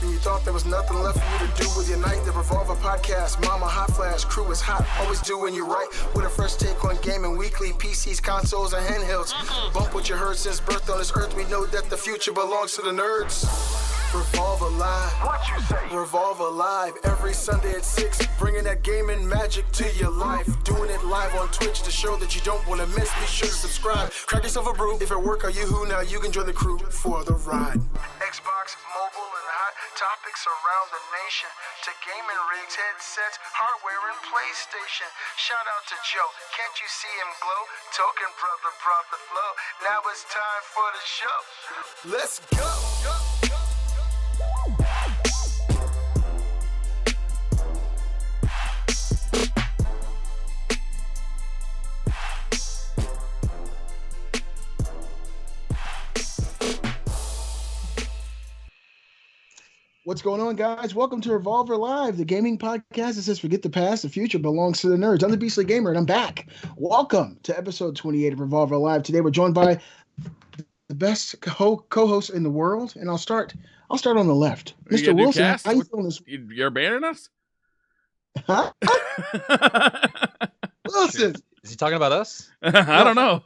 and you thought there was nothing left for you to do with your night. The Revolver podcast, Mama Hot Flash, crew is hot, always doing you right. With a fresh take on gaming weekly, PCs, consoles, and handhelds. Bump what you heard since birth on this earth. We know that the future belongs to the nerds. Revolver Live. What you say? Revolver Live every Sunday at 6, bringing that gaming magic to your life. Doing it live on Twitch to show that you don't want to miss. Be sure to subscribe. Crack yourself a brew. If at work or you who, now you can join the crew for the ride. Xbox, mobile, and hot topics around the nation. To gaming rigs, headsets, hardware, and PlayStation. Shout out to Joe. Can't you see him glow? Token brother brought the flow. Now it's time for the show. Let's go. What's going on, guys? Welcome to Revolver Live, the gaming podcast that says forget the past, the future belongs to the nerds. I'm the Beastly Gamer, and I'm back. Welcome to episode 28 of Revolver Live. Today we're joined by the best co-host in the world, and I'll start on the left. Mr. Wilson, how you feeling this week? You're abandoning us? Huh? Wilson! Is he talking about us? I don't know.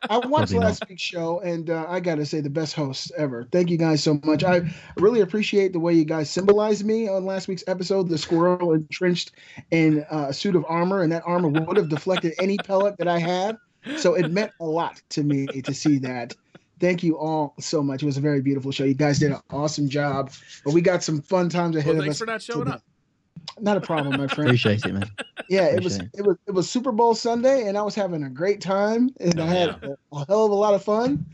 I watched last week's show, and I got to say, the best hosts ever. Thank you guys so much. I really appreciate the way you guys symbolized me on last week's episode, the squirrel entrenched in a suit of armor, and that armor would have deflected any pellet that I had. So it meant a lot to me to see that. Thank you all so much. It was a very beautiful show. You guys did an awesome job, but we got some fun times ahead of us. Thanks for not showing up. Not a problem, my friend. Appreciate it, man. Yeah, it was Super Bowl Sunday, and I was having a great time, and I had a hell of a lot of fun.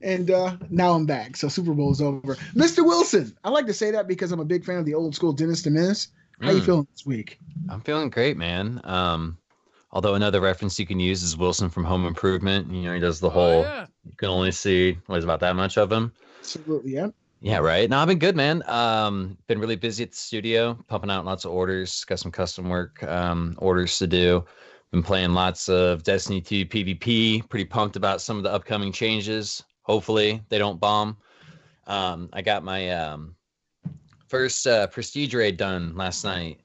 And now I'm back, so Super Bowl is over. Mr. Wilson, I like to say that because I'm a big fan of the old school Dennis the Menace. How you feeling this week? I'm feeling great, man. Although another reference you can use is Wilson from Home Improvement. You know, he does the whole. You can only see about that much of him. Absolutely, yeah. Yeah, right. No, I've been good, man. Been really busy at the studio, pumping out lots of orders. Got some custom work orders to do. Been playing lots of Destiny 2 PvP. Pretty pumped about some of the upcoming changes. Hopefully they don't bomb. I got my first Prestige raid done last night.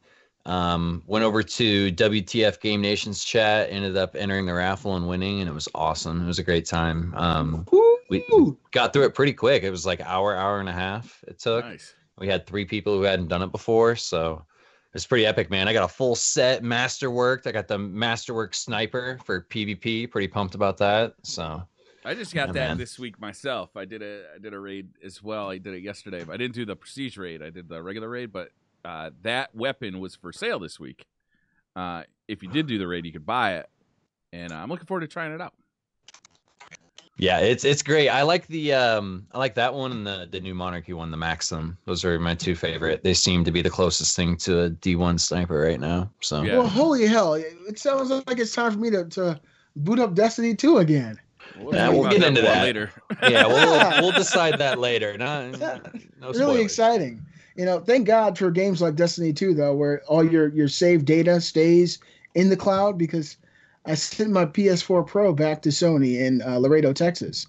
Went over to WTF Game Nation's chat, ended up entering the raffle and winning, and it was awesome. It was a great time. We got through it pretty quick. It was like hour and a half it took. Nice. We had 3 people who hadn't done it before, so it's pretty epic, man. I got a full set masterworked. I got the masterwork sniper for PvP. Pretty pumped about that. So I just got that this week myself. I did a raid as well. I did it yesterday, but I didn't do the prestige raid. I did the regular raid, but that weapon was for sale this week. If you did do the raid, you could buy it, and I'm looking forward to trying it out. Yeah, it's great. I like the I like that one and the new Monarchy one, the Maxim. Those are my 2 favorite. They seem to be the closest thing to a D1 sniper right now. So Well, holy hell. It sounds like it's time for me to boot up Destiny 2 again. We'll get into that later. Yeah, we'll decide that later. No really exciting. You know, thank God for games like Destiny 2, though, where all your saved data stays in the cloud, because I sent my PS4 Pro back to Sony in Laredo, Texas,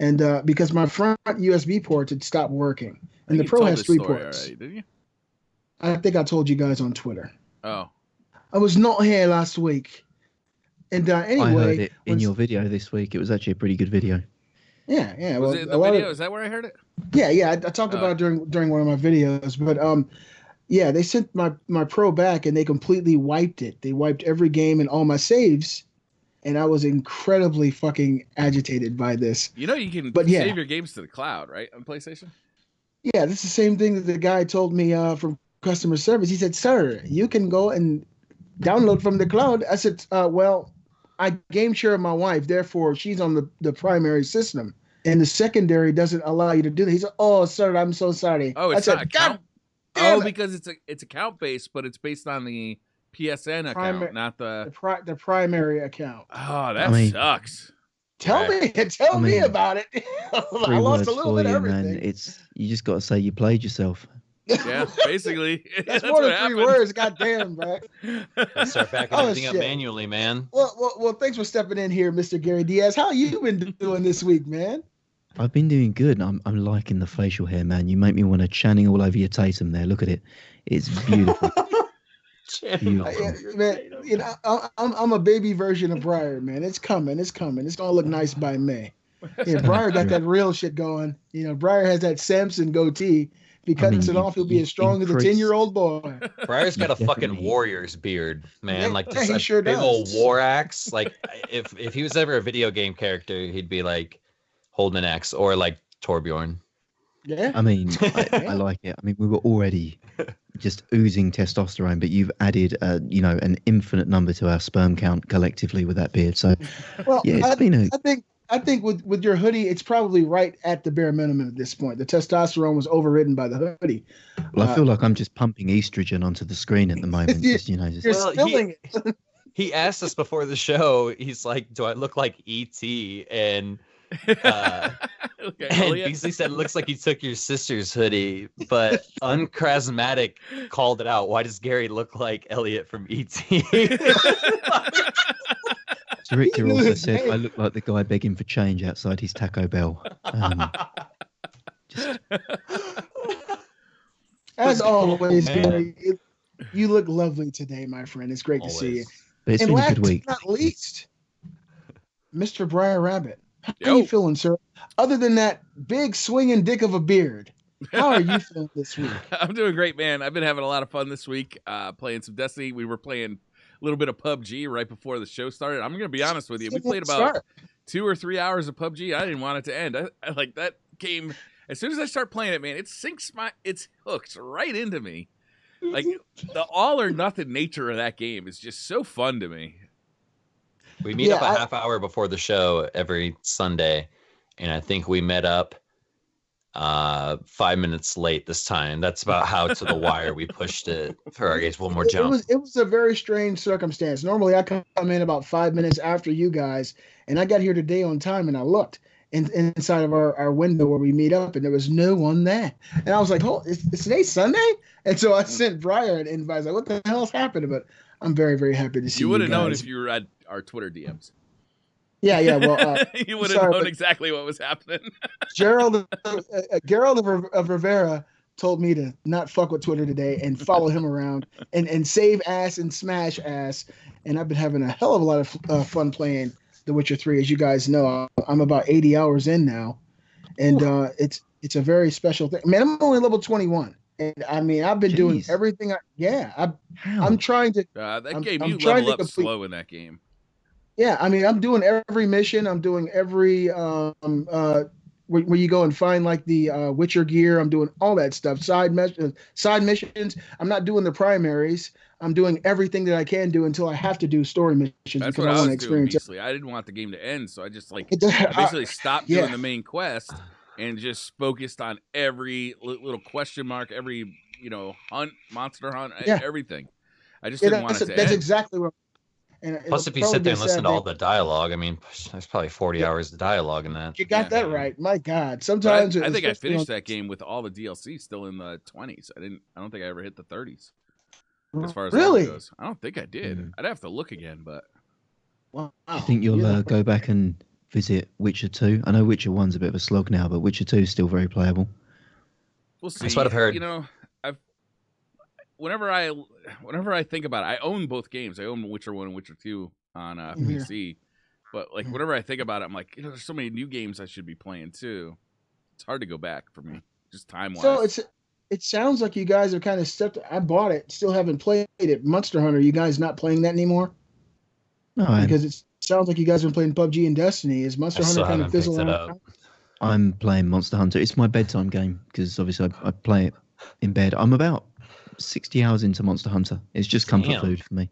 and because my front USB port had stopped working, and the Pro has 3 ports. Already, didn't you? I think I told you guys on Twitter. Oh, I was not here last week, and anyway, I heard it in your video this week. It was actually a pretty good video. Yeah. Was it in the video? Is that where I heard it? Yeah. I talked about it during one of my videos, but yeah, they sent my Pro back and they completely wiped it. They wiped every game and all my saves, and I was incredibly fucking agitated by this. You know, you can save your games to the cloud, right, on PlayStation? Yeah, this is the same thing that the guy told me from customer service. He said, "Sir, you can go and download from the cloud." I said, well, I game share with my wife, therefore she's on the primary system, and the secondary doesn't allow you to do that. He said, "Oh, sir, I'm so sorry." Oh, it's not account. Oh, because it's account based, but it's based on the PSN account, not the primary account. Oh, that sucks. Tell me about it. I lost a little bit of everything. Man. You just got to say you played yourself. Yeah, basically. That's more than 3 words. Goddamn, bro. Start backing everything up manually, man. Well, thanks for stepping in here, Mr. Gary Diaz. How you been doing this week, man? I've been doing good. I'm liking the facial hair, man. You make me want to Channing all over your Tatum there. Look at it. It's beautiful. Beautiful. Man, I'm a baby version of Briar, man. It's coming. It's coming. It's gonna look nice by May. Yeah, Briar got that real shit going. Briar has that Samson goatee. If he cuts it off, he'll be as strong as a 10-year-old boy. Briar's got a fucking Definitely. warrior's beard, man. Like this he sure big does. old war axe. Like if he was ever a video game character, he'd be like holding an axe or like Torbjorn. Yeah. I mean, I like it. I mean, we were already just oozing testosterone, but you've added, an infinite number to our sperm count collectively with that beard. So, Well, yeah, it's been a. I think with your hoodie, it's probably right at the bare minimum at this point. The testosterone was overridden by the hoodie. Well, I feel like I'm just pumping estrogen onto the screen at the moment. You're Well, spilling it. He asked us before the show. He's like, "Do I look like ET?" And Beasley said, "It looks like you took your sister's hoodie." But Uncharismatic called it out. Why does Gary look like Elliot from ET? Richter also said I look like the guy begging for change outside his Taco Bell. Just As always, Gary, you look lovely today, my friend. It's great to see you. But it's And been a last good week. but not least, Mr. Briar Rabbit. How you feeling, sir? Other than that big swinging dick of a beard, how are you feeling this week? I'm doing great, man. I've been having a lot of fun this week playing some Destiny. We were playing a little bit of PUBG right before the show started. I'm going to be honest with you. We played about 2 or 3 hours of PUBG. I didn't want it to end. I like that game. As soon as I start playing it, man, it's hooked right into me. Like the all or nothing nature of that game is just so fun to me. We meet up a half hour before the show every Sunday, and I think we met up 5 minutes late this time. That's about how to the wire we pushed it for our guys. One more jump. It was a very strange circumstance. Normally, I come in about 5 minutes after you guys, and I got here today on time, and I looked inside of our window where we meet up, and there was no one there. And I was like, "Oh, is today Sunday?" And so I sent Briar an invite. I was like, "What the hell's happening?" But I'm very, very happy to see you. You would have known guys. if you were at our Twitter DMs. Yeah. Well, you would have known exactly what was happening. Gerald of Rivera told me to not fuck with Twitter today and follow him around and save ass and smash ass. And I've been having a hell of a lot of fun playing The Witcher 3. As you guys know, I'm about 80 hours in now, and it's a very special thing. Man, I'm only level 21, and I mean I've been doing everything. I'm trying to. That game, I'm you trying level to up slow in that game. Yeah, I mean I'm doing every mission. I'm doing every where you go and find like the Witcher gear. I'm doing all that stuff. Side missions. I'm not doing the primaries. I'm doing everything that I can do until I have to do story missions. That's because what I want to was doing, experience basically. I didn't want the game to end, so I just I basically stopped doing the main quest and just focused on every little question mark, every hunt, monster hunt, everything. I just didn't want it to end. That's exactly what. Plus, if you sit there and listen to all the dialogue, I mean, there's probably 40 hours of dialogue in that. You got that right. My God. Sometimes I think I finished that game with all the DLC still in the 20s. I don't think I ever hit the 30s. As far as that goes, I don't think I did. I'd have to look again, but. Wow. I think you'll go back and visit Witcher 2. I know Witcher 1's a bit of a slog now, but Witcher 2 is still very playable. We'll see. That's what I've heard. Whenever I think about it, I own both games. I own Witcher 1 and Witcher 2 on PC. But whenever I think about it, I'm like, there's so many new games I should be playing too. It's hard to go back for me, just time wise. So it sounds like you guys are kind of stepped. I bought it, still haven't played it. Monster Hunter, you guys not playing that anymore? No, because it sounds like you guys have been playing PUBG and Destiny. Is Monster Hunter kind of fizzling out? I'm playing Monster Hunter. It's my bedtime game because obviously I play it in bed. I'm about 60 hours into Monster Hunter. It's just comfort food for me.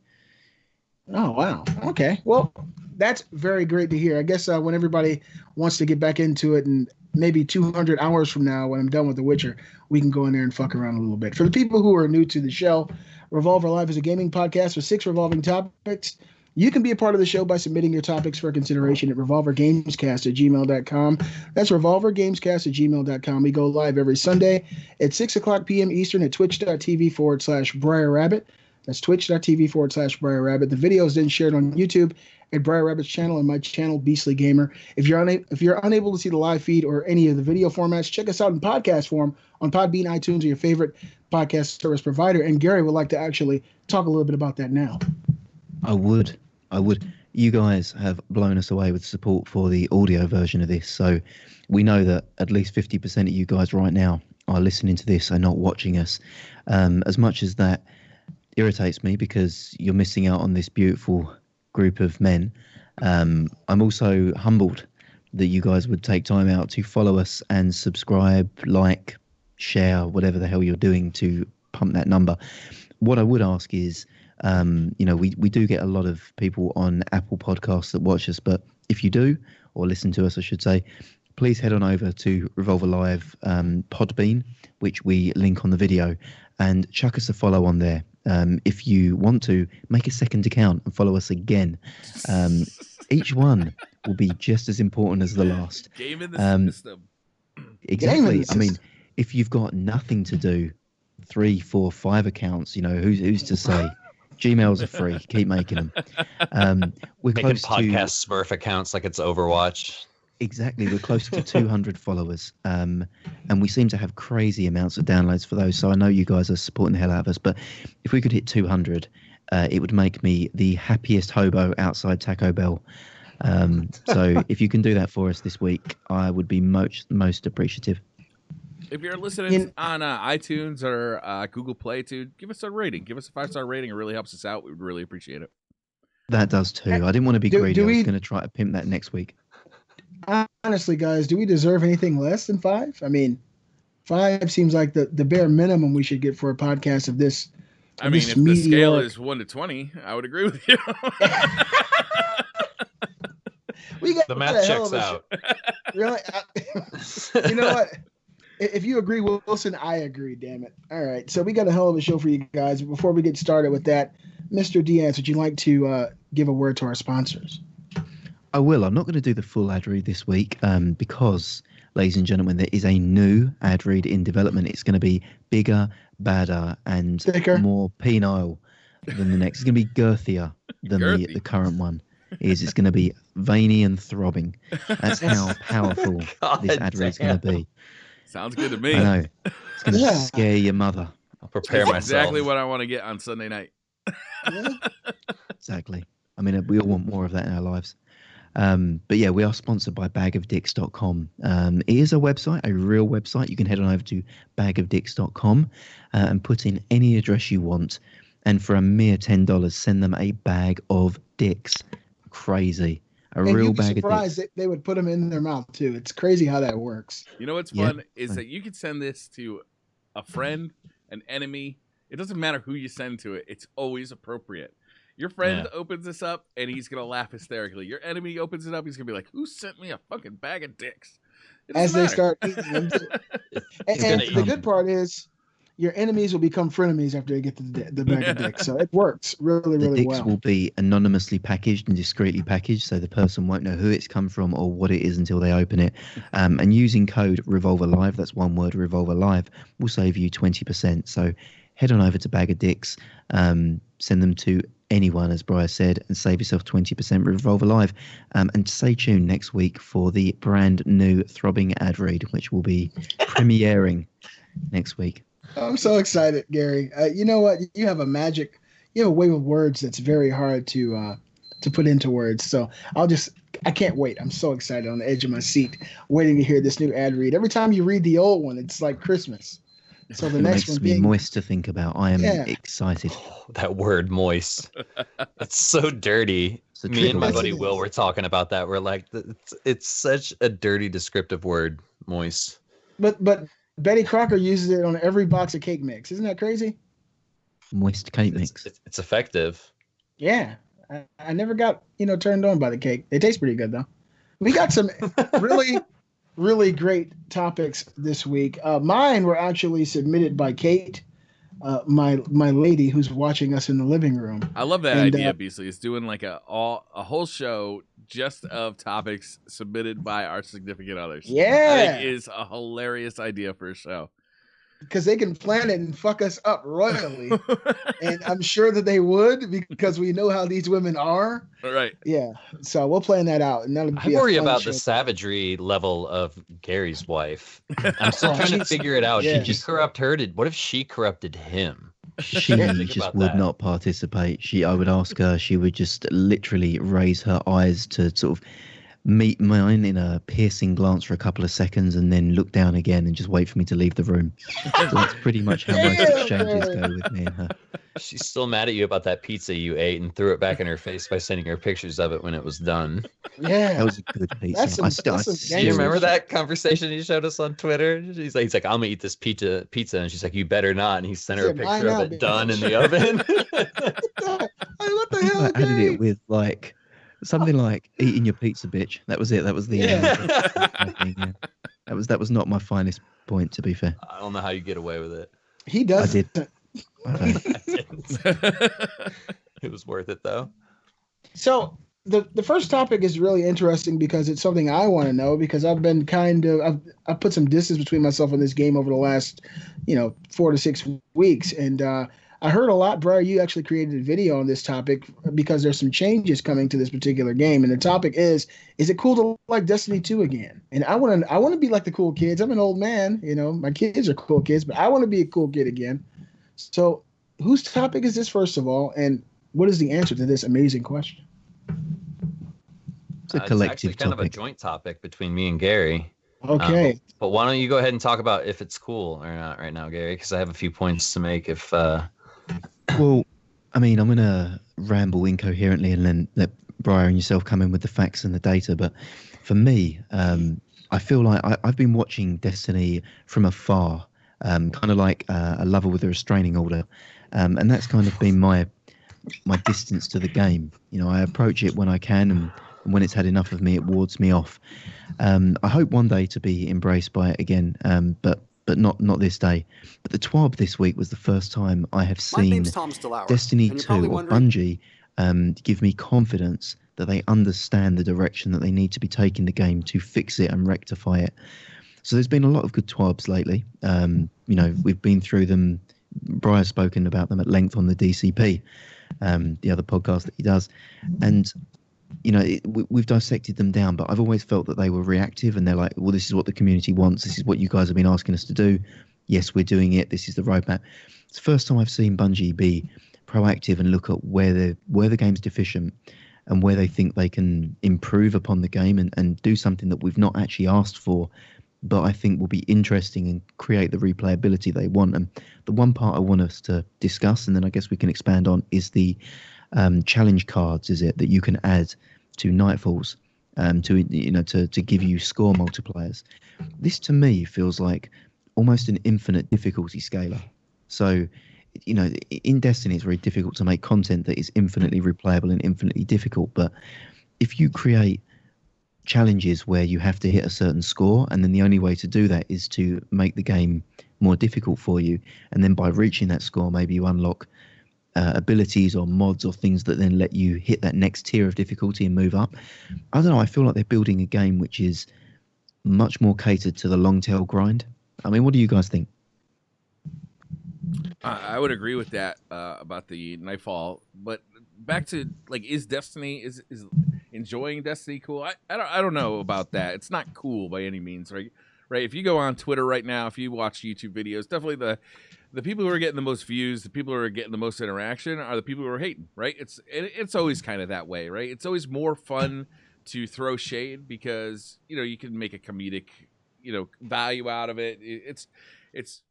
Oh, wow. Okay. Well, that's very great to hear. I guess when everybody wants to get back into it and maybe 200 hours from now when I'm done with The Witcher, we can go in there and fuck around a little bit. For the people who are new to the show, Revolver Live is a gaming podcast with 6 revolving topics. You can be a part of the show by submitting your topics for consideration at revolvergamescast@gmail.com. That's revolvergamescast@gmail.com. We go live every Sunday at 6 o'clock p.m. Eastern at twitch.tv/BriarRabbit. That's twitch.tv/Briar Rabbit. The video is then shared on YouTube at Briar Rabbit's channel and my channel, Beastly Gamer. If you're unable to see the live feed or any of the video formats, check us out in podcast form on Podbean, iTunes, or your favorite podcast service provider. And Gary would like to actually talk a little bit about that now. I would. You guys have blown us away with support for the audio version of this. So we know that at least 50% of you guys right now are listening to this and not watching us. As much as that irritates me because you're missing out on this beautiful group of men, I'm also humbled that you guys would take time out to follow us and subscribe, like, share, whatever the hell you're doing to pump that number. What I would ask is, we do get a lot of people on Apple Podcasts that watch us, but if you do, or listen to us, I should say, please head on over to Revolver Live Podbean, which we link on the video, and chuck us a follow on there. If you want to, make a second account and follow us again. Each one will be just as important as the last. Game in the system. Exactly. I mean, if you've got nothing to do, 3, 4, 5 accounts, who's to say? Gmails are free. Keep making them. We're making podcast Smurf accounts like it's Overwatch. Exactly. We're close to 200 followers. And we seem to have crazy amounts of downloads for those. So I know you guys are supporting the hell out of us. But if we could hit 200, it would make me the happiest hobo outside Taco Bell. So if you can do that for us this week, I would be most appreciative. If you're listening on iTunes or Google Play, dude, give us a rating. Give us a 5-star rating. It really helps us out. We would really appreciate it. That does too. I didn't want to be greedy. I was going to try to pimp that next week. Honestly, guys, do we deserve anything less than 5? I mean, 5 seems like the bare minimum we should get for a podcast of this. I mean, if the scale is 1 to 20, I would agree with you. The math checks out. Really? You know what? If you agree, Wilson, I agree, damn it. All right, so we got a hell of a show for you guys. Before we get started with that, Mr. Diaz, would you like to give a word to our sponsors? I will. I'm not going to do the full ad read this week because, ladies and gentlemen, there is a new ad read in development. It's going to be bigger, badder, and thicker, more penile than the next. It's going to be girthier than the current one. It's going to be veiny and throbbing. That's how powerful this ad read is going to be. Sounds good to me. I know. It's going to scare your mother. I'll prepare myself. Exactly what I want to get on Sunday night. Exactly. I mean, we all want more of that in our lives. But yeah, we are sponsored by bagofdicks.com. It is a website, a real website. You can head on over to bagofdicks.com and put in any address you want. And for a mere $10, send them a bag of dicks. Crazy. A real bag of dicks. Surprised they would put them in their mouth too. It's crazy how that works. You know what's fun is that you can send this to a friend, an enemy. It doesn't matter who you send to it. It's always appropriate. Your friend opens this up, and he's going to laugh hysterically. Your enemy opens it up, he's going to be like, who sent me a fucking bag of dicks? As they start eating them. and the good part is your enemies will become frenemies after they get to the bag of dicks. So it works really, really well. The dicks will be anonymously packaged and discreetly packaged, so the person won't know who it's come from or what it is until they open it. And using code Revolver Live, that's one word, Revolver Live, will save you 20%. So head on over to Bag of Dicks, send them to anyone, as Briar said, and save yourself 20% Revolver Live. And stay tuned next week for the brand new throbbing ad read, which will be premiering next week. I'm so excited, Gary. You know what? You have a way with words that's very hard to put into words. So I can't wait. I'm so excited on the edge of my seat, waiting to hear this new ad read. Every time you read the old one, it's like Christmas. So the next one makes me moist to think about. I am excited. Oh, that word moist. It's so dirty. Me and my buddy Will were talking about that. We're like, it's such a dirty descriptive word, moist. But Betty Crocker uses it on every box of cake mix. Isn't that crazy? Moist cake mix. It's effective. Yeah. I never got, turned on by the cake. They taste pretty good, though. We got some really, really great topics this week. Mine were actually submitted by Kate, my lady who's watching us in the living room. I love that idea, Beasley. It's doing like a whole show just of topics submitted by our significant others. Yeah. I think is a hilarious idea for a show. because they can plan it and fuck us up royally. And I'm sure that they would, because we know how these women are. All right. Yeah. So we'll plan that out. And that'll I be worry a fun about show. the savagery level of Gary's wife. I'm still trying to she's- figure it out. yeah. Did you corrupt her? What if she corrupted him? She Think just about would that. not participate. I would ask her. She would just literally raise her eyes to sort of meet mine in a piercing glance for a couple of seconds, and then look down again and just wait for me to leave the room. So that's pretty much how most Damn, exchanges Gary. go with me and her. She's still mad at you about that pizza you ate and threw it back in her face by sending her pictures of it when it was done. Yeah. That was a good pizza. That's some- I that's some Do you gangster remember shit. that conversation he showed us on Twitter? He's like, I'm gonna eat this pizza, and she's like, you better not. And he sent her a He said, "Mine picture of now, it done bitch." in the oven. What the hell, I added Gary? it with like something like eating your pizza, bitch. That was it. That was the thing, yeah. That was not my finest point, to be fair. I don't know how you get away with it. He does. I did. I don't. I didn't. It was worth it though. So the first topic is really interesting because it's something I want to know, because I've been I've put some distance between myself and this game over the last 4 to 6 weeks, and I heard a lot. Briar, you actually created a video on this topic because there's some changes coming to this particular game, and the topic is it cool to like Destiny 2 again? And I want to be like the cool kids. I'm an old man, my kids are cool kids, but I want to be a cool kid again. So whose topic is this, first of all, and what is the answer to this amazing question? It's a collective actually kind of a topic. joint topic between me and Gary. Okay. But why don't you go ahead and talk about if it's cool or not right now, Gary? Because I have a few points to make. If Well, I mean, I'm going to ramble incoherently and then let Briar and yourself come in with the facts and the data. But for me, I feel like I've been watching Destiny from afar, kind of like a lover with a restraining order. And that's kind of been my distance to the game. I approach it when I can, and when it's had enough of me, it wards me off. I hope one day to be embraced by it again, but not this day. But the TWAB this week was the first time I have seen Destiny 2 or Bungie give me confidence that they understand the direction that they need to be taking the game to fix it and rectify it. So there's been a lot of good TWABs lately. We've been through them. Briar's spoken about them at length on the DCP, the other podcast that he does. And we've dissected them down, but I've always felt that they were reactive, and they're like, well, this is what the community wants. This is what you guys have been asking us to do. Yes, we're doing it. This is the roadmap. It's the first time I've seen Bungie be proactive and look at where the game's deficient and where they think they can improve upon the game and do something that we've not actually asked for, but I think will be interesting and create the replayability they want. And the one part I want us to discuss, and then I guess we can expand on, is the challenge cards, is it, that you can add to Nightfalls to give you score multipliers. This to me feels like almost an infinite difficulty scaler. So in Destiny it's very difficult to make content that is infinitely replayable and infinitely difficult, but if you create challenges where you have to hit a certain score, and then the only way to do that is to make the game more difficult for you, and then by reaching that score maybe you unlock abilities or mods or things that then let you hit that next tier of difficulty and move up. I don't know, I feel like they're building a game which is much more catered to the long tail grind. I mean, what do you guys think? I would agree with that about the Nightfall, but back to is Destiny is enjoying Destiny cool? I don't know about that. It's not cool by any means, right? Right. If you go on Twitter right now, if you watch YouTube videos, definitely the people who are getting the most views, the people who are getting the most interaction are the people who are hating, right? It's always kind of that way, right? It's always more fun to throw shade because you can make a comedic value out of it. It's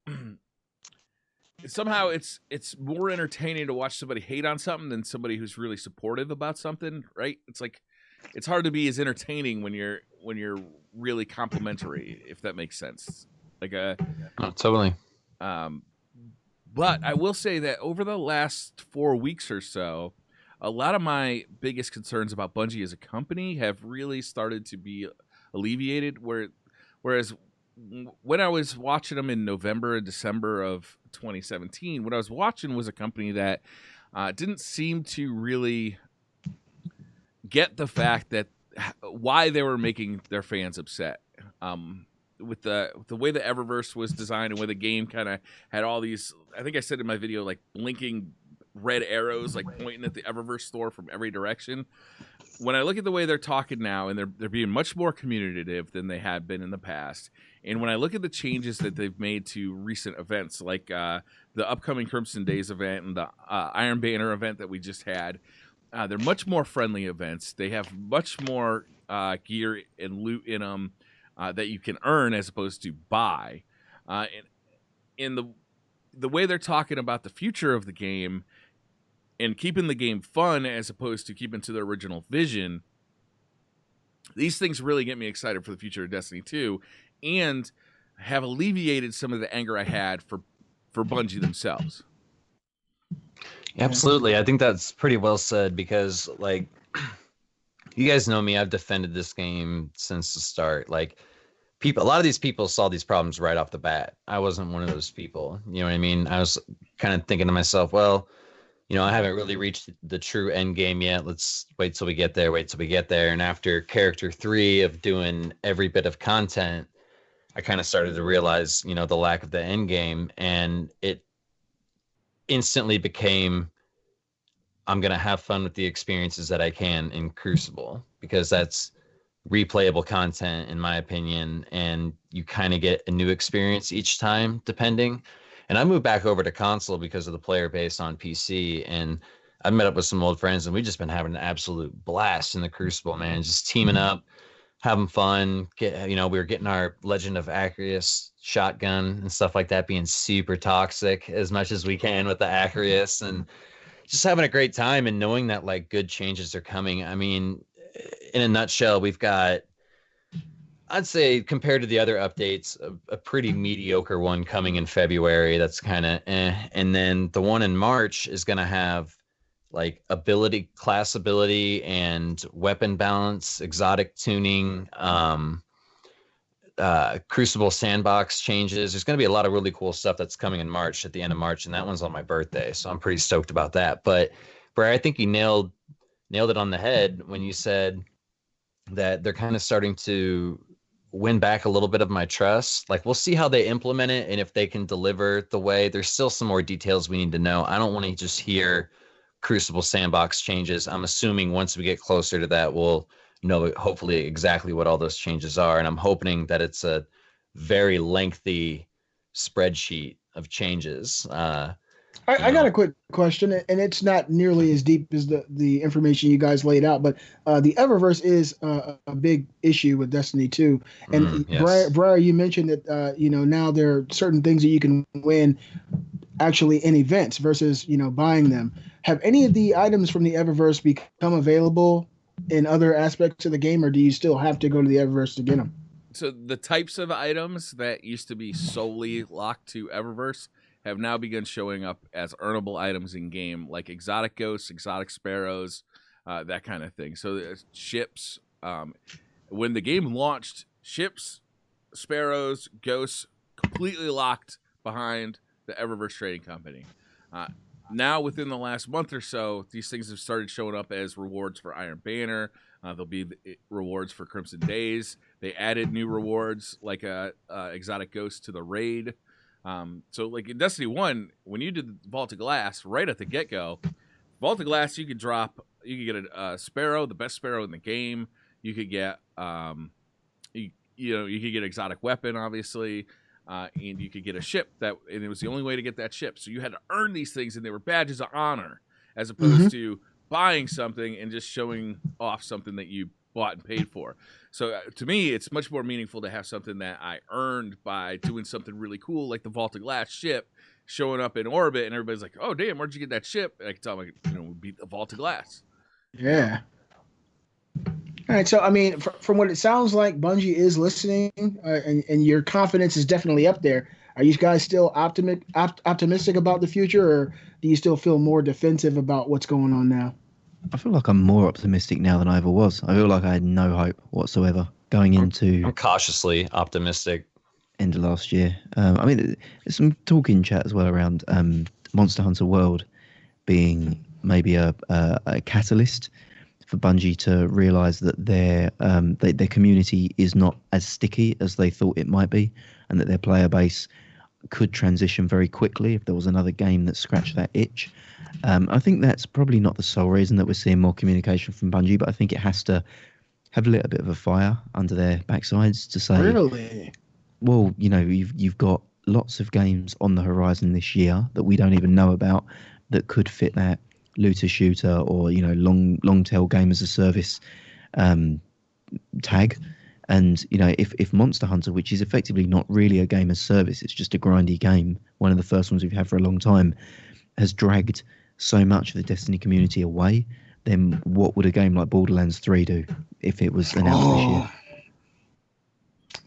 somehow it's more entertaining to watch somebody hate on something than somebody who's really supportive about something, right? It's hard to be as entertaining when you're really complimentary, if that makes sense. Totally. But I will say that over the last 4 weeks or so, a lot of my biggest concerns about Bungie as a company have really started to be alleviated. Whereas when I was watching them in November and December of 2017, what I was watching was a company that didn't seem to really get the fact that why they were making their fans upset. with the way the Eververse was designed and where the game kind of had all these, I think I said in my video, like blinking red arrows like pointing at the Eververse store from every direction. When I look at the way they're talking now, and they're being much more communicative than they had been in the past, and when I look at the changes that they've made to recent events, like the upcoming Crimson Days event and the Iron Banner event that we just had, they're much more friendly events. They have much more gear and loot in them that you can earn as opposed to buy. And in the way they're talking about the future of the game and keeping the game fun as opposed to keeping to the original vision, these things really get me excited for the future of Destiny 2 and have alleviated some of the anger I had for Bungie themselves. Absolutely. I think that's pretty well said because, like, you guys know me. I've defended this game since the start. Like, a lot of these people saw these problems right off the bat. I wasn't one of those people. You know what I mean? I was kind of thinking to myself, well, I haven't really reached the true end game yet. Let's wait till we get there, And after Character 3 of doing every bit of content, I kind of started to realize, the lack of the end game. And it instantly became, I'm going to have fun with the experiences that I can in Crucible, because that's replayable content, in my opinion. And you kind of get a new experience each time, depending. And I moved back over to console because of the player base on PC, and I met up with some old friends, and we've just been having an absolute blast in the Crucible, man. Just teaming up, having fun. We were getting our Legend of Acreus shotgun and stuff like that, being super toxic as much as we can with the Acreus, and just having a great time and knowing that like good changes are coming. I mean, in a nutshell, we've got, I'd say, compared to the other updates, a pretty mediocre one coming in February. That's kind of and then the one in March is going to have like class ability and weapon balance, exotic tuning, Crucible sandbox changes. There's going to be a lot of really cool stuff that's coming in March, at the end of March, and that one's on my birthday, so I'm pretty stoked about that. But Briar, I think you nailed it on the head when you said that they're kind of starting to win back a little bit of my trust. Like, we'll see how they implement it and if they can deliver the way. There's still some more details we need to know. I don't want to just hear Crucible sandbox changes. I'm assuming once we get closer to that, we'll know hopefully exactly what all those changes are. And I'm hoping that it's a very lengthy spreadsheet of changes. I got a quick question, and it's not nearly as deep as the information you guys laid out, but the Eververse is a big issue with Destiny 2. And yes. Briar, you mentioned that now there are certain things that you can win actually in events versus buying them. Have any of the items from the Eververse become available in other aspects of the game, or do you still have to go to the Eververse to get them? So the types of items that used to be solely locked to Eververse have now begun showing up as earnable items in game, like exotic ghosts, exotic sparrows, that kind of thing. So ships, when the game launched, ships, sparrows, ghosts, completely locked behind the Eververse Trading Company. Now, within the last month or so, these things have started showing up as rewards for Iron Banner. There'll be rewards for Crimson Days. They added new rewards like exotic ghost to the raid. So like in Destiny 1, when you did Vault of Glass right at the get-go, Vault of Glass, you could get a sparrow, the best sparrow in the game. You could get you could get exotic weapon, obviously, and you could get a ship and it was the only way to get that ship. So you had to earn these things, and they were badges of honor, as opposed to buying something and just showing off something that you bought and paid for. So to me, it's much more meaningful to have something that I earned by doing something really cool, like the Vault of Glass ship showing up in orbit, and everybody's like, "Oh, damn, where'd you get that ship?" And I can tell them, we beat the Vault of Glass. Yeah. All right. So, I mean, from what it sounds like, Bungie is listening, and your confidence is definitely up there. Are you guys still optimistic about the future, or do you still feel more defensive about what's going on now? I feel like I'm more optimistic now than I ever was. I feel like I had no hope whatsoever going into. I'm cautiously optimistic. End of last year. I mean, there's some talk in chat as well around Monster Hunter World being maybe a catalyst for Bungie to realize that their community is not as sticky as they thought it might be, and that their player base could transition very quickly if there was another game that scratched that itch. I think that's probably not the sole reason that we're seeing more communication from Bungie, but I think it has to have lit a bit of a fire under their backsides to say, really? Well, you've got lots of games on the horizon this year that we don't even know about that could fit that looter shooter or long tail game as a service tag. And if Monster Hunter, which is effectively not really a game as service, it's just a grindy game, one of the first ones we've had for a long time, has dragged so much of the Destiny community away, then what would a game like Borderlands 3 do if it was announced this year?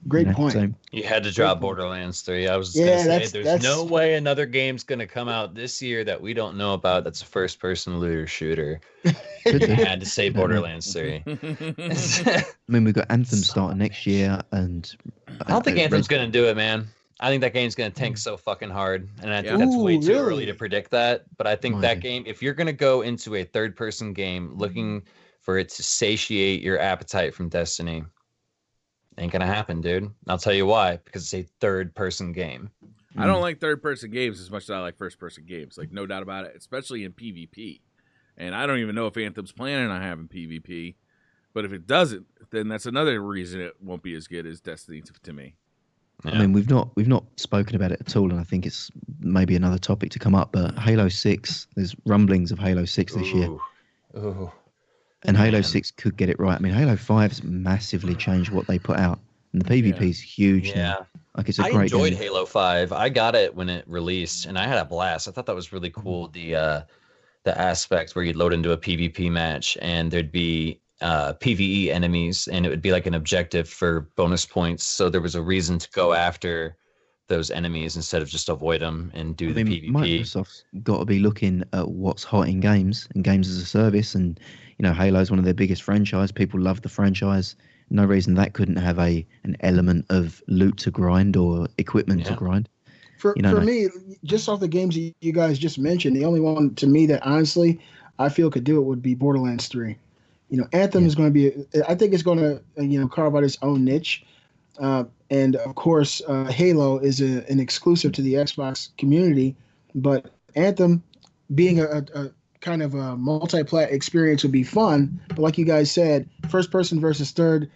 Great point. So, You had to drop Borderlands 3. I was just going to say, there's no way another game's going to come out this year that we don't know about that's a first-person looter shooter. You had to say Borderlands 3. I mean, we've got Anthem starting next year, and I don't think Anthem's going to do it, man. I think that game's going to tank so fucking hard, and I think that's way too early to predict that. But I think that game, if you're going to go into a third-person game looking for it to satiate your appetite from Destiny, ain't gonna happen, dude. I'll tell you why. Because it's a third-person game. I don't like third-person games as much as I like first-person games. Like, no doubt about it, especially in PvP. And I don't even know if Anthem's planning on having PvP. But if it doesn't, then that's another reason it won't be as good as Destiny to me. Yeah. I mean, we've not spoken about it at all, and I think it's maybe another topic to come up. But Halo 6, there's rumblings of Halo 6 this year. Ooh. And Halo 6 could get it right. I mean, Halo 5's massively changed what they put out. And the PvP is huge now. Like, it's a great I enjoyed game. Halo 5. I got it when it released, and I had a blast. I thought that was really cool, the aspect where you'd load into a PvP match, and there'd be PvE enemies, and it would be like an objective for bonus points. So there was a reason to go after those enemies instead of just avoid them and do the PvP. Microsoft's got to be looking at what's hot in games and games as a service, and Halo's one of their biggest franchise. People love the franchise. No reason that couldn't have an element of loot to grind or equipment to grind. For me, just off the games you guys just mentioned, the only one to me that honestly I feel could do it would be Borderlands 3. Anthem is going to be, I think it's going to carve out its own niche. And of course, Halo is an exclusive to the Xbox community, but Anthem being a kind of a multi-plat experience would be fun. But like you guys said, first person versus third,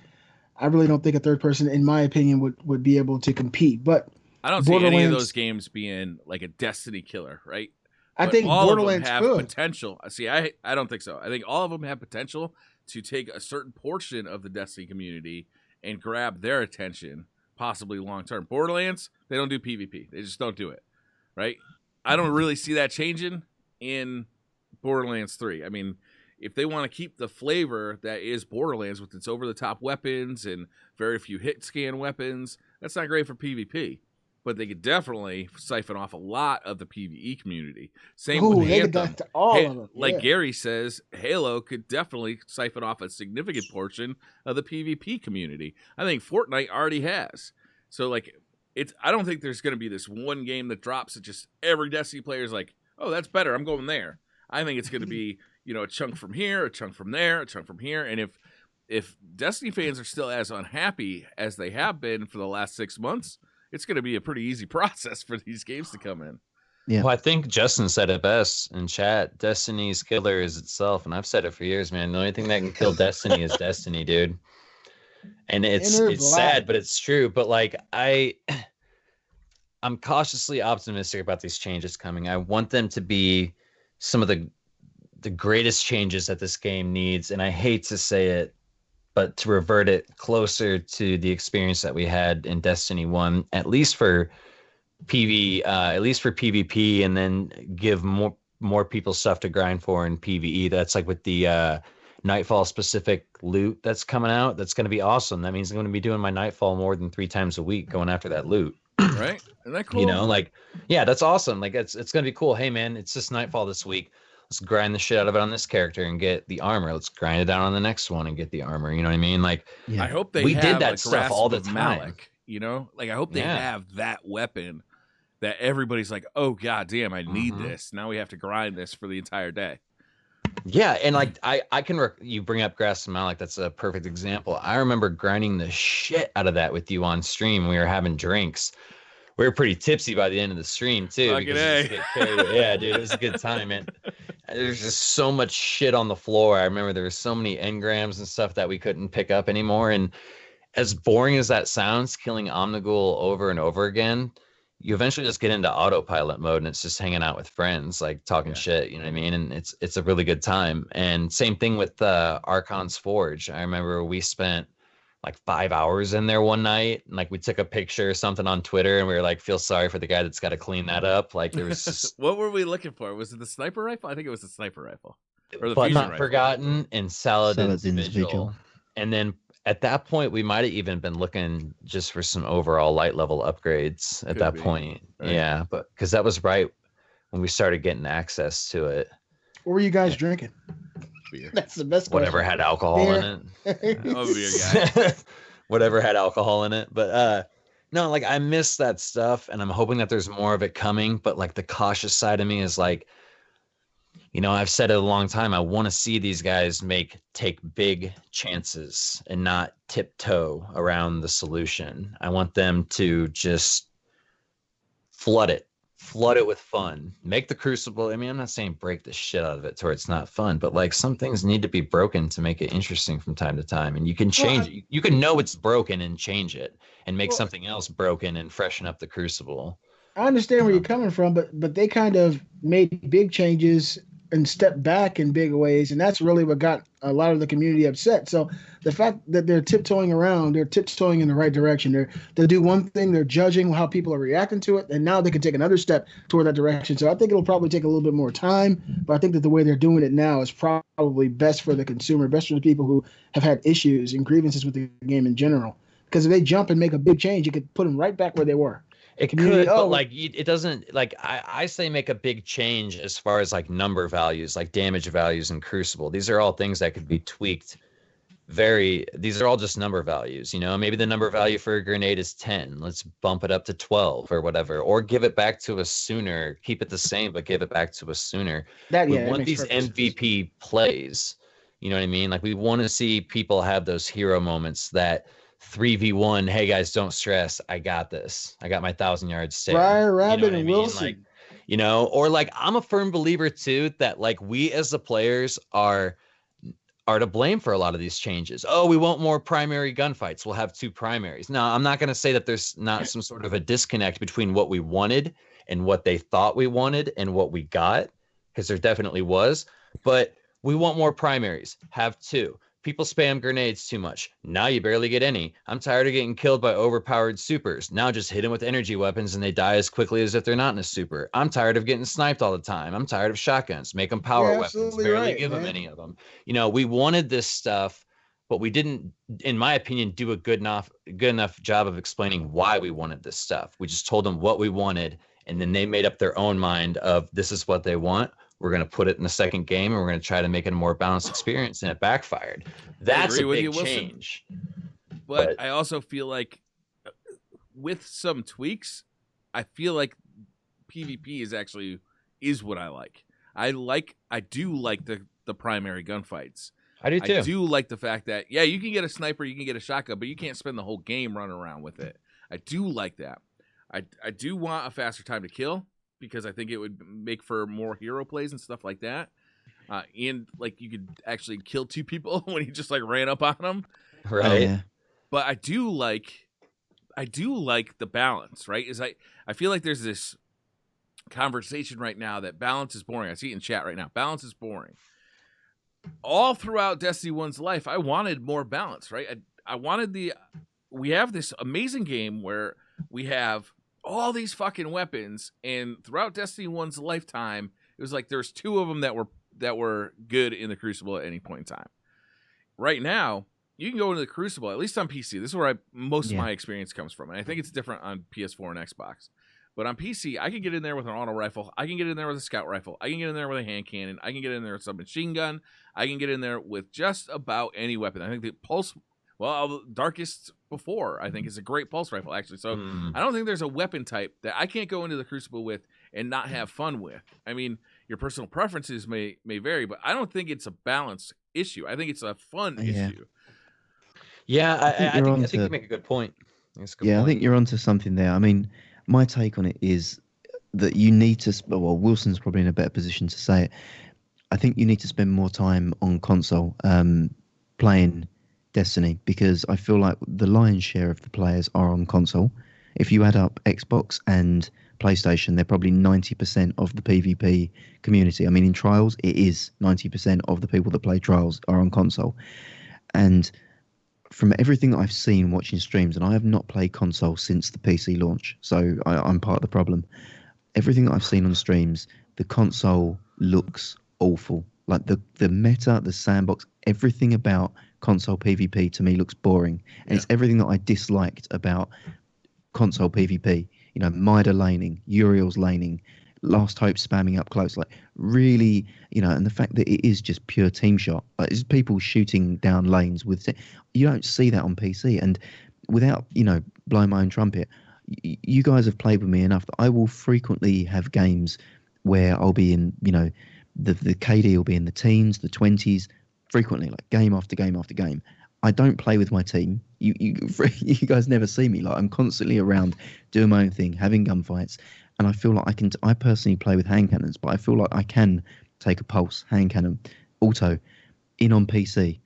I really don't think a third person, in my opinion, would be able to compete. But I don't see any of those games being like a Destiny killer, right? I think all Borderlands of them have could. potential. See, I don't think so. I think all of them have potential to take a certain portion of the Destiny community and grab their attention, possibly long term. Borderlands, they don't do PvP. They just don't do it, right? I don't really see that changing in Borderlands 3. I mean, if they want to keep the flavor that is Borderlands with its over-the-top weapons and very few hit scan weapons, that's not great for PvP. But they could definitely siphon off a lot of the PvE community. Same with Anthem. All of them. Like Gary says, Halo could definitely siphon off a significant portion of the PvP community. I think Fortnite already has. So, I don't think there's going to be this one game that drops that just every Destiny player is like, oh, that's better, I'm going there. I think it's going to be, a chunk from here, a chunk from there, a chunk from here. And if Destiny fans are still as unhappy as they have been for the last 6 months, it's going to be a pretty easy process for these games to come in. Yeah. Well, I think Justin said it best in chat. Destiny's killer is itself. And I've said it for years, man. The only thing that can kill Destiny is Destiny, dude. And it's sad, but it's true. But I'm cautiously optimistic about these changes coming. I want them to be some of the greatest changes that this game needs. And I hate to say it, but to revert it closer to the experience that we had in Destiny 1, at least for PvP, and then give more people stuff to grind for in PvE. That's like with the Nightfall specific loot that's coming out. That's going to be awesome. That means I'm going to be doing my Nightfall more than 3 times a week going after that loot. Right? Isn't that cool? That's awesome. It's going to be cool. Hey, man, it's just Nightfall this week. Let's grind the shit out of it on this character and get the armor. Let's grind it down on the next one and get the armor. You know what I mean? I hope we did that stuff all the time. I hope they have that weapon that everybody's like, oh god damn, I need this. Now we have to grind this for the entire day. Yeah, and like I can you bring up Grass Malik, that's a perfect example. I remember grinding the shit out of that with you on stream. We were having drinks. We were pretty tipsy by the end of the stream too, Fucking because you A. just get carried. Yeah, dude, it was a good time, man. There's just so much shit on the floor. I remember there were so many engrams and stuff that we couldn't pick up anymore. And as boring as that sounds, killing Omnigul over and over again, you eventually just get into autopilot mode and it's just hanging out with friends, like talking shit, you know what I mean? And it's a really good time. And same thing with Archon's Forge. I remember we spent like 5 hours in there one night, and like we took a picture or something on Twitter and we were like, feel sorry for the guy that's got to clean that up. Like there was just What were we looking for? Was it the sniper rifle? I think it was the sniper rifle. Or the but fusion not rifle. forgotten and Saladin's Saladin's Vigil. Vigil. And then at that point, we might have even been looking just for some overall light level upgrades at Could that be, point. right. Yeah, but because that was right when we started getting access to it. What were you guys drinking? Beer. That's the best Whatever question. had alcohol in it. I'm a beer guy. Whatever had alcohol in it. But no, like I miss that stuff and I'm hoping that there's more of it coming. But like the cautious side of me is like, you know, I've said it a long time. I want to see these guys take big chances and not tiptoe around the solution. I want them to just flood it with fun. Make the Crucible. I mean, I'm not saying break the shit out of it to where it's not fun, but like some things need to be broken to make it interesting from time to time. And you can change it. You can know it's broken and change it and make something else broken and freshen up the Crucible. I understand where you're coming from, but they kind of made big changes and stepped back in big ways, and that's really what got a lot of the community upset. So the fact that they're tiptoeing around, they're tiptoeing in the right direction. They do one thing, they're judging how people are reacting to it, and now they can take another step toward that direction. So I think it'll probably take a little bit more time, but I think that the way they're doing it now is probably best for the consumer, best for the people who have had issues and grievances with the game in general. Because if they jump and make a big change, it could put them right back where they were. It could, but like it doesn't. Like I say, make a big change as far as like number values, like damage values in Crucible. These are all things that could be tweaked. These are all just number values. You know, maybe the number value for a grenade is 10. Let's bump it up to 12 or whatever, or give it back to us sooner. Keep it the same, but give it back to us sooner. We want these MVP plays. You know what I mean? Like we want to see people have those hero moments that. 3v1, hey guys, don't stress. I got this. I got my 1,000-yard stay. Briar, Rabbit, you know and I mean? Wilson. Like, you know, or like I'm a firm believer too that like we as the players are to blame for a lot of these changes. Oh, we want more primary gunfights. We'll have 2 primaries. No, I'm not going to say that there's not some sort of a disconnect between what we wanted and what they thought we wanted and what we got, because there definitely was. But we want more primaries. Have 2. People spam grenades too much. Now you barely get any. I'm tired of getting killed by overpowered supers. Now just hit them with energy weapons and they die as quickly as if they're not in a super. I'm tired of getting sniped all the time. I'm tired of shotguns. Make them power weapons. Barely give them any of them. You know, we wanted this stuff, but we didn't, in my opinion, do a good enough job of explaining why we wanted this stuff. We just told them what we wanted, and then they made up their own mind of this is what they want. We're going to put it in the second game, and we're going to try to make it a more balanced experience, and it backfired. That's a big change. But I also feel like with some tweaks, I feel like PvP is what I like. I do like the primary gunfights. I do too. I do like the fact that, yeah, you can get a sniper, you can get a shotgun, but you can't spend the whole game running around with it. I do like that. I do want a faster time to kill, because I think it would make for more hero plays and stuff like that. And like you could actually kill 2 people when you just like ran up on them. Right. Yeah. But I do like the balance, right? I feel like there's this conversation right now that balance is boring. I see it in chat right now. Balance is boring. All throughout Destiny 1's life, I wanted more balance, right? I wanted we have this amazing game where we have all these fucking weapons, and throughout Destiny 1's lifetime, it was like there's 2 of them that were good in the Crucible at any point in time. Right now, you can go into the Crucible, at least on PC. This is where most of my experience comes from, and I think it's different on PS4 and Xbox. But on PC, I can get in there with an auto rifle. I can get in there with a scout rifle. I can get in there with a hand cannon. I can get in there with some machine gun. I can get in there with just about any weapon. I think the pulse, Darkest Before, I think, is a great pulse rifle, actually. So I don't think there's a weapon type that I can't go into the Crucible with and not have fun with. I mean, your personal preferences may vary, but I don't think it's a balance issue. I think it's a fun issue. Yeah, I think you onto make a good point. That's a good yeah, I point. think you're onto something there. I mean, my take on it is that you need to. Well, Wilson's probably in a better position to say it. I think you need to spend more time on console playing Destiny because I feel like the lion's share of the players are on console. If you add up Xbox and PlayStation, they're probably 90% of the PvP community. I mean, in Trials, it is 90% of the people that play Trials are on console. And from everything that I've seen watching streams, and I have not played console since the PC launch, so I'm part of the problem. Everything that I've seen on streams, the console looks awful. Like the meta, the sandbox, everything about console PvP to me looks boring. And it's everything that I disliked about console PvP. You know, Mida laning, Uriel's laning, Last Hope spamming up close. Like really, you know, and the fact that it is just pure team shot. Like it's people shooting down lanes with. You don't see that on PC. And without, you know, blowing my own trumpet, you guys have played with me enough that I will frequently have games where I'll be in, you know, the KD will be in the teens, the 20s, frequently, like game after game after game. I don't play with my team. You guys never see me. Like I'm constantly around doing my own thing, having gunfights, and I feel like I personally play with hand cannons, but I feel like I can take a pulse, hand cannon, auto, in on PC.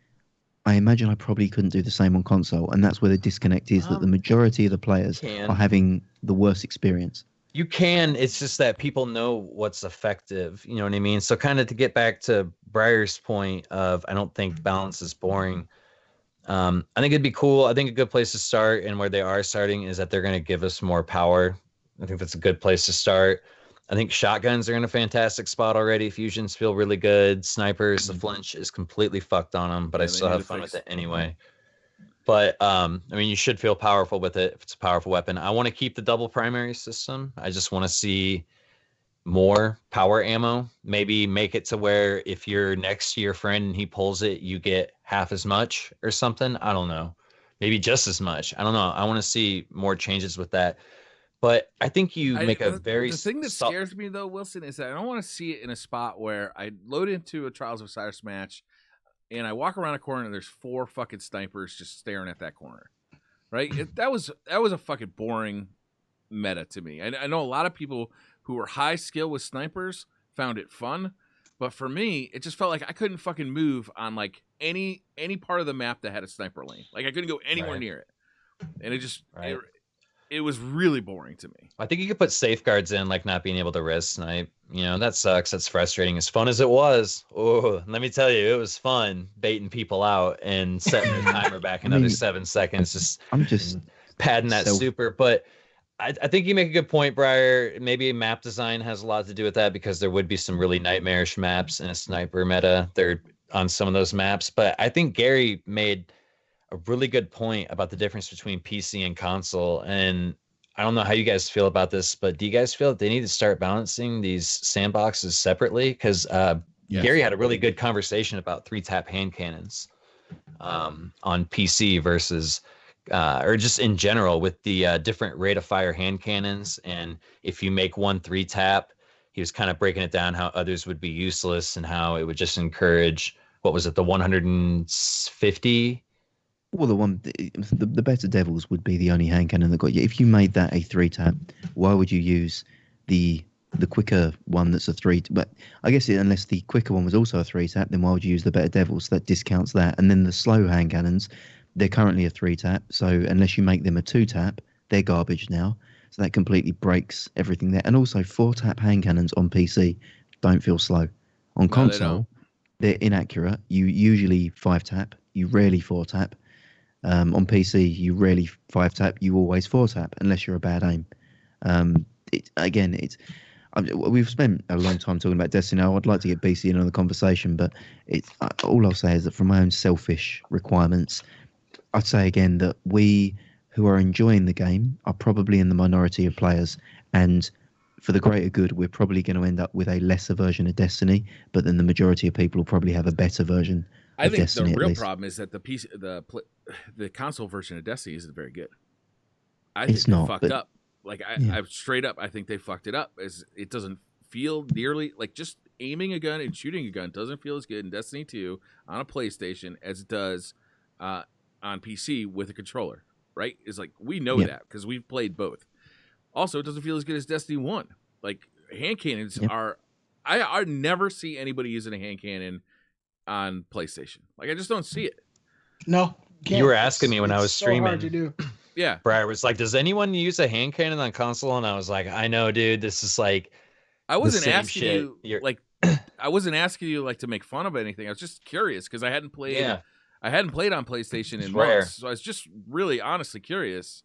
I imagine I probably couldn't do the same on console, and that's where the disconnect is, that the majority of the players are having the worst experience. You can. It's just that people know what's effective. You know what I mean? So kind of to get back to Briar's point of I don't think balance is boring. I think it'd be cool. I think a good place to start and where they are starting is that they're going to give us more power. I think that's a good place to start. I think shotguns are in a fantastic spot already. Fusions feel really good. Snipers, the flinch is completely fucked on them, but I still have fun with it anyway. But I mean, you should feel powerful with it if it's a powerful weapon. I want to keep the double primary system. I just want to see more power ammo. Maybe make it to where if you're next to your friend and he pulls it, you get half as much or something. I don't know. Maybe just as much. I don't know. I want to see more changes with that. But I think make a very... The thing that scares me, though, Wilson, is that I don't want to see it in a spot where I load into a Trials of Osiris match and I walk around a corner and there's 4 fucking snipers just staring at that corner, right? That was a fucking boring meta to me. I know a lot of people who were high skill with snipers found it fun, but for me, it just felt like I couldn't fucking move on like any part of the map that had a sniper lane. Like I couldn't go anywhere near it, and it just it was really boring to me. I think you could put safeguards in, like not being able to res snipe. You know, that sucks. That's frustrating. As fun as it was, oh, let me tell you, it was fun baiting people out and setting the timer back another 7 seconds. I'm just padding that super. But I think you make a good point, Briar. Maybe map design has a lot to do with that because there would be some really nightmarish maps in a sniper meta. They're on some of those maps. But I think Gary made a really good point about the difference between PC and console. And I don't know how you guys feel about this, but do you guys feel that they need to start balancing these sandboxes separately? Because Gary had a really good conversation about 3-tap hand cannons on PC versus, or just in general with the different rate of fire hand cannons. And if you make one 3-tap, he was kind of breaking it down how others would be useless and how it would just encourage, what was it, the 150? Well, the better devils would be the only hand cannon that got you. If you made that a 3-tap, why would you use the quicker one that's a 3? But I guess unless the quicker one was also a 3-tap, then why would you use the better devils? That discounts that. And then the slow hand cannons, they're currently a 3-tap. So unless you make them a 2-tap, they're garbage now. So that completely breaks everything there. And also 4-tap hand cannons on PC don't feel slow. On console, they're inaccurate. You usually 5-tap. You rarely 4-tap. On PC, you rarely 5-tap, you always 4-tap, unless you're a bad aim. We've spent a long time talking about Destiny. I'd like to get BC in on the conversation, but all I'll say is that from my own selfish requirements, I'd say again that we who are enjoying the game are probably in the minority of players, and for the greater good, we're probably going to end up with a lesser version of Destiny, but then the majority of people will probably have a better version. I think Destiny, the real problem is that the console version of Destiny isn't very good. I think they fucked up. Like I straight up, I think they fucked it up. As it doesn't feel nearly like just aiming a gun and shooting a gun doesn't feel as good in Destiny 2 on a PlayStation as it does on PC with a controller, right? It's like, we know that because we've played both. Also, it doesn't feel as good as Destiny 1. Like, hand cannons are... I never see anybody using a hand cannon on PlayStation. Like, I just don't see it. No. You were asking me when I was streaming. So hard to do. Yeah. Briar was like, does anyone use a hand cannon on console? And I was like, I know, dude. This is like... I wasn't asking you like I wasn't asking you like to make fun of anything. I was just curious because I hadn't played on PlayStation in months. So I was just really honestly curious.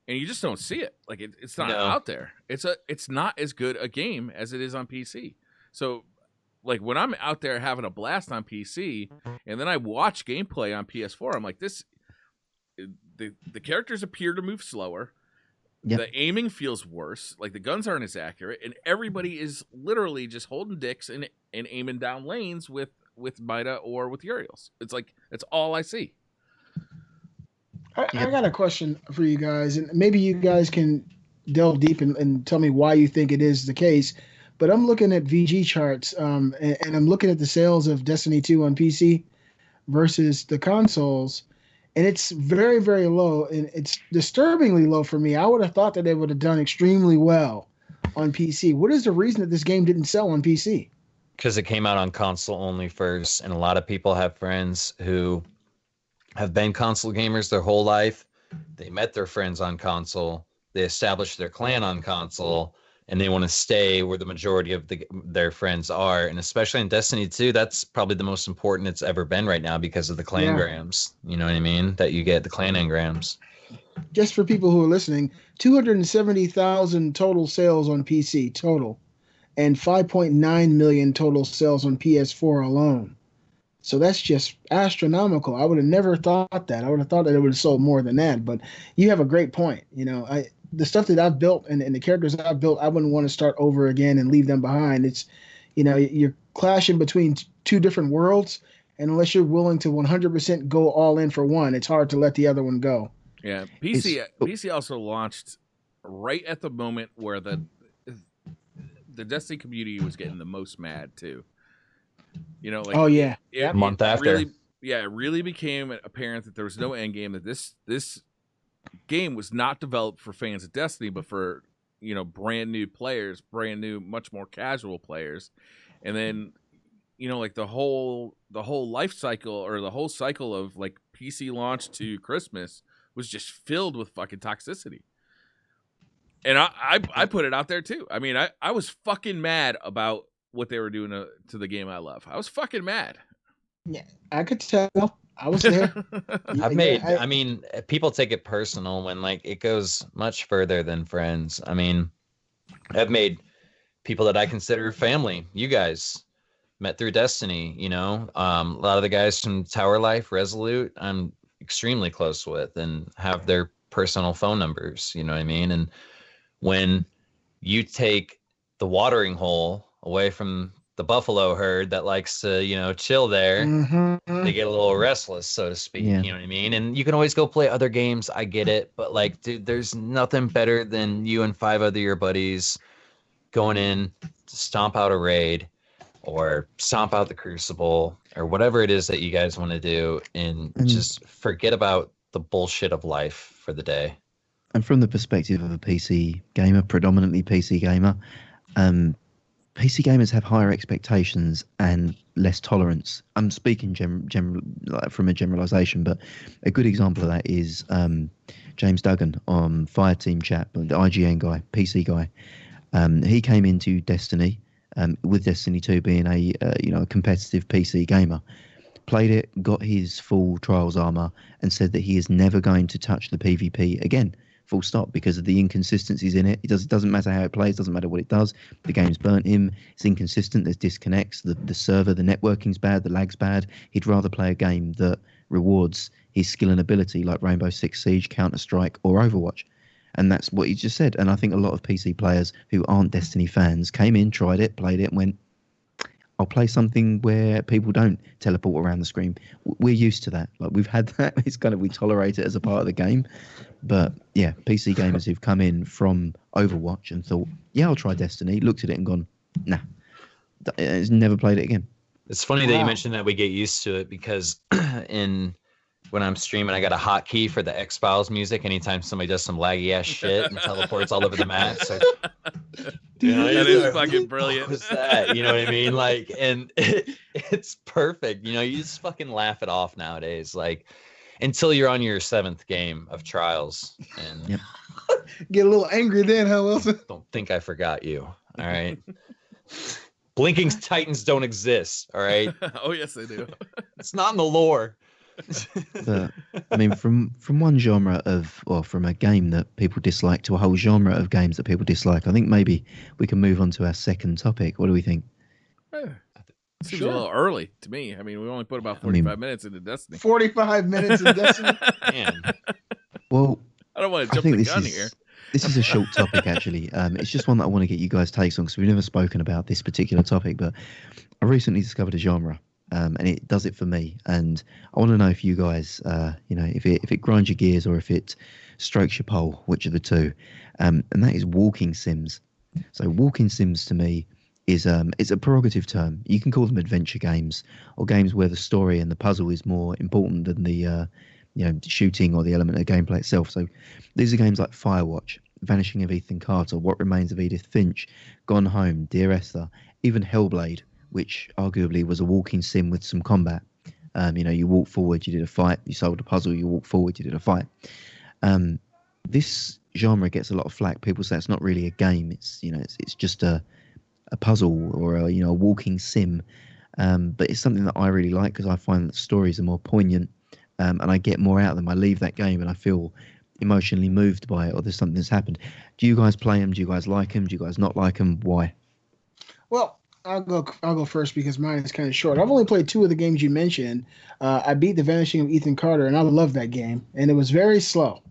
And you just don't see it. Like it's not out there. It's not as good a game as it is on PC. So like when I'm out there having a blast on PC and then I watch gameplay on PS4, I'm like, the characters appear to move slower. Yep. The aiming feels worse. Like the guns aren't as accurate, and everybody is literally just holding dicks and aiming down lanes with Mida or with Uriels. It's like that's all I see. I got a question for you guys, and maybe you guys can delve deep and tell me why you think it is the case. But I'm looking at VG charts, and I'm looking at the sales of Destiny 2 on PC versus the consoles. And it's very, very low, and it's disturbingly low for me. I would have thought that they would have done extremely well on PC. What is the reason that this game didn't sell on PC? Because it came out on console only first, and a lot of people have friends who have been console gamers their whole life. They met their friends on console. They established their clan on console, and they want to stay where the majority of their friends are. And especially in Destiny 2, that's probably the most important it's ever been right now because of the clangrams. You know what I mean? That you get the clan engrams. Just for people who are listening, 270,000 total sales on PC total, and 5.9 million total sales on PS4 alone. So that's just astronomical. I would have never thought that. I would have thought that it would have sold more than that. But you have a great point. You know, the stuff that I've built and the characters that I've built, I wouldn't want to start over again and leave them behind. It's, you know, you're clashing between two different worlds, and unless you're willing to 100% go all in for one, it's hard to let the other one go. Yeah, PC also launched right at the moment where the Destiny community was getting the most mad too. You know, like a month after. It really became apparent that there was no end game. That this game was not developed for fans of Destiny, but for, you know, brand new players, brand new, much more casual players. And then, you know, like the whole life cycle, or the whole cycle of like PC launch to Christmas was just filled with fucking toxicity. And I put it out there too. I mean, I was fucking mad about what they were doing to the game I love. I was fucking mad. Yeah, I could tell. I was there. I mean, people take it personal when like it goes much further than friends. I mean, I've made people that I consider family. You guys met through Destiny, you know. A lot of the guys from Tower Life, Resolute, I'm extremely close with and have their personal phone numbers, you know what I mean? And when you take the watering hole away from the buffalo herd that likes to, you know, chill there, they get a little restless, so to speak. You know what I mean? And you can always go play other games. I get it. But like, dude, there's nothing better than you and 5 other your buddies going in to stomp out a raid or stomp out the Crucible or whatever it is that you guys want to do, and just forget about the bullshit of life for the day. And from the perspective of a PC gamer, predominantly PC gamer, PC gamers have higher expectations and less tolerance. I'm speaking from a generalization, but a good example of that is James Duggan on Fireteam Chat, the IGN guy, PC guy. He came into Destiny with Destiny 2 being a competitive PC gamer. Played it, got his full Trials armor, and said that he is never going to touch the PvP again. Full stop, because of the inconsistencies in it. It doesn't matter how it plays, doesn't matter what it does. The game's burnt him. It's inconsistent. There's disconnects. The server, the networking's bad. The lag's bad. He'd rather play a game that rewards his skill and ability, like Rainbow Six Siege, Counter-Strike, or Overwatch. And that's what he just said. And I think a lot of PC players who aren't Destiny fans came in, tried it, played it, and went, I'll play something where people don't teleport around the screen. We're used to that. Like, we've had that. It's kind of, we tolerate it as a part of the game. But yeah, PC gamers who've come in from Overwatch and thought, yeah, I'll try Destiny, looked at it and gone, nah. It's never played it again. It's funny that you mentioned that we get used to it because when I'm streaming, I got a hotkey for the X-Files music anytime somebody does some laggy ass shit and teleports all over the map. So, that is fucking brilliant. What's that? You know what I mean? Like, and it's perfect. You know, you just fucking laugh it off nowadays. Like, until you're on your 7th game of Trials and get a little angry then, huh, Wilson? Don't think I forgot you. All right. Blinking Titans don't exist. All right. Oh yes, they do. It's not in the lore. But, I mean, from one genre from a game that people dislike to a whole genre of games that people dislike, I think maybe we can move on to our second topic. What do we think? Seems a little early to me. I mean, we only put about 45 minutes into Destiny. 45 minutes in Destiny? Man. Well, I don't want to jump the gun here. This is a short topic, actually. It's just one that I want to get you guys' takes on because we've never spoken about this particular topic. But I recently discovered a genre, and it does it for me. And I want to know if you guys, if it grinds your gears or if it strokes your pole, which of the two. And that is walking sims. So walking sims to me is it's a prerogative term. You can call them adventure games or games where the story and the puzzle is more important than the shooting or the element of gameplay itself. So these are games like Firewatch, Vanishing of Ethan Carter, What Remains of Edith Finch, Gone Home, Dear Esther, even Hellblade, which arguably was a walking sim with some combat. You walk forward, you did a fight, you solved a puzzle, you walk forward, you did a fight. This genre gets a lot of flack. People say it's not really a game. It's just a puzzle or a walking sim. But it's something that I really like because I find that stories are more poignant. And I get more out of them. I leave that game and I feel emotionally moved by it, or there's something that's happened. Do you guys play them? Do you guys like them? Do you guys not like them? Why? Well, I'll go first because mine is kind of short. I've only played 2 of the games you mentioned. I beat The Vanishing of Ethan Carter, and I love that game. And it was very slow,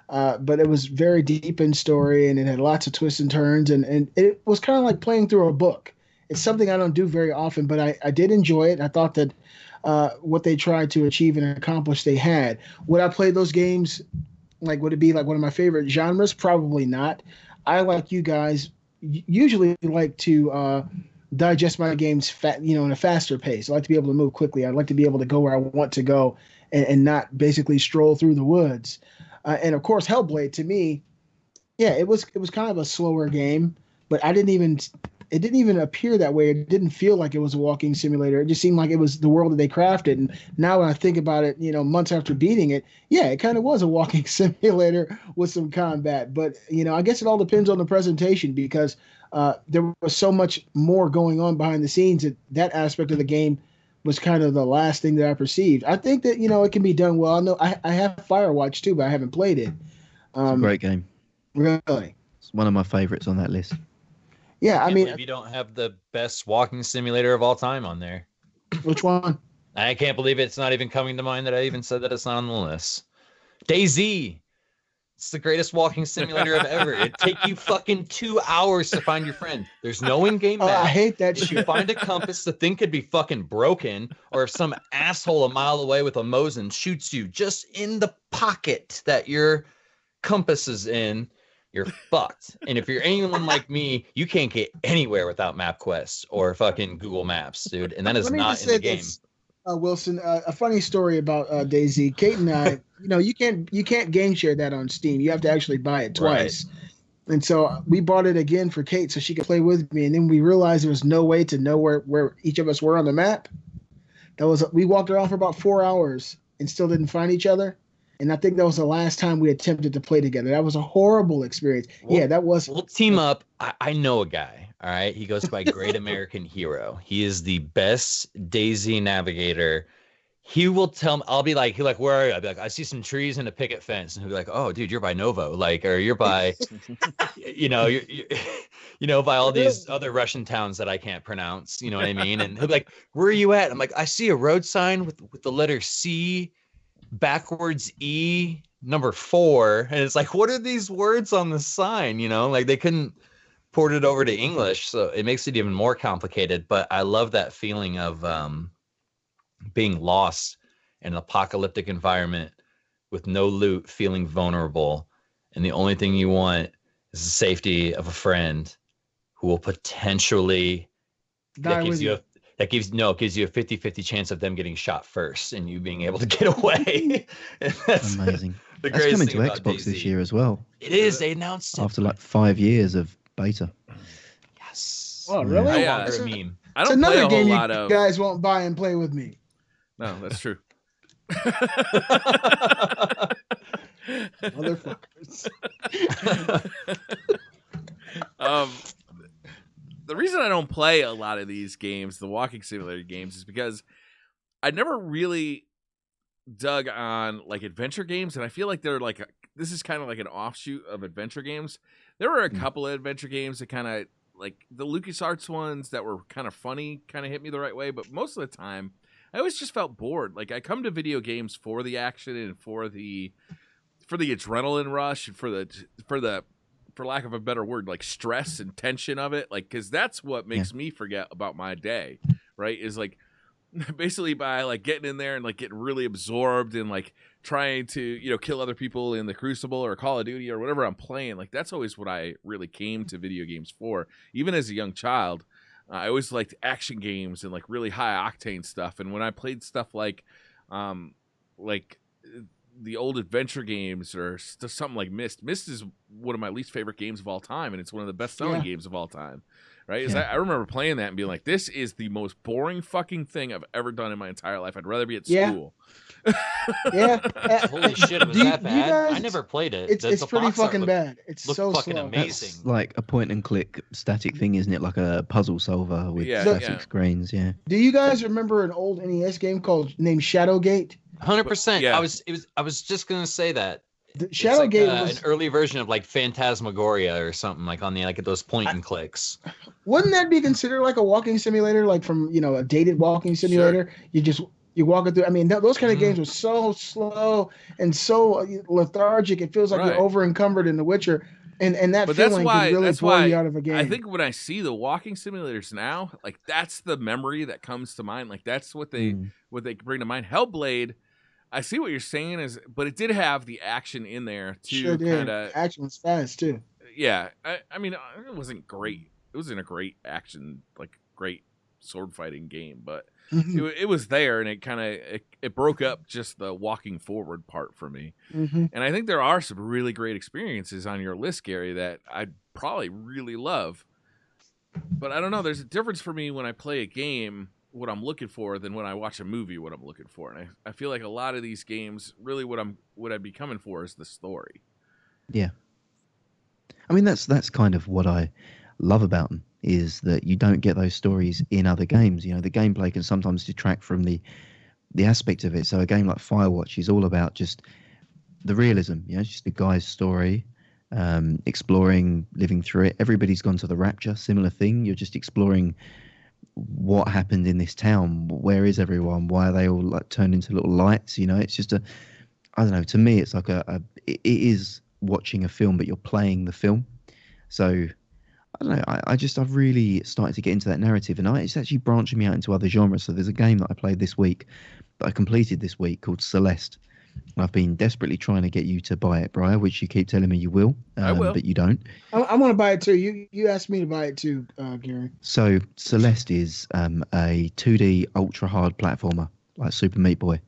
but it was very deep in story, and it had lots of twists and turns, and it was kind of like playing through a book. It's something I don't do very often, but I did enjoy it. I thought that what they tried to achieve and accomplish they had. Would I play those games? Like, would it be like one of my favorite genres? Probably not. I, like you guys, usually like to digest my games in a faster pace. I like to be able to move quickly. I'd like to be able to go where I want to go and not basically stroll through the woods. And of course, Hellblade to me, it was kind of a slower game, but it didn't even appear that way. It didn't feel like it was a walking simulator. It just seemed like it was the world that they crafted. And now when I think about it, months after beating it, it kind of was a walking simulator with some combat. But, I guess it all depends on the presentation because there was so much more going on behind the scenes that aspect of the game was kind of the last thing that I perceived. I think that, it can be done well. I know I have Firewatch too, but I haven't played it. It's a great game. Really? It's one of my favorites on that list. Yeah, I mean, you don't have the best walking simulator of all time on there. Which one? I can't believe it's not even coming to mind that I even said that it's not on the list. DayZ. It's the greatest walking simulator of ever. It'd take you fucking 2 hours to find your friend. There's no in-game map. I hate that shit. If you find a compass, the thing could be fucking broken, or if some asshole a mile away with a Mosin shoots you just in the pocket that your compass is in, you're fucked. And if you're anyone like me, you can't get anywhere without MapQuest or fucking Google Maps, dude. And that is not in the game. Wilson, a funny story about DayZ. Kate and I, you can't game share that on Steam. You have to actually buy it twice. Right. And so we bought it again for Kate so she could play with me. And then we realized there was no way to know where each of us were on the map. We walked around for about 4 hours and still didn't find each other. And I think that was the last time we attempted to play together. That was a horrible experience. We'll team up. I know a guy. All right. He goes by Great American Hero. He is the best DayZ navigator. He will tell me, I'll be like, where are you? I'll be like, I see some trees and a picket fence. And he'll be like, oh, dude, you're by Novo. Or you're by, you're by all these other Russian towns that I can't pronounce. You know what I mean? And he'll be like, where are you at? I'm like, I see a road sign with the letter C, backwards E, number 4. And it's like, what are these words on the sign? They couldn't port it over to English. So it makes it even more complicated. But I love that feeling of being lost in an apocalyptic environment with no loot, feeling vulnerable. And the only thing you want is the safety of a friend who will potentially Die with you. It gives you a 50-50 chance of them getting shot first and you being able to get away. That's Amazing. The That's greatest coming thing to about Xbox this DayZ. year as well. It is. They announced it after like 5 years of beta. Yes. Oh, really? No longer a meme. I It's don't play another a game whole you lot of. guys won't buy and play with me. No, that's true. Motherfuckers. The reason I don't play a lot of these games, the walking simulator games, is because I never really dug on like adventure games, and I feel like they're like this is kind of like an offshoot of adventure games. There were a couple of adventure games that kind of like the LucasArts ones that were kind of funny, kind of hit me the right way, but most of the time I always just felt bored. Like I come to video games for the action and for the adrenaline rush and for lack of a better word, like stress and tension of it, like because that's what makes me forget about my day, right? Is like basically by like getting in there and like getting really absorbed and like trying to kill other people in the Crucible or Call of Duty or whatever I'm playing. Like that's always what I really came to video games for. Even as a young child, I always liked action games and like really high octane stuff. And when I played stuff like the old adventure games or something like Myst is one of my least favorite games of all time, and it's one of the best selling games of all time, right? I remember playing that and being like, this is the most boring fucking thing I've ever done in my entire life. I'd rather be at school. Holy shit, it was that bad? I never played it. It's pretty fucking bad. It's so fucking slow. amazing. That's like a point and click static thing, isn't it? Like a puzzle solver with static screens. Yeah. Do you guys remember an old NES game named Shadowgate? 100%. Yeah. I was just gonna say that. Shadowgate was an early version of like Phantasmagoria or something, like on the like those point and clicks. Wouldn't that be considered like a walking simulator, like from a dated walking simulator? Sure. You walk it through. I mean, those kind of games were so slow and so lethargic. It feels like you're over encumbered in The Witcher, and that feeling can really bore you out of a game. I think when I see the walking simulators now, like that's the memory that comes to mind. Like that's what they bring to mind. Hellblade. I see what you're saying, but it did have the action in there too. Sure did. Action was fast too. Yeah, I mean, it wasn't great. It wasn't a great action, like great sword fighting game, but it was there, and it kind of it broke up just the walking forward part for me. And I think there are some really great experiences on your list, Gary, that I'd probably really love. But I don't know. There's a difference for me when I play a game, what I'm looking for, than when I watch a movie, what I'm looking for. And I feel like a lot of these games, really what I'd be coming for is the story. Yeah. I mean, that's kind of what I love about them, is that you don't get those stories in other games. The gameplay can sometimes detract from the aspect of it. So a game like Firewatch is all about just the realism, just the guy's story, exploring, living through it. Everybody's gone to the Rapture, similar thing. You're just exploring what happened in this town. Where is everyone? Why are they all like turned into little lights? It's just I don't know. To me, it's like it is watching a film, but you're playing the film. So I don't know. I've really started to get into that narrative, and it's actually branching me out into other genres. So there's a game that I played this week, that I completed this week, called Celeste. I've been desperately trying to get you to buy it, Briar, which you keep telling me you will, I will. but you don't. I want to buy it too. You asked me to buy it too, Gary. So Celeste is a 2D ultra hard platformer like Super Meat Boy,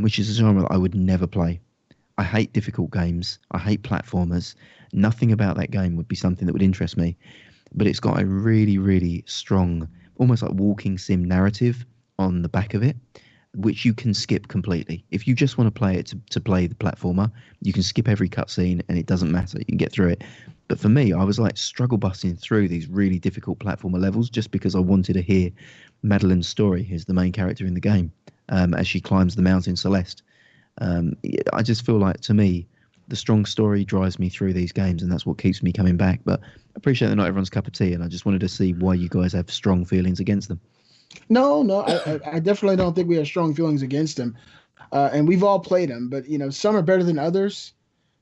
which is a genre that I would never play. I hate difficult games. I hate platformers. Nothing about that game would be something that would interest me. But it's got a really, really strong, almost like walking sim narrative on the back of it, which you can skip completely. If you just want to play it to play the platformer, you can skip every cutscene and it doesn't matter. You can get through it. But for me, I was like struggle busting through these really difficult platformer levels just because I wanted to hear Madeline's story, who's the main character in the game, as she climbs the mountain Celeste. I just feel like, to me, the strong story drives me through these games, and that's what keeps me coming back. But I appreciate that not everyone's cup of tea, and I just wanted to see why you guys have strong feelings against them. No, I definitely don't think we have strong feelings against them, and we've all played them. But some are better than others,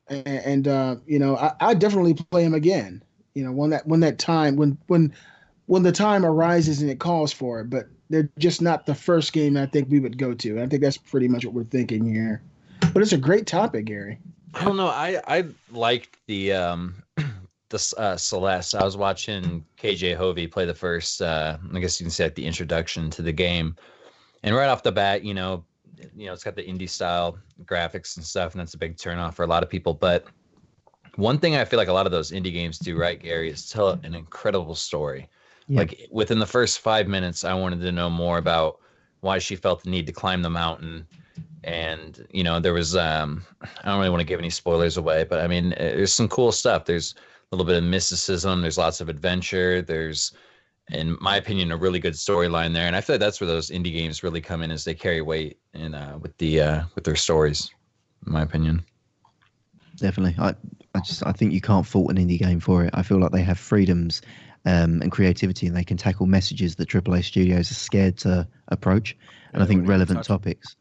and I definitely play them again. When the time arises and it calls for it. But they're just not the first game I think we would go to. And I think that's pretty much what we're thinking here. But it's a great topic, Gary. I don't know. I liked the Celeste. I was watching KJ Hovey play the first, I guess you can say like the introduction to the game, and right off the bat, it's got the indie style graphics and stuff, and that's a big turnoff for a lot of people. But one thing I feel like a lot of those indie games do right, Gary, is tell an incredible story. Yeah. Like within the first 5 minutes, I wanted to know more about why she felt the need to climb the mountain. And, there was, I don't really want to give any spoilers away, but I mean, there's some cool stuff. There's a little bit of mysticism. There's lots of adventure. There's, in my opinion, a really good storyline there. And I feel like that's where those indie games really come in, as they carry weight in with their stories, in my opinion. Definitely. I think you can't fault an indie game for it. I feel like they have freedoms and creativity, and they can tackle messages that AAA studios are scared to approach. And I think relevant topics.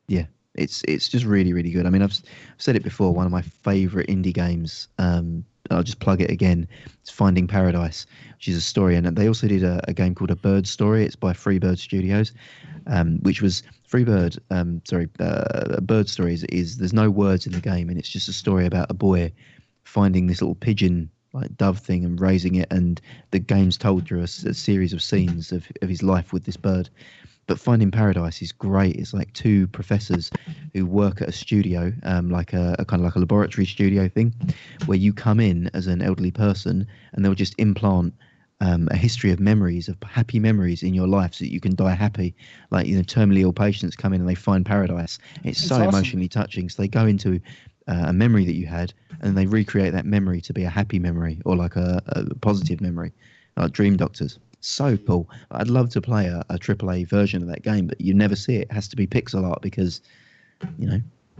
Yeah, it's just really, really good. I mean, I've said it before. One of my favorite indie games. I'll just plug it again. It's Finding Paradise, which is a story, and they also did a game called A Bird Story. It's by Freebird Studios, which was Freebird. A Bird Story is there's no words in the game, and it's just a story about a boy finding this little pigeon like dove thing and raising it, and the game's told through a series of scenes of his life with this bird. But Finding Paradise is great. It's like two professors who work at a studio, like a kind of like a laboratory studio thing, where you come in as an elderly person and they'll just implant a history of memories, of happy memories in your life, so that you can die happy. Like, terminally ill patients come in and they find paradise. It's so awesome. Emotionally touching. So they go into a memory that you had, and they recreate that memory to be a happy memory or like a positive memory, like Dream Doctors. So cool. I'd love to play a AAA version of that game, but you never see it. It has to be pixel art because,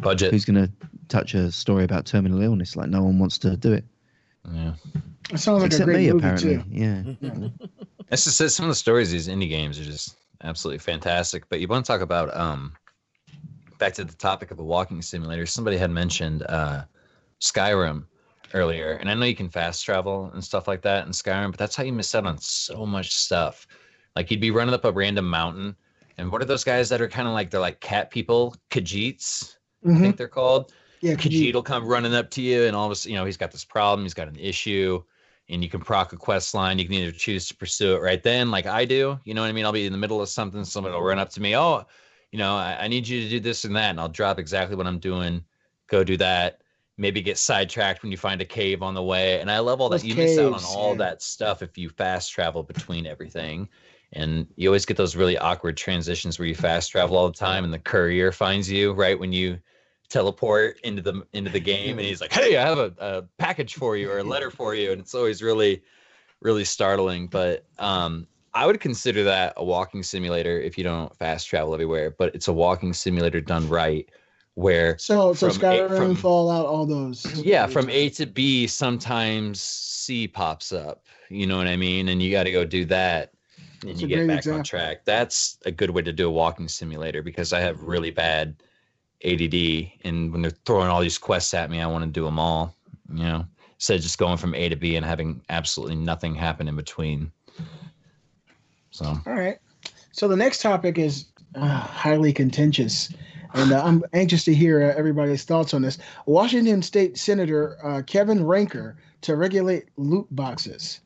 budget. Who's going to touch a story about terminal illness? Like, no one wants to do it. Yeah. It sounds like Except a great me, movie apparently. too. Yeah. That's just some of the stories of these indie games are just absolutely fantastic. But you want to talk about back to the topic of a walking simulator. Somebody had mentioned Skyrim earlier, and I know you can fast travel and stuff like that in Skyrim, but that's how you miss out on so much stuff. Like, you'd be running up a random mountain, and what are those guys that are kind of like, they're like cat people, Khajiits, I think they're called. Yeah, Khajiit will come running up to you, and all of a sudden, he's got this problem, he's got an issue, and you can proc a quest line. You can either choose to pursue it right then, like I do. You know what I mean? I'll be in the middle of something, somebody will run up to me, I need you to do this and that, and I'll drop exactly what I'm doing, go do that. Maybe get sidetracked when you find a cave on the way. And I love all that. You miss out on all that stuff if you fast travel between everything. And you always get those really awkward transitions where you fast travel all the time and the courier finds you right when you teleport into the game, and he's like, hey, I have a package for you or a letter for you. And it's always really, really startling. But I would consider that a walking simulator if you don't fast travel everywhere, but it's a walking simulator done right. Where so Skyrim, Fallout, all those. Yeah, from A to B, sometimes C pops up. You know what I mean? And you got to go do that, and you get back on track. That's a good way to do a walking simulator, because I have really bad ADD, and when they're throwing all these quests at me, I want to do them all. Instead of just going from A to B and having absolutely nothing happen in between. So. All right. So the next topic is highly contentious. And I'm anxious to hear everybody's thoughts on this. Washington State Senator Kevin Ranker to regulate loot boxes.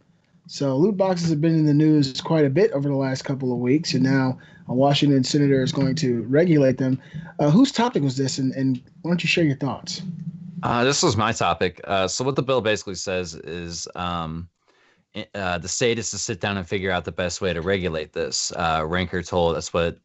So loot boxes have been in the news quite a bit over the last couple of weeks, and now a Washington senator is going to regulate them. Whose topic was this, and why don't you share your thoughts? This was my topic. So what the bill basically says is the state is to sit down and figure out the best way to regulate this. Ranker told, that's what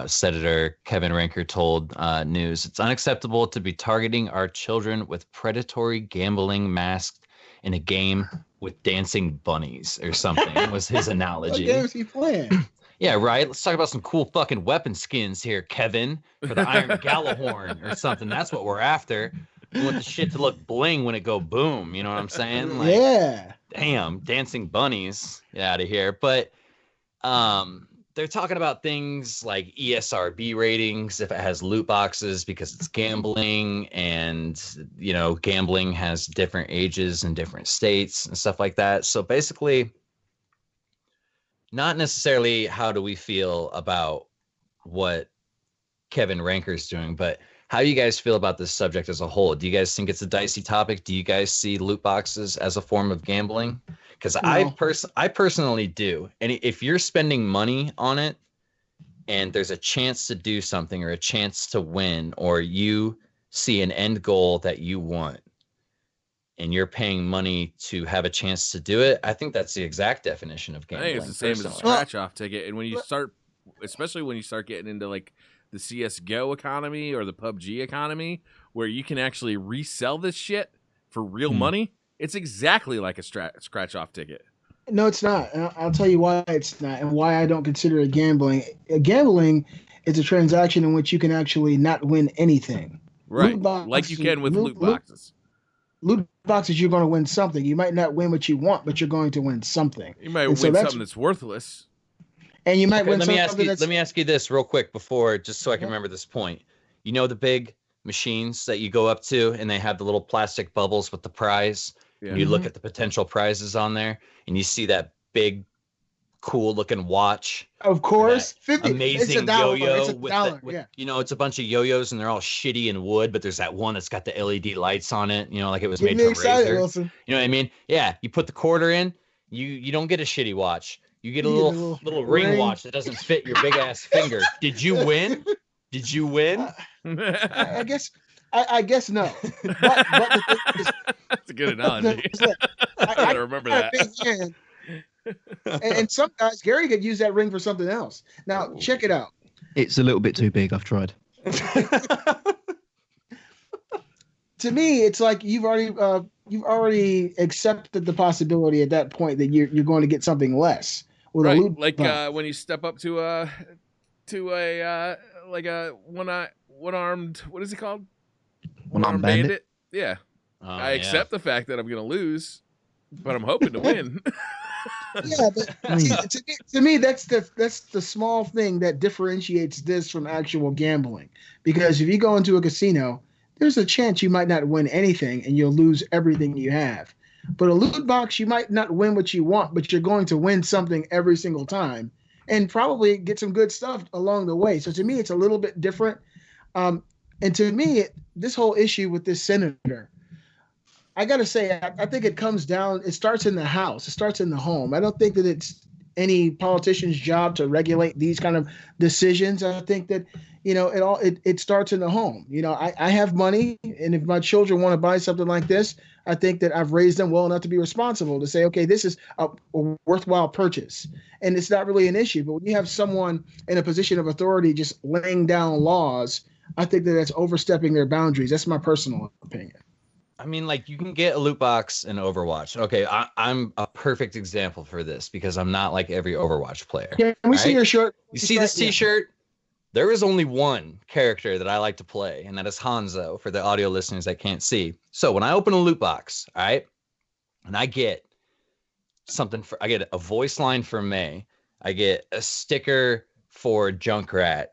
Senator Kevin Ranker told News. It's unacceptable to be targeting our children with predatory gambling masked in a game with dancing bunnies or something was his analogy. What game is he playing? Yeah, right. Let's talk about some cool fucking weapon skins here, Kevin, for the Iron Gallahorn or something. That's what we're after. We want the shit to look bling when it go boom. You know what I'm saying? Like, yeah. Damn, dancing bunnies. Get out of here. But they're talking about things like ESRB ratings if it has loot boxes, because it's gambling, and gambling has different ages in different states and stuff like that. So basically, not necessarily how do we feel about what Kevin Ranker's doing, but How do you guys feel about this subject as a whole? Do you guys think it's a dicey topic? Do you guys see loot boxes as a form of gambling? Because No. I personally do. And if you're spending money on it and there's a chance to do something or a chance to win, or you see an end goal that you want and you're paying money to have a chance to do it, I think that's the exact definition of I gambling. think it's the same as a personally. scratch-off ticket. And when you start, especially when you start getting into like the CS:GO economy or the PUBG economy, where you can actually resell this shit for real money, it's exactly like a scratch-off ticket. No, it's not. And I'll tell you why it's not, and why I don't consider it gambling. Gambling is a transaction in which you can actually not win anything. Right, like you can with loot boxes. Loot boxes, you're going to win something. You might not win what you want, but you're going to win something. You might win something that's worthless. And you might win let something me ask you this real quick before, just so I can remember this point. You know the big machines that you go up to and they have the little plastic bubbles with the prize? Yeah. You look at the potential prizes on there and you see that big, cool looking watch. Of course. 50. Amazing it's $1. yo-yo. It's $1. with, yeah. You know, it's a bunch of yo-yos and they're all shitty in wood, but there's that one that's got the LED lights on it, you know, like it was made from excited, Razor. Wilson. You know what I mean? Yeah, you put the quarter in, you don't get a shitty watch. You get a little ring watch that doesn't fit your big ass finger. Did you win? Did you win? I guess no. But the thing is, that's a good analogy. I gotta remember that. And some guys, Gary could use that ring for something else. Now, check it out. It's a little bit too big. I've tried. To me, it's like you've already accepted the possibility at that point that you're going to get something less. With right, a loot like box. when you step up to a like a one-armed, what is it called? One-armed bandit. Yeah. Oh, I accept the fact that I'm going to lose, but I'm hoping to win. Yeah, but to me, that's the small thing that differentiates this from actual gambling. Because if you go into a casino, there's a chance you might not win anything and you'll lose everything you have. But a loot box, you might not win what you want, but you're going to win something every single time and probably get some good stuff along the way. So to me, it's a little bit different. And to me, this whole issue with this senator, I got to say, I think it comes down, it starts in the house. It starts in the home. I don't think that it's any politician's job to regulate these kind of decisions. I think that, it starts in the home. I have money, and if my children want to buy something like this, I think that I've raised them well enough to be responsible to say, okay, this is a worthwhile purchase. And it's not really an issue. But when you have someone in a position of authority just laying down laws, I think that that's overstepping their boundaries. That's my personal opinion. I mean, like, you can get a loot box in Overwatch. Okay, I'm a perfect example for this because I'm not like every Overwatch player. Can we see your shirt? You see this T-shirt? There is only one character that I like to play, and that is Hanzo, for the audio listeners that can't see. So when I open a loot box, all right, and I get I get a voice line for May, I get a sticker for Junkrat,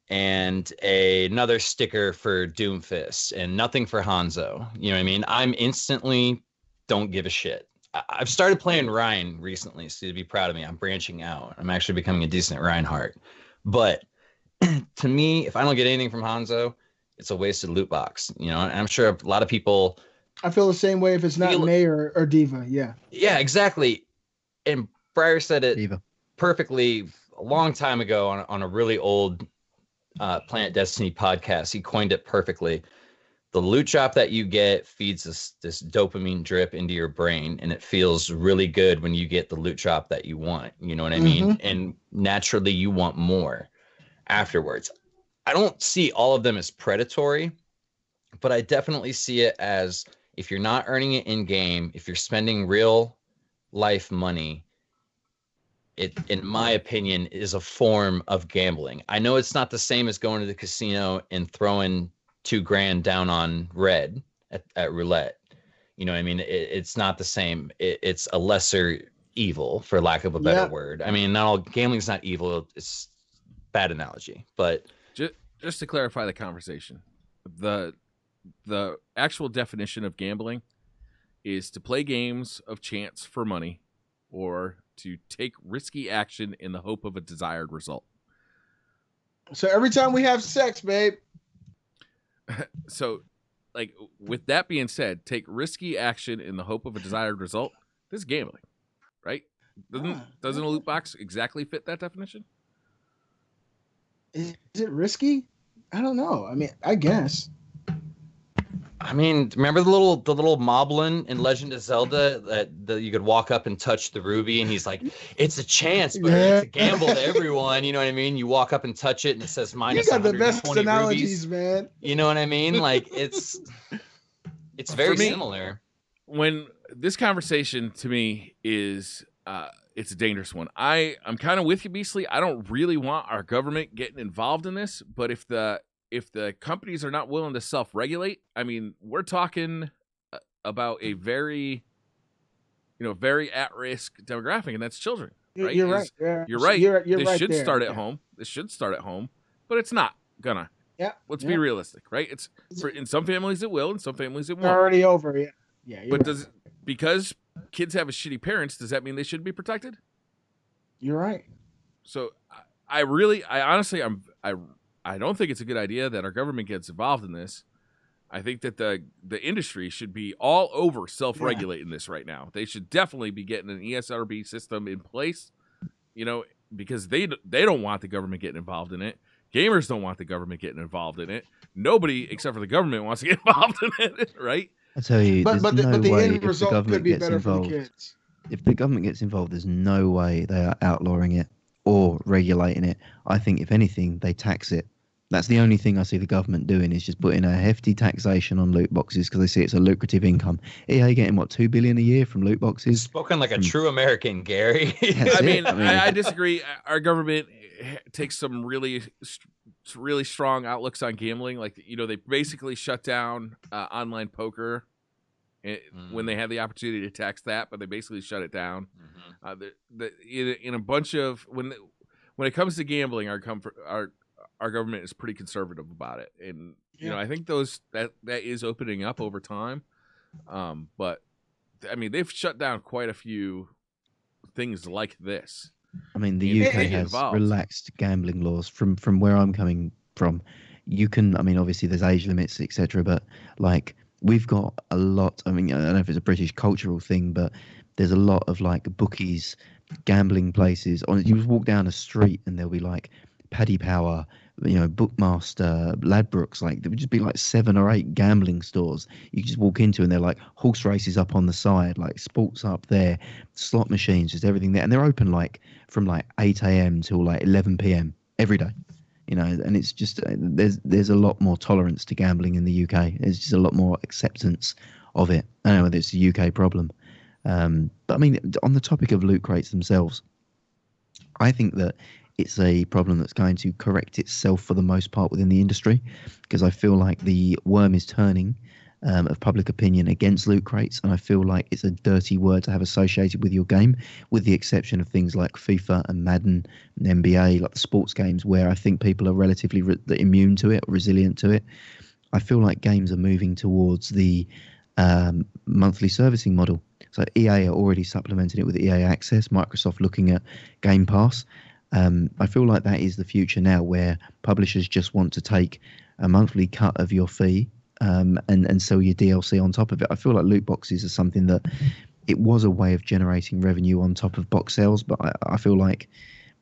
and another sticker for Doomfist, and nothing for Hanzo. You know what I mean? I'm instantly don't give a shit. I've started playing Ryan recently, so to be proud of me. I'm branching out. I'm actually becoming a decent Reinhardt. But to me, if I don't get anything from Hanzo, it's a wasted loot box. And I'm sure a lot of people. I feel the same way if it's not May or Diva. Yeah. Yeah, exactly. And Briar said it Diva. perfectly a long time ago on a really old Planet Destiny podcast. He coined it perfectly. The loot drop that you get feeds this dopamine drip into your brain, and it feels really good when you get the loot drop that you want. You know what I mean? And naturally, you want more afterwards. I don't see all of them as predatory, but I definitely see it as, if you're not earning it in game, if you're spending real life money, it, in my opinion, is a form of gambling. I know it's not the same as going to the casino and throwing $2,000 down on red at roulette. You know what I mean? It's not the same. It's a lesser evil, for lack of a better word. I mean, not all gambling's not evil. It's bad analogy, but just to clarify the conversation, the actual definition of gambling is to play games of chance for money, or to take risky action in the hope of a desired result. So every time we have sex, babe. So, like, with that being said, take risky action in the hope of a desired result. This is gambling, right? Doesn't a loot box exactly fit that definition? Is it risky? I don't know. I mean, I guess. I mean, remember the little moblin in Legend of Zelda that you could walk up and touch the ruby, and he's like, "It's a chance, but it's a gamble to everyone." You know what I mean? You walk up and touch it, and it says minus. You got the best analogies, man. You know what I mean? Like it's very similar. When this conversation to me is, it's a dangerous one. I'm kind of with you, Beastly. I don't really want our government getting involved in this, but if the companies are not willing to self-regulate, I mean, we're talking about a very at-risk demographic, and that's children. Right? You're right. You're right. You're this right should there. start at home. This should start at home, but it's not gonna. Yeah. Let's be realistic, right? It's in some families it will, in some families it won't. It's already over. Yeah. Yeah. But because kids have a shitty parents, does that mean they shouldn't be protected? You're right. So I honestly, I don't think it's a good idea that our government gets involved in this. I think that the industry should be all over self-regulating this right now. They should definitely be getting an ESRB system in place, because they don't want the government getting involved in it. Gamers don't want the government getting involved in it. Nobody except for the government wants to get involved in it, right? I tell you, but no the way end result could be better for the kids. If the government gets involved, there's no way they are outlawing it or regulating it. I think, if anything, they tax it. That's the only thing I see the government doing, is just putting a hefty taxation on loot boxes because they see it's a lucrative income. EA getting, what, $2 billion a year from loot boxes? Spoken like a true American, Gary. I disagree. Our government takes some really strong outlooks on gambling. Like, they basically shut down online poker when they had the opportunity to tax that, but they basically shut it down. In a bunch of when it comes to gambling, our government is pretty conservative about it, and I think that is opening up over time. But I mean, they've shut down quite a few things like this. I mean, the UK has relaxed gambling laws. From where I'm coming from, you can. I mean, obviously there's age limits, etc. But like, we've got a lot. I mean, I don't know if it's a British cultural thing, but there's a lot of like bookies, gambling places. You just walk down a street and there'll be like Paddy Power, Bookmaster, Ladbrokes. Like, there would just be like 7 or 8 gambling stores you just walk into, and they're like horse races up on the side, like sports up there, slot machines, just everything there, and they're open like from like 8 a.m. till like 11 p.m. every day. And it's just there's a lot more tolerance to gambling in the UK. There's just a lot more acceptance of it. I don't know whether it's a UK problem, but I mean, on the topic of loot crates themselves, I think that it's a problem that's going to correct itself for the most part within the industry, because I feel like the worm is turning of public opinion against loot crates, and I feel like it's a dirty word to have associated with your game, with the exception of things like FIFA and Madden and NBA, like the sports games, where I think people are relatively immune to it, resilient to it. I feel like games are moving towards the monthly servicing model. So EA are already supplementing it with EA Access, Microsoft looking at Game Pass. I feel like that is the future now, where publishers just want to take a monthly cut of your fee and sell your DLC on top of it. I feel like loot boxes are something that it was a way of generating revenue on top of box sales, but I feel like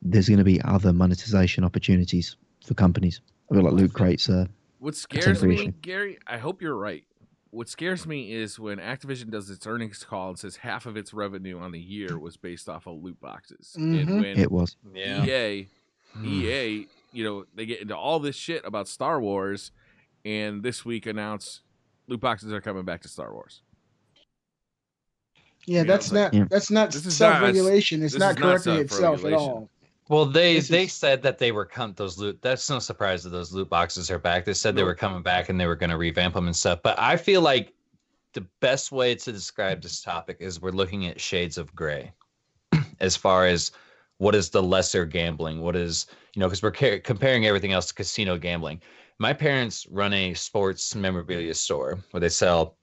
there's going to be other monetization opportunities for companies. I feel like loot crates are. What scares me, Gary, I hope you're right. What scares me is when Activision does its earnings call and says half of its revenue on the year was based off of loot boxes. Mm-hmm. And when it was. EA, they get into all this shit about Star Wars, and this week announced loot boxes are coming back to Star Wars. Yeah, that's not self-regulation. It's not correcting itself at all. Well, they said that they were that's no surprise that those loot boxes are back. They said they were coming back and they were going to revamp them and stuff. But I feel like the best way to describe this topic is we're looking at shades of gray as far as what is the lesser gambling, what is, because we're comparing everything else to casino gambling. My parents run a sports memorabilia store where they sell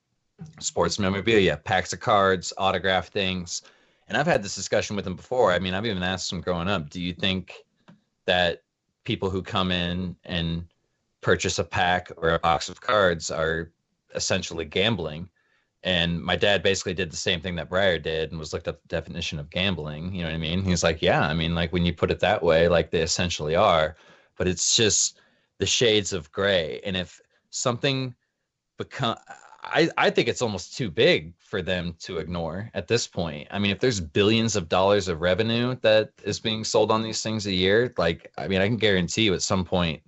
sports memorabilia, packs of cards, autographed things. And I've had this discussion with them before. I mean, I've even asked them growing up, do you think that people who come in and purchase a pack or a box of cards are essentially gambling. And my dad basically did the same thing that Briar did and was looked up the definition of gambling. You know what I mean? He's like, yeah, I mean, like when you put it that way, like they essentially are, but it's just the shades of gray. And if something I think it's almost too big for them to ignore at this point. I mean, if there's billions of dollars of revenue that is being sold on these things a year, like, I mean, I can guarantee you at some point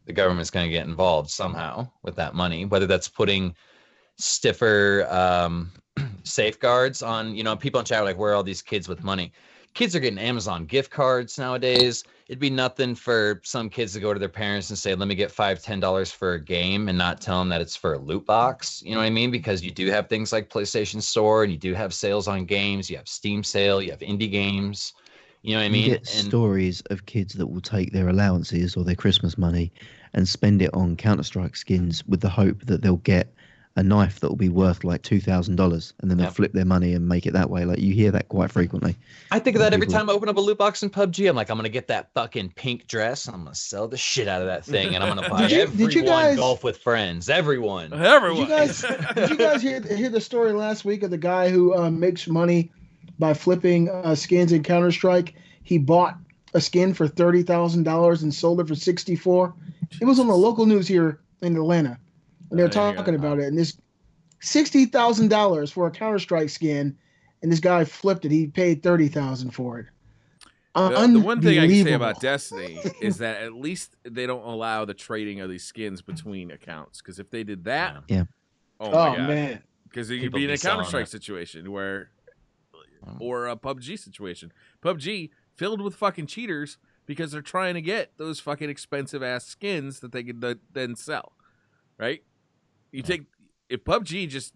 the government's going to get involved somehow with that money, whether that's putting stiffer safeguards on, people in chat are like, where are all these kids with money? Kids are getting Amazon gift cards nowadays. It'd be nothing for some kids to go to their parents and say, let me get $5-10 for a game, and not tell them that it's for a loot box. You know what I mean? Because you do have things like PlayStation Store, and you do have sales on games. You have Steam sale, you have indie games. You know what I mean? You get stories of kids that will take their allowances or their Christmas money and spend it on Counter-Strike skins with the hope that they'll get a knife that will be worth like $2,000, and then they'll flip their money and make it that way. Like, you hear that quite frequently. I think of that every time I open up a loot box in PUBG. I'm like, I'm gonna get that fucking pink dress, and I'm gonna sell the shit out of that thing, and I'm gonna buy everyone golf with friends. Everyone. Did you guys hear the story last week of the guy who makes money by flipping skins in Counter-Strike? He bought a skin for $30,000 and sold it for $64,000. It was on the local news here in Atlanta. And they're talking about it, and this $60,000 for a Counter-Strike skin, and this guy flipped it. He paid $30,000 for it. The one thing I can say about Destiny is that at least they don't allow the trading of these skins between accounts. Because if they did that, oh my God, man, because you could be in a Counter-Strike situation or a PUBG situation. PUBG filled with fucking cheaters because they're trying to get those fucking expensive ass skins that they could then sell, right? You take if PUBG just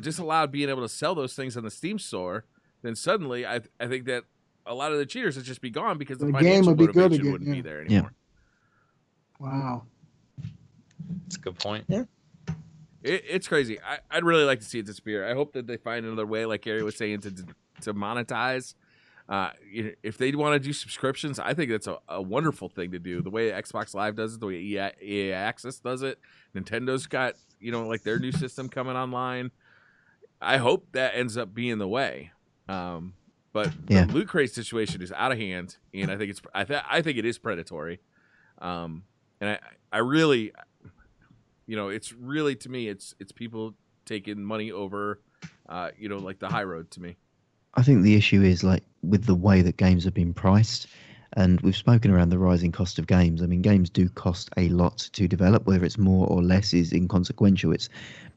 disallowed being able to sell those things on the Steam store, then suddenly I think that a lot of the cheaters would just be gone because the financial motivation wouldn't be there anymore. Yeah. Wow, that's a good point. Yeah, it's crazy. I'd really like to see it disappear. I hope that they find another way, like Gary was saying, to monetize. If they want to do subscriptions, I think that's a wonderful thing to do. The way Xbox Live does it, the way EA Access does it, Nintendo's got like their new system coming online. I hope that ends up being the way. But the loot crate situation is out of hand, and I think it is predatory. And I really, it's really, to me, it's people taking money over, like the high road to me. I think the issue is like with the way that games have been priced, and we've spoken around the rising cost of games. I mean, games do cost a lot to develop. Whether it's more or less is inconsequential. It's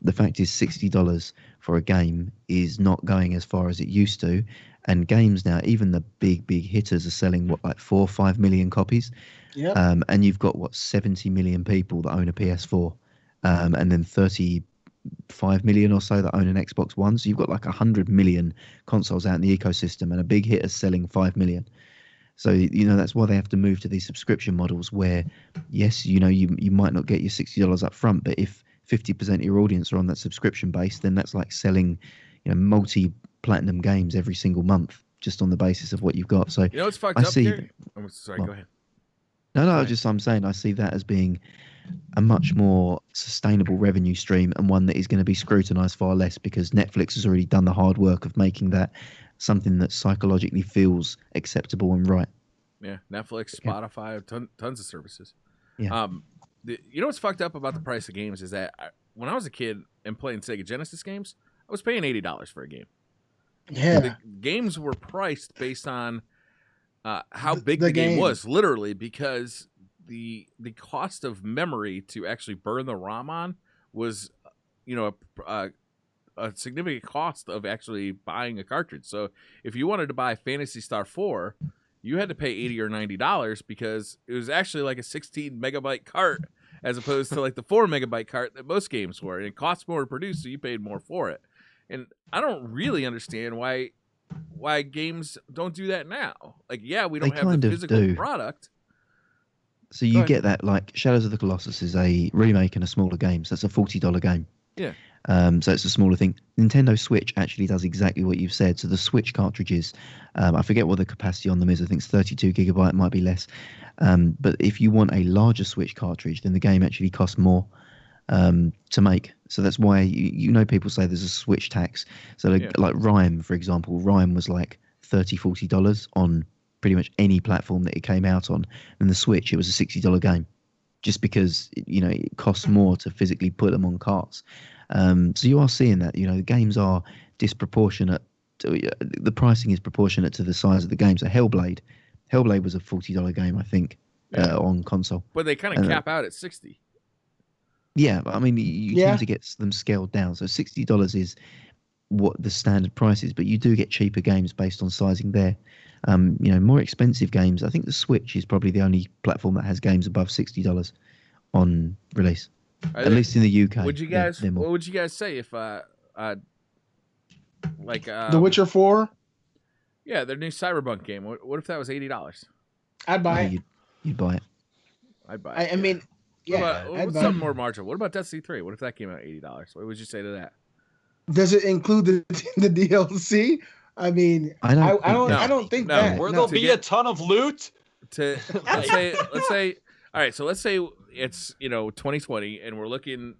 the fact is $60 for a game is not going as far as it used to, and games now, even the big hitters, are selling like 4 or 5 million copies. Yeah. And you've got 70 million people that own a PS4, and then 35 million or so that own an Xbox One. So you've got like 100 million consoles out in the ecosystem, and a big hitter selling 5 million. So that's why they have to move to these subscription models where, yes, you might not get your $60 up front, but if 50% of your audience are on that subscription base, then that's like selling multi-platinum games every single month just on the basis of what you've got. So it's fucked up. Gary? I'm sorry, go ahead. No, I'm saying I see that as being a much more sustainable revenue stream, and one that is going to be scrutinized far less, because Netflix has already done the hard work of making that something that psychologically feels acceptable and right. Yeah, Netflix, Spotify, tons of services. Yeah. What's fucked up about the price of games is that when I was a kid and playing Sega Genesis games, I was paying $80 for a game. Yeah. The games were priced based on how big the game was, literally, because the cost of memory to actually burn the ROM on was, a significant cost of actually buying a cartridge. So if you wanted to buy Phantasy Star 4, you had to pay $80 or $90 because it was actually like a 16 megabyte cart as opposed to like the 4 megabyte cart that most games were. And it costs more to produce, so you paid more for it. And I don't really understand why games don't do that now. Like, yeah, we don't have the physical product. So you get that, like Shadows of the Colossus is a remake and a smaller game, so that's a $40 game. Yeah. So it's a smaller thing. Nintendo Switch actually does exactly what you've said. So the Switch cartridges, I forget what the capacity on them is. I think it's 32 gigabyte, might be less. But if you want a larger Switch cartridge, then the game actually costs more to make. So that's why you know people say there's a Switch tax. So like Rhyme, for example, Rhyme was like $30-$40 on pretty much any platform that it came out on. And the Switch, it was a $60 game, just because it costs more to physically put them on carts. So you are seeing that the games are disproportionate. The pricing is proportionate to the size of the game. So Hellblade was a $40 game, I think, on console. But they kind of cap out at 60. Yeah, but I mean, you tend to get them scaled down. So $60 is what the standard price is, but you do get cheaper games based on sizing there. More expensive games. I think the Switch is probably the only platform that has games above $60 on release. At least in the UK. What would you guys say if The Witcher 4? Yeah, their new Cyberpunk game. What if that was $80? I'd buy it. You'd buy it. I'd buy it. I mean, what's something more marginal? What about Destiny 3? What if that came out at $80? What would you say to that? Does it include the DLC? I mean, I don't think that. Where there'll be a ton of loot. Let's say, all right. So let's say it's 2020, and we're looking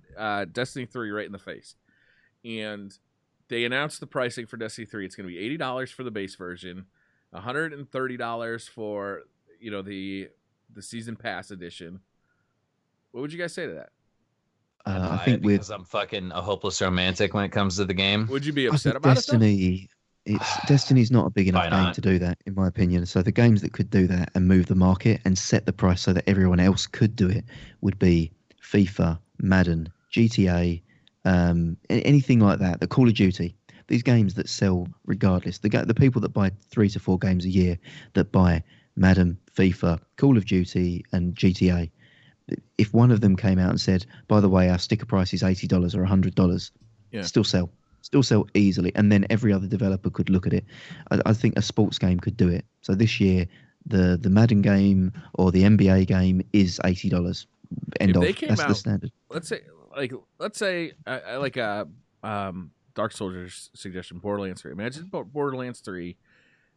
Destiny 3 right in the face, and they announced the pricing for Destiny 3. It's going to be $80 for the base version, $130 for the season pass edition. What would you guys say to that? I think because I'm fucking a hopeless romantic when it comes to the game. Would you be upset about Destiny, Destiny's not a big enough game to do that, in my opinion. So the games that could do that and move the market and set the price so that everyone else could do it would be FIFA, Madden, GTA, anything like that. The Call of Duty. These games that sell regardless. The people that buy 3 to 4 games a year that buy Madden, FIFA, Call of Duty, and GTA. If one of them came out and said, by the way, our sticker price is $80 or $100, still sell easily. And then every other developer could look at it. I think a sports game could do it. So this year, the Madden game or the NBA game is $80. End of. That's the standard. Let's say I like a Dark Soldier's suggestion, Borderlands 3. Imagine Borderlands 3.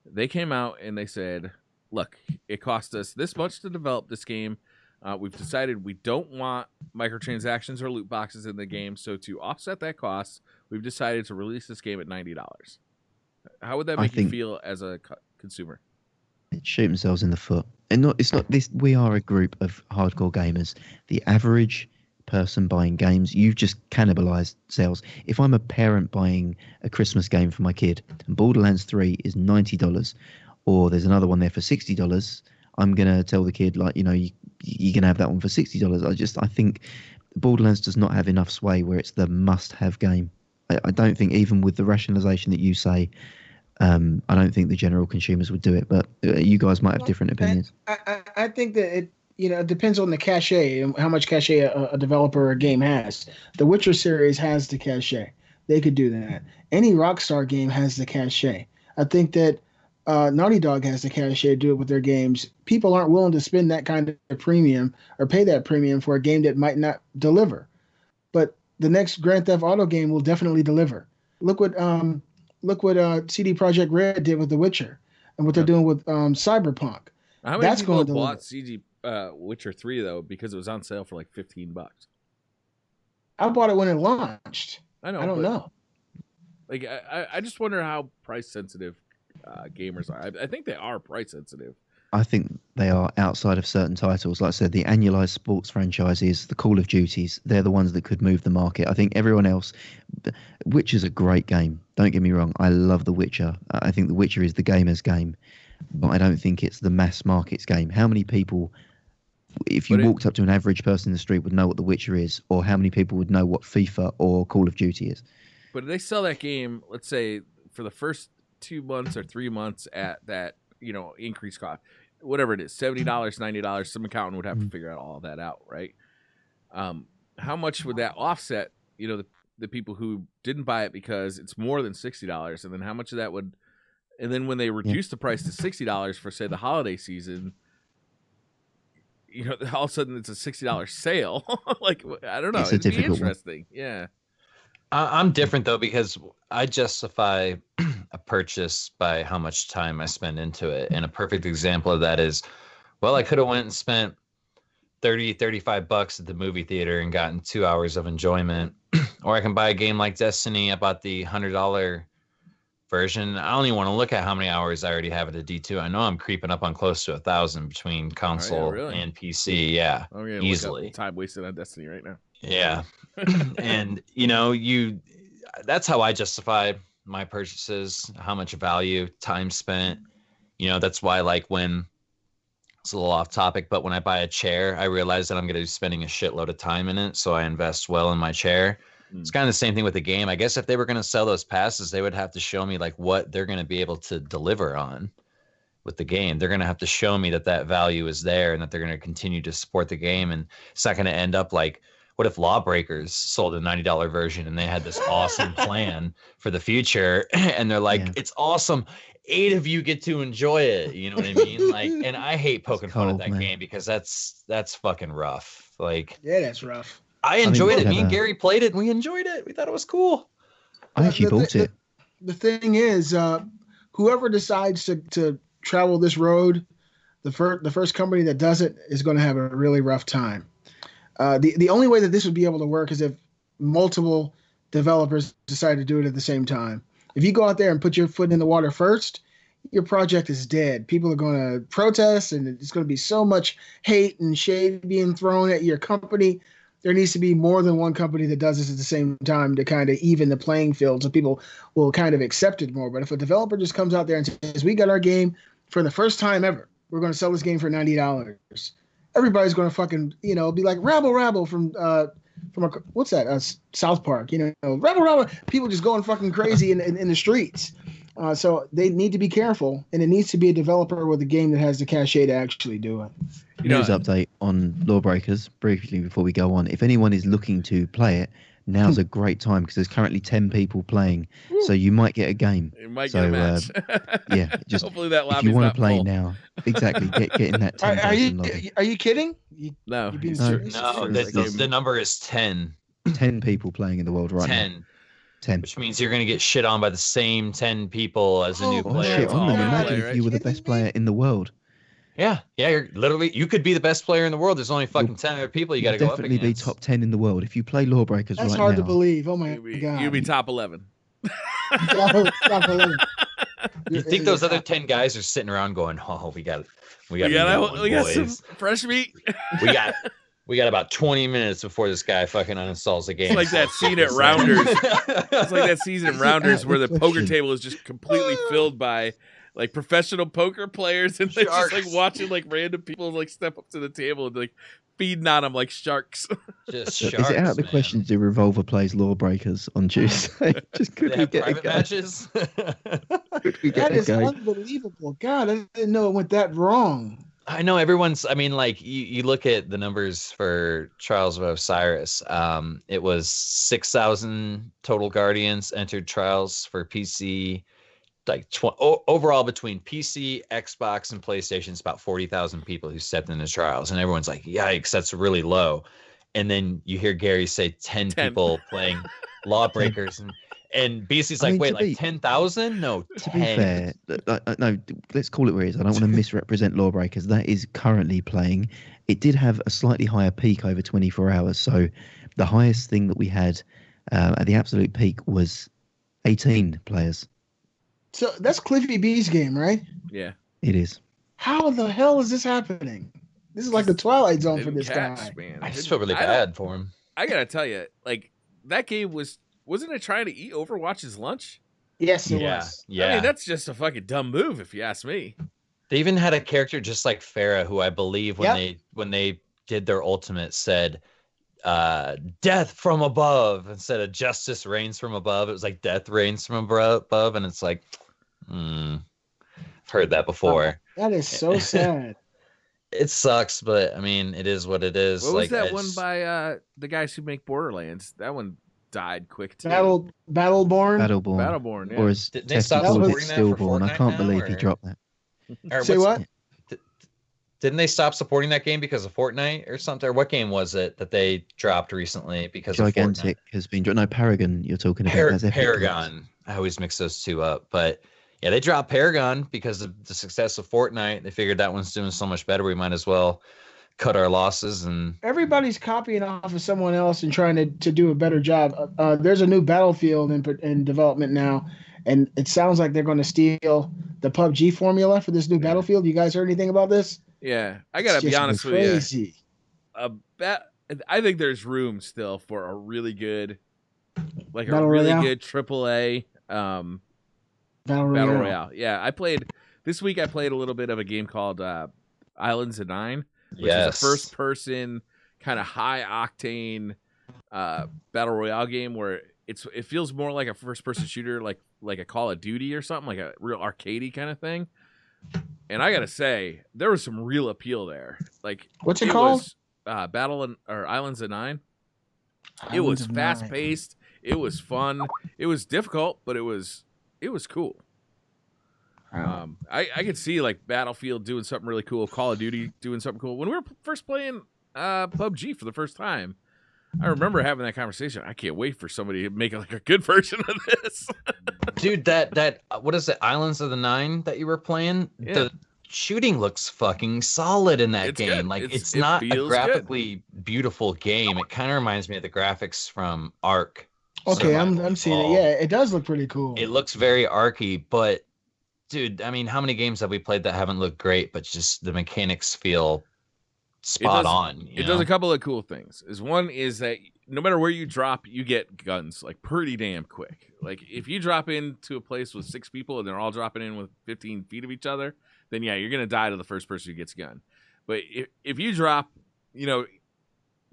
They came out and they said, look, it cost us this much to develop this game. We've decided we don't want microtransactions or loot boxes in the game, so to offset that cost, we've decided to release this game at $90. How would that make you feel as a consumer? It shoot themselves in the foot. And it's not this. We are a group of hardcore gamers. The average person buying games, you've just cannibalized sales. If I'm a parent buying a Christmas game for my kid, and Borderlands 3 is $90, or there's another one there for $60, I'm gonna tell the kid, like, you're gonna have that one for $60. I think Borderlands does not have enough sway where it's the must-have game. I don't think, even with the rationalization that you say, I don't think the general consumers would do it. But you guys might have different opinions. I think that it depends on the cachet and how much cachet a developer or a game has. The Witcher series has the cachet. They could do that. Any Rockstar game has the cachet. I think that Naughty Dog has the cachet to do it with their games. People aren't willing to spend that kind of premium or pay that premium for a game that might not deliver. But the next Grand Theft Auto game will definitely deliver. Look what CD Projekt Red did with The Witcher, and what they're doing with Cyberpunk. How many people bought CD Witcher 3 though because it was on sale for like $15? I bought it when it launched. I don't know. Like I just wonder how price sensitive gamers are. I think they are price sensitive. I think they are outside of certain titles. Like I said, the annualized sports franchises, the Call of Duties, they're the ones that could move the market. I think everyone else, Witcher's a great game. Don't get me wrong. I love The Witcher. I think The Witcher is the gamer's game, but I don't think it's the mass market's game. How many people, if you walked up to an average person in the street, would know what The Witcher is, or how many people would know what FIFA or Call of Duty is? But if they sell that game, let's say, for the first 2 months or 3 months at that, increased cost, whatever it is, $70, $90, some accountant would have to figure all that out, right? How much would that offset, the people who didn't buy it because it's more than $60, and then how much of that would, and then when they reduce the price to $60 for, say, the holiday season, all of a sudden it's a $60 sale. Like, I don't know. It'd be interesting. One. Yeah. I'm different though, because I justify a purchase by how much time I spend into it. And a perfect example of that is, well, I could have went and spent 35 bucks at the movie theater and gotten 2 hours of enjoyment. Or I can buy a game like Destiny. I bought the $100 version. I don't even want to look at how many hours I already have at a D2. I know I'm creeping up on close to 1,000 between console really? and PC. Yeah, easily. Time wasted on Destiny right now. Yeah. And that's how I justify my purchases, how much value, time spent. That's why, like, when it's a little off topic, but when I buy a chair, I realize that I'm going to be spending a shitload of time in it. So I invest well in my chair. It's kind of the same thing with the game. I guess if they were going to sell those passes, they would have to show me like what they're going to be able to deliver on with the game. They're going to have to show me that value is there and that they're going to continue to support the game. And it's not going to end up like, what if Lawbreakers sold a $90 version and they had this awesome plan for the future? And they're like, It's awesome. 8 of you get to enjoy it. You know what I mean? Like, and I hate poking fun at that game because that's fucking rough. Like, yeah, that's rough. I enjoyed it. Me and Gary played it and we enjoyed it. We thought it was cool. I actually bought it. The thing is, whoever decides to travel this road, the first company that does it is going to have a really rough time. The only way that this would be able to work is if multiple developers decide to do it at the same time. If you go out there and put your foot in the water first, your project is dead. People are going to protest, and it's going to be so much hate and shade being thrown at your company. There needs to be more than one company that does this at the same time to kind of even the playing field so people will kind of accept it more. But if a developer just comes out there and says, we got our game for the first time ever, we're going to sell this game for $90. Everybody's going to fucking, be like rabble from what's that? South Park, rabble. People just going fucking crazy in the streets. So they need to be careful, and it needs to be a developer with a game that has the cachet to actually do it. News update on Lawbreakers briefly before we go on. If anyone is looking to play it, now's a great time because there's currently 10 people playing, so you might get a game. You might get a match. Yeah, just hopefully that lobby's if you want not to play full. now, exactly. Get in that 10 lobby. Are you kidding? No, The number is 10. 10 people playing in the world right now. 10. Which means you're going to get shit on by the same 10 people as a new player. Shit on them. Imagine if you were the best player in the world. Yeah, you could be the best player in the world. There's only fucking 10 other people you got to go up against. Definitely be top 10 in the world if you play Lawbreakers right now. That's hard to believe. Oh my god. You'd be top 11. Top 11. You think those other 10 guys are sitting around going, "Oh, we got some fresh meat. we got about 20 minutes before this guy fucking uninstalls the game." It's like that scene at Rounders. It's like that season in Rounders where the poker table is just completely filled by like professional poker players, and they're just like watching like random people like step up to the table and like feeding on them like sharks. Just Is sharks, it out of the man. question to do Revolver plays Lawbreakers on Tuesday? Just could They we have get private a game? matches. Could we get That a is game? unbelievable. God, I didn't know it went that wrong. I know everyone's. I mean, like you look at the numbers for Trials of Osiris. It was 6,000 total Guardians entered Trials for PC. Like overall between PC, Xbox, and PlayStation, it's about 40,000 people who stepped into Trials, and everyone's like, "Yikes, that's really low." And then you hear Gary say 10 people playing Lawbreakers, and BC's like, "Wait, like 10,000? No, 10." To be fair, no, let's call it where it is. I don't want to misrepresent Lawbreakers. That is currently playing. It did have a slightly higher peak over 24 hours. So the highest thing that we had at the absolute peak was 18 players. So that's Cliffy B's game, right? Yeah. It is. How the hell is this happening? This is like the Twilight Zone for this guy. Man. I just feel really bad for him. I gotta tell you, like that game wasn't it trying to eat Overwatch's lunch? Yes, it was. Yeah. I mean, that's just a fucking dumb move, if you ask me. They even had a character just like Farah, who I believe when they did their ultimate said death from above instead of justice reigns from above. It was like death reigns from above, and it's like, I've heard that before. That is so sad. It sucks, but I mean, it is what it is. What like, was that one by the guys who make Borderlands? That one died quick too. Battleborn. Yeah. Or as Did they Tessie stop calls it, supporting that for Stillborn. I Fortnite can't now, believe he or- dropped that. Say what? Did Didn't they stop supporting that game because of Fortnite or something? Or what game was it that they dropped recently because of Fortnite? Gigantic has been no Paragon. You're talking about that's Epic Paragon. Games. I always mix those two up, but yeah, they dropped Paragon because of the success of Fortnite. They figured that one's doing so much better. We might as well cut our losses. And everybody's copying off of someone else and trying to do a better job. There's a new Battlefield in development now, and it sounds like they're going to steal the PUBG formula for this new Battlefield. You guys heard anything about this? Yeah, I gotta be honest with you. I think there's room still for a really good, like Battle Royale? Good AAA Battle Royale. Yeah, I played this week. I played a little bit of a game called Islands of Nine, which is a first-person kind of high-octane Battle Royale game where it feels more like a first-person shooter, like a Call of Duty or something, like a real arcadey kind of thing. And I gotta say, there was some real appeal there. Like, what's it called? Islands of Nine. It was fast paced. It was fun. It was difficult, but it was cool. I could see like Battlefield doing something really cool, Call of Duty doing something cool. When we were first playing PUBG for the first time, I remember having that conversation. I can't wait for somebody to make like a good version of this. Dude, that what is it, Islands of the Nine that you were playing? Yeah. The shooting looks fucking solid in that game. Good. Like it's not a graphically beautiful game. It kind of reminds me of the graphics from Ark. Okay, so I'm seeing it. Yeah, it does look pretty cool. It looks very arky, but dude, I mean, how many games have we played that haven't looked great, but just the mechanics feel spot on? It does a couple of cool things. One is that no matter where you drop, you get guns like pretty damn quick. Like if you drop into a place with 6 people and they're all dropping in with 15 feet of each other, then yeah, you're gonna die to the first person who gets a gun. But if you drop,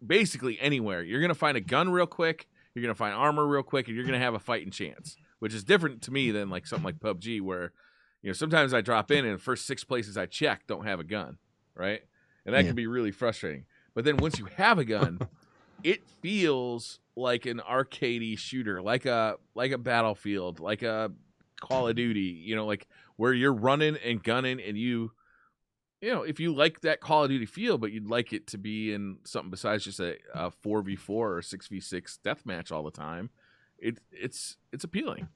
basically anywhere, you're gonna find a gun real quick. You're gonna find armor real quick, and you're gonna have a fighting chance. Which is different to me than like something like PUBG, where sometimes I drop in and the first 6 places I check don't have a gun, right? And that can be really frustrating. But then once you have a gun, it feels like an arcadey shooter, like a Battlefield, like a Call of Duty, like where you're running and gunning and if you like that Call of Duty feel, but you'd like it to be in something besides just a 4v4 or 6v6 deathmatch all the time, it's appealing.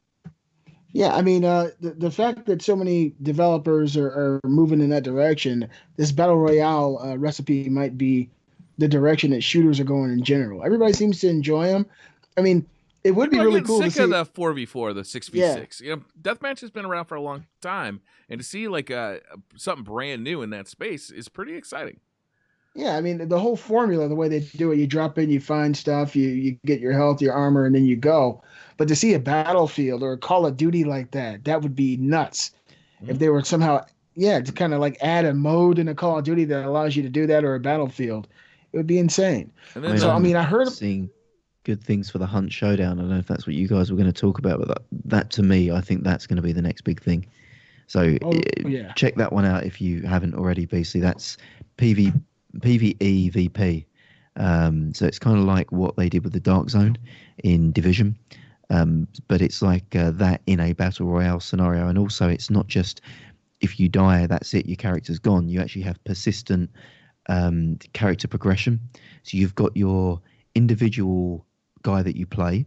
Yeah, I mean, the fact that so many developers are moving in that direction, this Battle Royale recipe might be the direction that shooters are going in general. Everybody seems to enjoy them. I mean, it would be really cool to see. Sick of the 4v4, the 6v6. Yeah. Deathmatch has been around for a long time, and to see like something brand new in that space is pretty exciting. Yeah, I mean, the whole formula, the way they do it, you drop in, you find stuff, you get your health, your armor, and then you go. But to see a Battlefield or a Call of Duty like that would be nuts. Mm-hmm. If they were somehow, to kind of like add a mode in a Call of Duty that allows you to do that, or a Battlefield, it would be insane. And then, I heard seeing good things for the Hunt Showdown. I don't know if that's what you guys were going to talk about, but that to me, I think that's going to be the next big thing. So check that one out if you haven't already, BC. That's PvE VP. So it's kind of like what they did with the Dark Zone in Division. But it's like that in a battle royale scenario. And also it's not just if you die, that's it, your character's gone. You actually have persistent character progression. So you've got your individual guy that you play,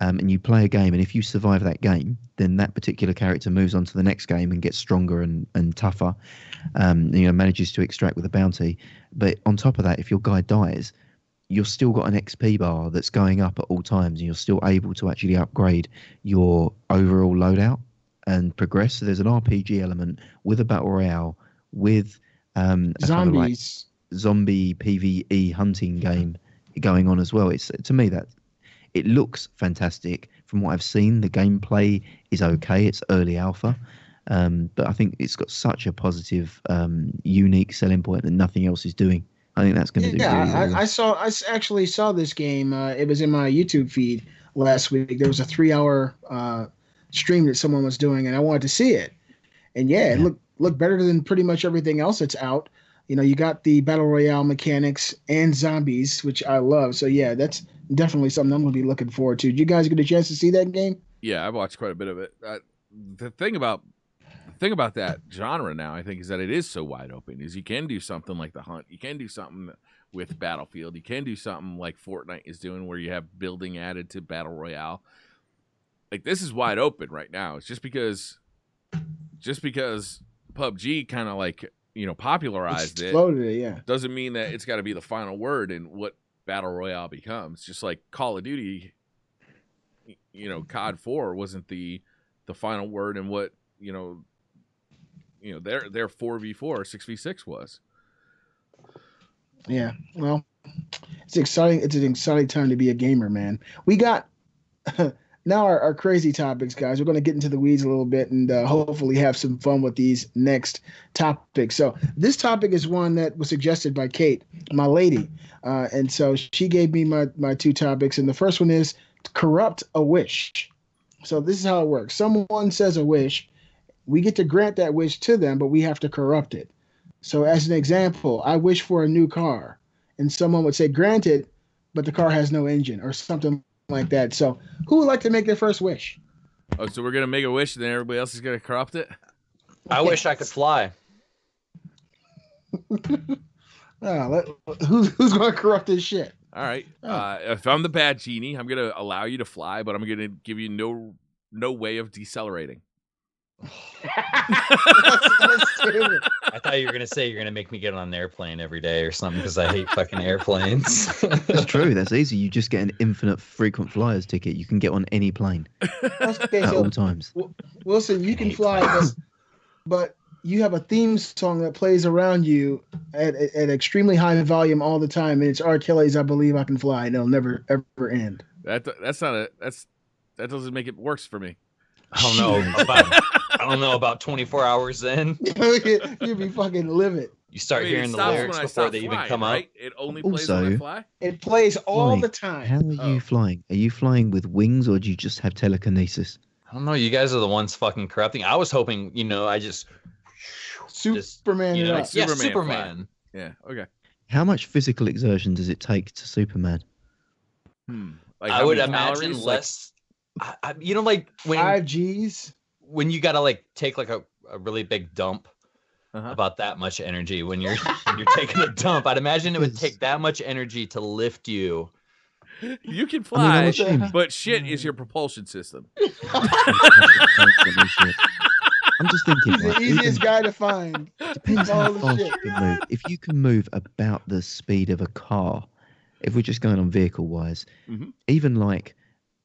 and you play a game, and if you survive that game, then that particular character moves on to the next game and gets stronger and tougher, manages to extract with a bounty. But on top of that, if your guy dies, you've still got an XP bar that's going up at all times, and you're still able to actually upgrade your overall loadout and progress. So there's an RPG element with a battle royale, with zombies, kind of like zombie PvE hunting game going on as well. It's, to me, that it looks fantastic. From what I've seen, the gameplay is okay. It's early alpha, but I think it's got such a positive, unique selling point that nothing else is doing. I think that's going to do. Yeah, really well. I actually saw this game. It was in my YouTube feed last week. There was a 3-hour stream that someone was doing, and I wanted to see it. And it looked better than pretty much everything else that's out. You got the battle royale mechanics and zombies, which I love. So yeah, that's definitely something I'm going to be looking forward to. Did you guys get a chance to see that game? Yeah, I've watched quite a bit of it. The thing about thing about that genre now, I think, is that it is so wide open. Is you can do something like The Hunt. You can do something with Battlefield. You can do something like Fortnite is doing, where you have building added to Battle Royale. Like, this is wide open right now. It's just because PUBG kind of like, popularized Exploded it, yeah. doesn't mean that it's got to be the final word in what Battle Royale becomes. Just like Call of Duty, COD 4 wasn't the final word in what their 4v4 or 6v6 was. Yeah, well, it's exciting. It's an exciting time to be a gamer, man. We got now our crazy topics, guys. We're going to get into the weeds a little bit and hopefully have some fun with these next topics. So this topic is one that was suggested by Kate, my lady, and so she gave me my two topics. And the first one is corrupt a wish. So this is how it works. Someone says a wish. We get to grant that wish to them, but we have to corrupt it. So as an example, I wish for a new car, and someone would say, granted, but the car has no engine or something like that. So who would like to make their first wish? Oh, so we're going to make a wish and then everybody else is going to corrupt it? I wish I could fly. Who's going to corrupt this shit? All right. If I'm the bad genie, I'm going to allow you to fly, but I'm going to give you no way of decelerating. I thought you were gonna say you're gonna make me get on an airplane every day or something because I hate fucking airplanes. That's true. That's easy. You just get an infinite frequent flyers ticket. You can get on any plane at all times. Wilson, you can fly, but you have a theme song that plays around you at extremely high volume all the time, and it's R. Kelly's "I Believe I Can Fly," and it'll never ever end. That doesn't make it worse for me. I don't know about 24 hours in. You'd be fucking livid. You start hearing the lyrics before they even come right? up. It only plays when I fly? It plays all the time. How are you flying? Are you flying with wings or do you just have telekinesis? I don't know. You guys are the ones fucking corrupting. I was hoping, I just... Superman. Like Superman. Yeah, okay. How much physical exertion does it take to Superman? Like I would imagine less... like when 5 Gs. When you gotta take a really big dump, about that much energy when you're taking a dump. I'd imagine it would take that much energy to lift you. You can fly, but shit is your propulsion system. I'm just thinking. He's the easiest guy to find. Depends how fast you can move. If you can move about the speed of a car, if we're just going on vehicle-wise, even like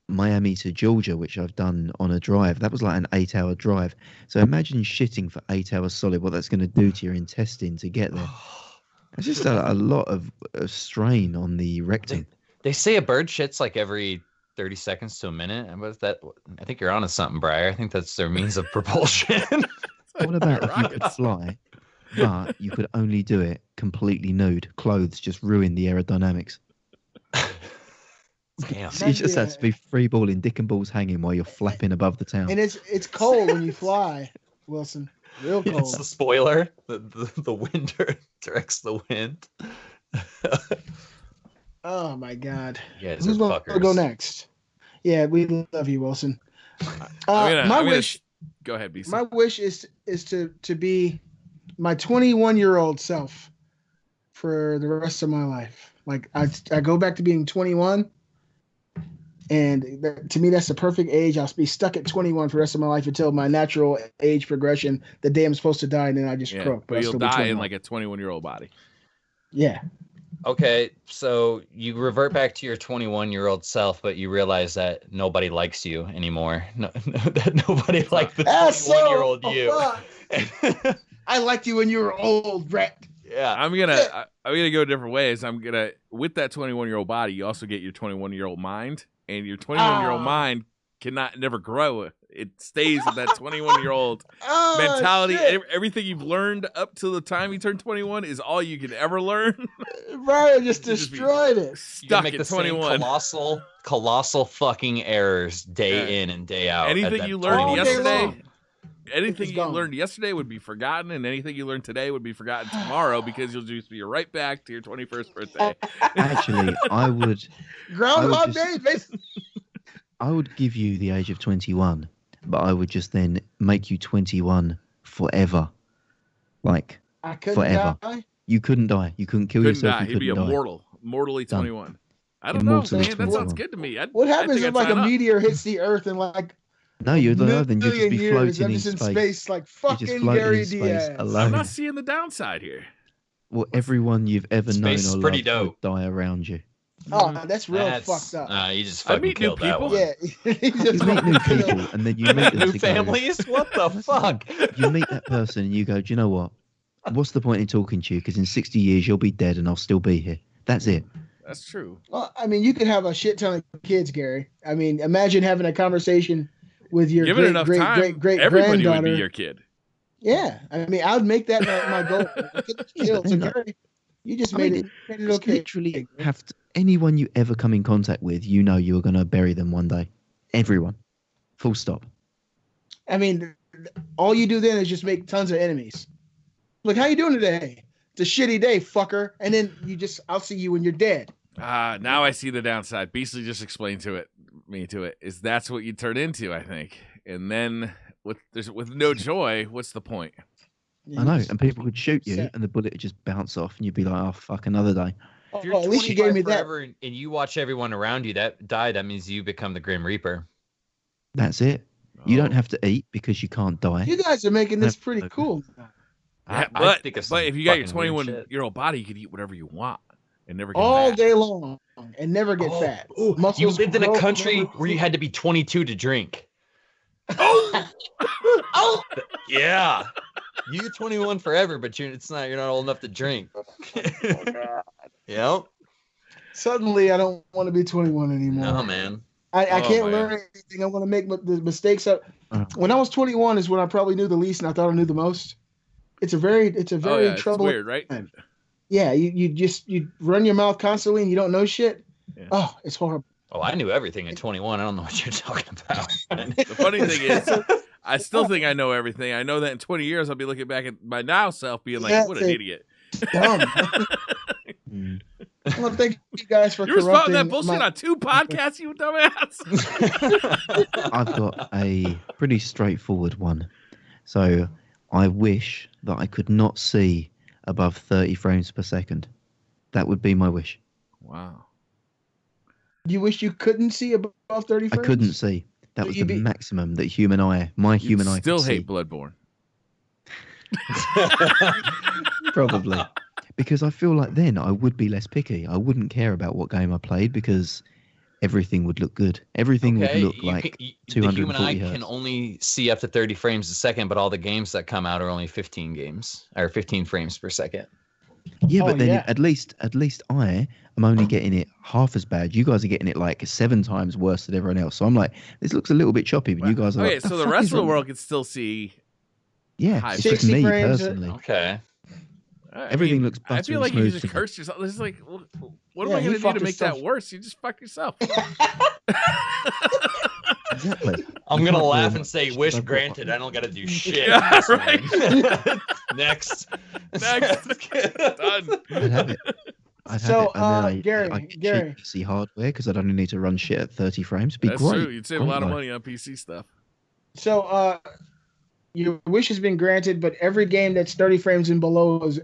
Miami to Georgia, which I've done on a drive, that was like an 8-hour drive. So imagine shitting for 8 hours solid, what that's going to do to your intestine to get there. It's just a lot of strain on the rectum. They say a bird shits like every 30 seconds to a minute. And what's that? I think you're onto something, Briar. I think that's their means of propulsion. What about if you could fly, but you could only do it completely nude? Clothes just ruin the aerodynamics. Damn. So you just have to be free balling, dick and balls hanging while you're flapping above the town. And it's cold when you fly, Wilson. Real cold. It's the spoiler. The wind directs the wind. Oh my God. Yeah, who's going to go next? Yeah, we love you, Wilson. My wish. Go ahead, BC. My wish is to be my 21-year-old self for the rest of my life. Like I go back to being 21. And to me, that's the perfect age. I'll be stuck at 21 for the rest of my life until my natural age progression, the day I'm supposed to die, and then I just croak. But you'll die in like a 21-year-old body. Yeah. Okay, so you revert back to your 21-year-old self, but you realize that nobody likes you anymore. That nobody liked the 21-year-old you. I liked you when you were old, Brett. Yeah. I'm gonna go different ways. With that 21-year-old body, you also get your 21-year-old mind. And your 21-year-old mind never grow. It stays in that 21-year-old mentality. Everything you've learned up to the time you turn 21 is all you can ever learn. Brian just destroyed it. Stuck at 21. Colossal fucking errors day in and day out. Anything you learned yesterday would be forgotten, and anything you learned today would be forgotten tomorrow because you'll just be right back to your 21st birthday. Actually, I would. Groundhog Day, basically. I would give you the age of 21, but I would just then make you 21 forever. Like, I couldn't forever. die. You couldn't die. You couldn't kill Couldn't yourself. die. You He'd couldn't be die. immortal. Mortally Done. 21. I don't know, Immortally man. That 21. sounds good to me. What happens think if I'd like a sign up. meteor hits the Earth and like No, you're not. Then you'll just be years, floating I'm in just in space. space like You're just fucking floating Gary in space Diaz. alone. I'm not seeing the downside here. Well, everyone you've ever known Space is or pretty loved would dope. die around you. Oh, that's real fucked up. You just I fucking meet new killed that people. one. Yeah, he just You meet new people, and then you meet them New to go, families? What the fuck? you meet that person and you go, do you know what? What's the point in talking to you? Because in 60 years you'll be dead and I'll still be here. That's it. That's true. Well, I mean, you could have a shit ton of kids, Gary. I mean, imagine having a conversation with your Given enough time, great everybody would granddaughter. be your kid. Yeah, I mean, I would make that my goal. Yeah, So, but Gary, you just I made mean, it It's okay. literally have to, anyone you ever come in contact with, you know you're going to bury them one day. Everyone. Full stop. I mean, all you do then is just make tons of enemies. Like, how you doing today? It's a shitty day, fucker. And then I'll see you when you're dead. Now I see the downside. Beastly just explained me to it. Is that's what you turn into, I think. And then with no joy, what's the point? I know. And people could shoot you and the bullet would just bounce off and you'd be like, oh, fuck, another day. If you're at least you gave me that. forever and you watch everyone around you that die, that means you become the Grim Reaper. That's it. You don't have to eat because you can't die. You guys are making this pretty cool. Yeah, I think of some but if you got your fucking weird 21-year-old body, you could eat whatever you want and never get All fat. day long and never get fat. You Muscles lived in a grow, country never- where you had to be 22 to drink. Oh, Yeah. You're 21 forever, but you're not old enough to drink. Yep. suddenly I don't want to be 21 anymore. No, man. I Oh, can't man. learn anything. I'm going to make the mistakes. When I was 21 is when I probably knew the least and I thought I knew the most. It's a very It's troubling. weird, right? time. Yeah, you run your mouth constantly and you don't know shit. Yeah. Oh, it's horrible. Oh, I knew everything at 21. I don't know what you're talking about. The funny thing is, I still think I know everything. I know that in 20 years, I'll be looking back at my now self being like, Yeah, what an it's idiot. Dumb. Mm. Well, thank you guys for You were spouting that corrupting bullshit my- on 2 podcasts, you dumbass. I've got a pretty straightforward one. So I wish that I could not see above 30 frames per second. That would be my wish. Wow. You wish you couldn't see above 30 I frames? couldn't see. That was You'd the be- maximum that my human eye Still could hate see. Bloodborne. Probably. Because I feel like then I would be less picky. I wouldn't care about what game I played because everything would look good. Everything would look like the 240 human eye hertz. can only see up to 30 frames a second, but all the games that come out are only 15 frames per second. Yeah, Oh, but then yeah. at least I am only getting it half as bad. You guys are getting it like 7 times worse than everyone else. So I'm like, this looks a little bit choppy, but you guys are Okay, like, so the fuck rest is of the wrong?" world can still see. Yeah, high it's just 60 me frames, personally. Okay. Everything looks I buttery feel like you smooth just to me. cursed yourself. It's like, what am Yeah, I he going to do fucked to make himself. that worse? You just fuck yourself. Exactly. I'm You gonna can't laugh do and say, much, "Wish but I've got- granted." I don't gotta do shit. Yeah, right. Next. Next. Done. I'd have it. I'd So, have it. And then Gary, I get Gary. cheap PC hardware because I'd only need to run shit at 30 frames. It'd be That's great. true. You'd save a Great lot of life. money on PC stuff. So, your wish has been granted, but every game that's 30 frames and below is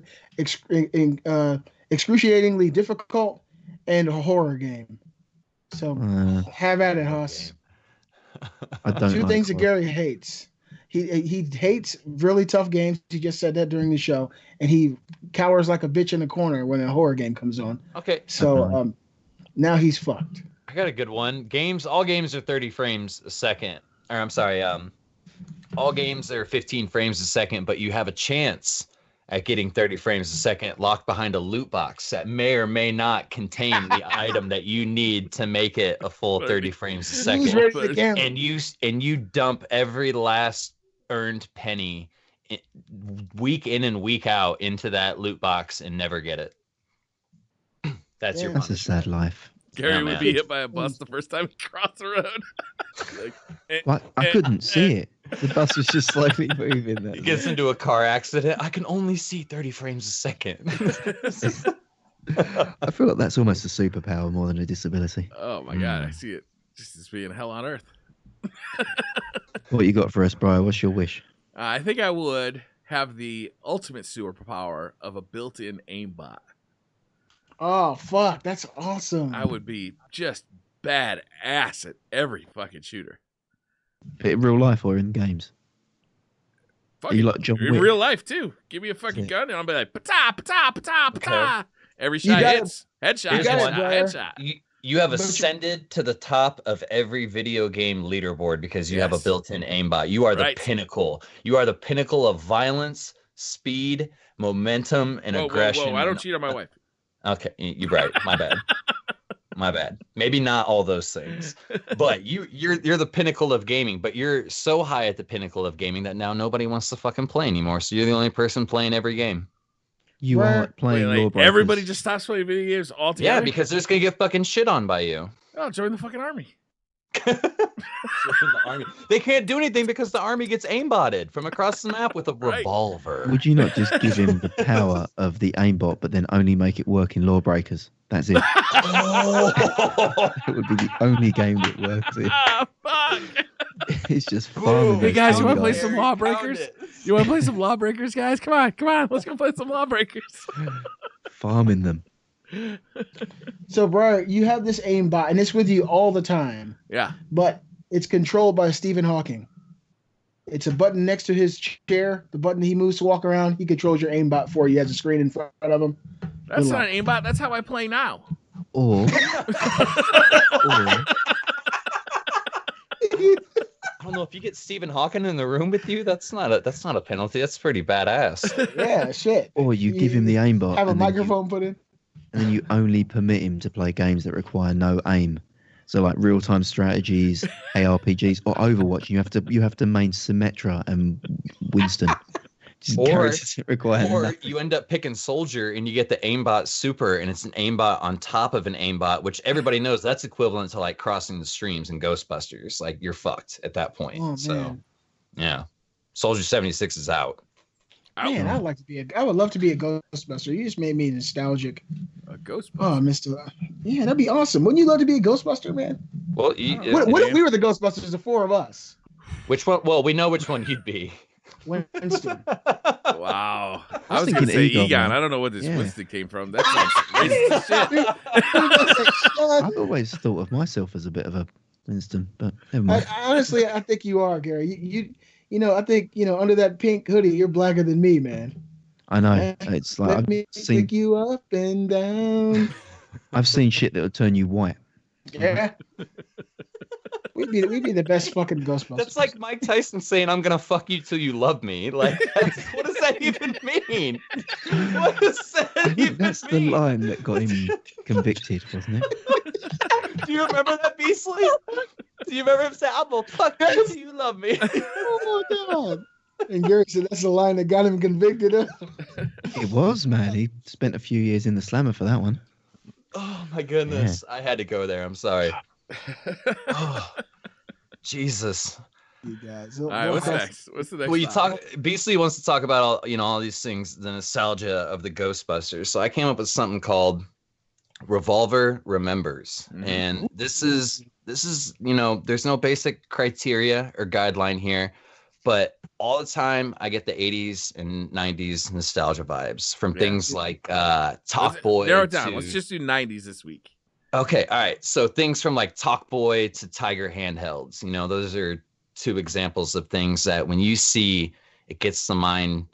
excruciatingly difficult and a horror game. So, have at it, Huss. I don't Two like things that horror. Gary hates. He hates really tough games. He just said that during the show, and he cowers like a bitch in the corner when a horror game comes on. Okay, So now he's fucked. I got a good one. All games are 30 frames a second. Or I'm sorry, all games are 15 frames a second, but you have a chance at getting 30 frames a second locked behind a loot box that may or may not contain the item that you need to make it a full 30 frames a Who's second. ready to gamble? And you dump every last earned penny week in and week out into that loot box and never get it. That's your That's a punishment. sad life. Gary Yeah, would man. be hit by a bus the first time he crossed the road. Like, I couldn't see it. The bus was just slowly moving. He gets into a car accident. I can only see 30 frames a second. I feel like that's almost a superpower more than a disability. Oh my god, I see it just as being hell on earth. What you got for us, Briar? What's your wish? I think I would have the ultimate superpower of a built-in aimbot. Oh fuck, that's awesome. I would be just badass at every fucking shooter. In real life or in games? Fucking, you like John in Wick? real life too. Give me a fucking Yeah. gun and I'll be like, pata, pata, pata, pata. Okay. Every You shot got it. hits. Headshot, Here's headshot, one. headshot. You have But you- ascended to the top of every video game leaderboard because you have a Yes. built-in aimbot. You are the Right. pinnacle. You are the pinnacle of violence, speed, momentum, and aggression. Whoa, I don't and- cheat on my wife. Okay, you're right. My bad. My bad. Maybe not all those things, but you're the pinnacle of gaming. But you're so high at the pinnacle of gaming that now nobody wants to fucking play anymore. So you're the only person playing every game. You Where- are playing Wait, like, Lawbreakers. everybody just stops playing video games altogether? Yeah, because they're just gonna get fucking shit on by you. Oh, join the fucking army. The army. They can't do anything because the army gets aimbotted from across the map with a Right. revolver. Would you not just give him the power of the aimbot, but then only make it work in Lawbreakers? That's it. It would be the only game that works. Ah, fuck. It's just farming. Hey, those guys, you two wanna play guys. some Lawbreakers? You want to play some Lawbreakers, guys? Come on. Let's go play some Lawbreakers. Farming them. So, Briar, you have this aimbot, and it's with you all the time, Yeah. but it's controlled by Stephen Hawking. It's a button next to his chair. The button he moves to walk around, he controls your aimbot for you. He has a screen in front of him. That's Good not luck. an aimbot. That's how I play now. Or, I don't know if you get Stephen Hawking in the room with you. That's not a penalty. That's pretty badass. Yeah, shit. or you give him the aimbot. Have a and then you- microphone put in. and then you only permit him to play games that require no aim. So like real-time strategies, ARPGs, or Overwatch. You have to main Symmetra and Winston. Just Or- characters that require Or nothing. you end up picking Soldier and you get the aimbot super, and it's an aimbot on top of an aimbot, which everybody knows that's equivalent to like crossing the streams in Ghostbusters. Like you're fucked at that point. Oh, So man. yeah, Soldier 76 is out. Man, I would love to be a Ghostbuster. You just made me nostalgic. A Ghostbuster. Oh, Mr. Yeah, that'd be awesome. Wouldn't you love to be a Ghostbuster, man? Well, What if we were the Ghostbusters, the four of us? which one? Well, we know which one you'd be. Winston. Wow. I was going to thinking say Egon, Egon. man. I don't know where this Yeah. Winston came from. That sounds racist as shit. I've always thought of myself as a bit of a Winston, but never I mind. honestly, I think you are, Gary. You know, I think under that pink hoodie, you're blacker than me, man. I know. It's like Let me pick you up and down. I've seen shit that will turn you white. Yeah. We'd be the best fucking Ghostbusters. That's like Mike Tyson saying, "I'm gonna fuck you till you love me." Like, what does that even mean? What does that I think even that's the mean? line that got him convicted, wasn't it? Do you remember that, Beastly? Do you remember him saying, "I'm gonna fuck you till you love me"? Oh my god. And Gary said that's the line that got him convicted of. It was, man. He spent a few years in the slammer for that one. Oh my goodness, I had to go there. I'm sorry. Oh, Jesus. You guys. All right, what's next? What's the next? Well, you topic? talk. Beastly wants to talk about all these things, the nostalgia of the Ghostbusters. So I came up with something called Revolver Remembers, Mhm. and this is there's no basic criteria or guideline here, but all the time I get the 80s and 90s nostalgia vibes from Yeah. things like Talk Boy. Narrow it down. to- Let's just do 90s this week. Okay, all right. So things from like Talk Boy to Tiger handhelds. Those are two examples of things that when you see, it gets the mind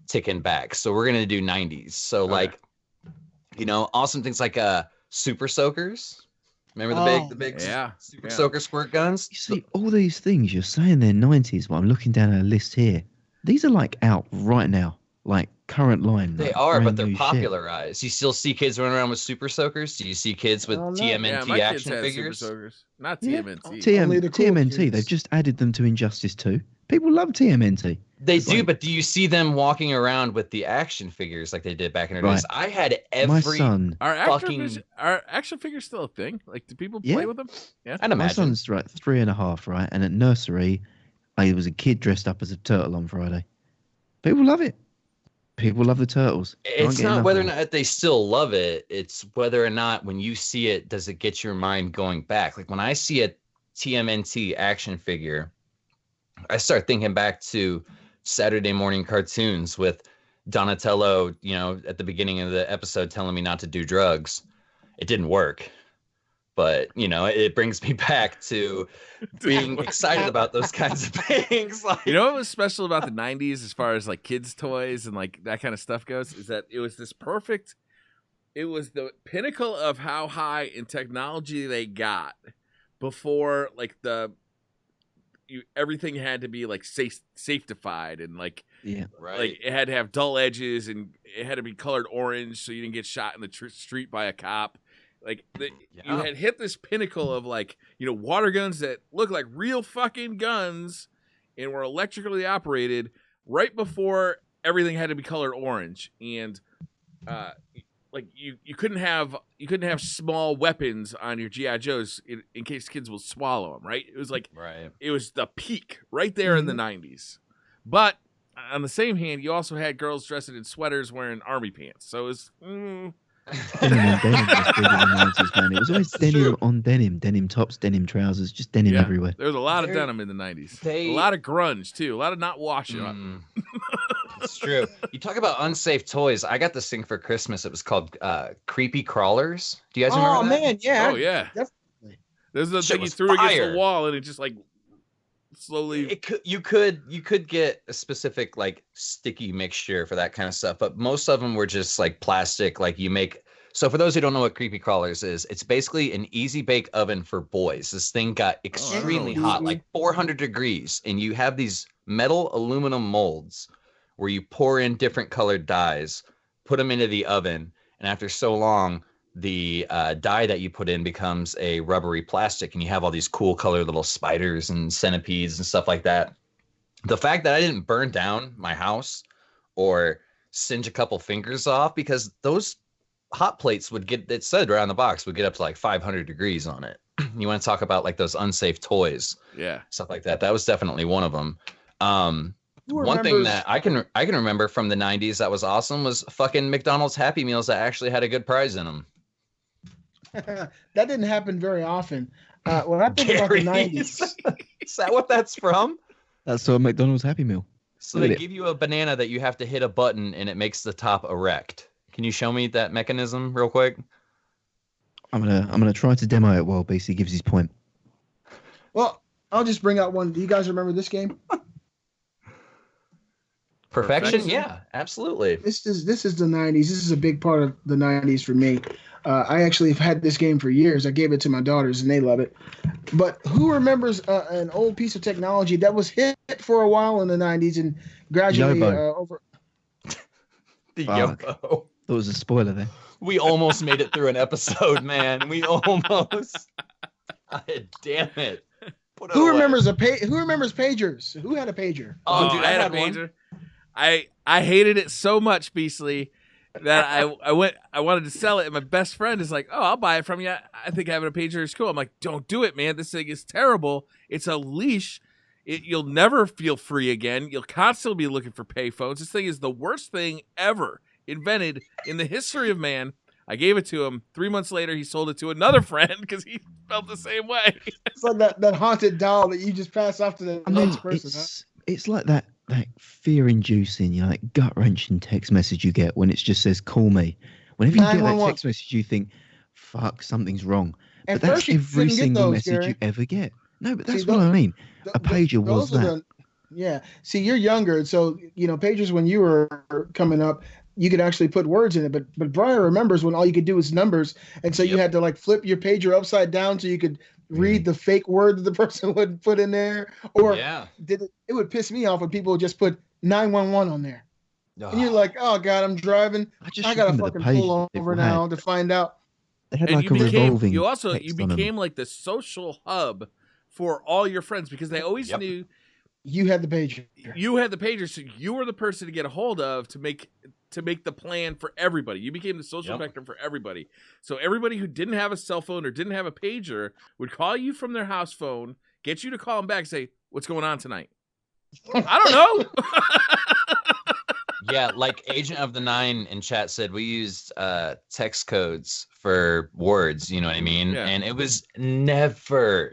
ticking back. So we're gonna do 90s. So Okay. like, awesome things like Super Soakers. Remember the big Yeah. Super yeah. Soaker squirt guns? You see, all these things you're saying they're 90s, but I'm looking down a list here. These are like out right now, like current line. They like, are, brand but they're new shit. popularized. You still see kids running around with Super Soakers? Do you see kids with Oh, no. Yeah, TMNT my kids action had figures? Super Soakers. Not Yeah. TMNT. Only the cool TMNT, kids. they've just added them to Injustice 2. People love TMNT. They It's do, like- but do you see them walking around with the action figures like they did back in the days? I had My every. son, Are Fucking- action figures still a thing? Like, do people Yeah. play with them? Yeah. I'd my imagine. son's right 3.5, right? And at nursery, I was a kid dressed up as a turtle on Friday. People love it. People love the turtles. Can't It's get not enough whether or of it. not they still love it. It's whether or not when you see it, does it get your mind going back? Like when I see a TMNT action figure, I start thinking back to Saturday morning cartoons with Donatello, at the beginning of the episode telling me not to do drugs. It didn't work. But, it brings me back to being excited about those kinds of things. Like, you know what was special about the 90s as far as like kids' toys and like that kind of stuff goes? Is that it was the pinnacle of how high in technology they got before like everything had to be like safetified and like, right. Like it had to have dull edges and it had to be colored orange so you didn't get shot in the street by a cop. Like you had hit this pinnacle of like, water guns that look like real fucking guns and were electrically operated right before everything had to be colored orange. And like you couldn't have small weapons on your GI Joes in case kids will swallow them. Right. It was like, It was the peak right there in the 90s. But on the same hand, you also had girls dressed in sweaters wearing army pants. So it was, Denim on denim was big in the 90s, man. It was always denim on denim, denim tops, denim trousers, just denim everywhere. There was a lot of denim in the 90s. A lot of grunge, too. A lot of not washing up. It's true. You talk about unsafe toys. I got this thing for Christmas. It was called Creepy Crawlers. Do you guys remember that? Oh, man, yeah. Oh, yeah. Definitely. There's the thing you threw against the wall and it just like slowly... You could get a specific like sticky mixture for that kind of stuff, but most of them were just like plastic. Like so for those who don't know what Creepy Crawlers is, it's basically an easy bake oven for boys. This thing got extremely hot, like 400 degrees, and you have these metal aluminum molds where you pour in different colored dyes, put them into the oven, and after so long, the dye that you put in becomes a rubbery plastic, and you have all these cool colored little spiders and centipedes and stuff like that. The fact that I didn't burn down my house or singe a couple fingers off, because those hot plates it said right on the box, would get up to like 500 degrees on it. You want to talk about like those unsafe toys, stuff like that. That was definitely one of them. One thing that I can remember from the 90s that was awesome was fucking McDonald's Happy Meals that actually had a good prize in them. That didn't happen very often. When I think about the 90s. Is that what that's from? That's a McDonald's Happy Meal. So they give you a banana that you have to hit a button and it makes the top erect. Can you show me that mechanism real quick? I'm gonna try to demo it while BC gives his point. Well, I'll just bring out one. Do you guys remember this game? Perfection? Yeah, absolutely. This is the 90s. This is a big part of the 90s for me. I actually have had this game for years. I gave it to my daughters and they love it. But who remembers an old piece of technology that was hit for a while in the 90s and gradually over? The Yobo. That was a spoiler there. We almost made it through an episode, man. We almost. Damn it. Who remembers pagers? Who had a pager? Oh, dude, I had a pager. I hated it so much, Beastly, that I wanted to sell it, and my best friend is like, "Oh, I'll buy it from you. I think having a pager is cool." I'm like, "Don't do it, man. This thing is terrible. It's a leash. You'll never feel free again. You'll constantly be looking for payphones. This thing is the worst thing ever invented in the history of man." I gave it to him. 3 months later, he sold it to another friend because he felt the same way. It's like that haunted doll that you just pass off to the next person. It's like that fear-inducing, like gut-wrenching text message you get when it just says "call me." Whenever you get that text message, you think, "Fuck, something's wrong." But that's every single message you ever get. No, but that's what I mean. A pager was that. Yeah. See, you're younger, so pagers when you were coming up, you could actually put words in it. But Briar remembers when all you could do was numbers, and so you had to like flip your pager upside down so you could read the fake word that the person would put in there. Or it would piss me off when people would just put 911 on there, and you're like, "Oh God, I'm driving. I gotta fucking pull over now to find out." They had like a revolving. You became like the social hub for all your friends because they always knew you had the pager. You had the pager, so you were the person to get a hold of to make the plan for everybody. You became the social vector for everybody. So everybody who didn't have a cell phone or didn't have a pager would call you from their house phone, get you to call them back, and say, "What's going on tonight?" I don't know. Yeah, like Agent of the Nine in chat said, we used text codes for words, you know what I mean? Yeah. And it was never,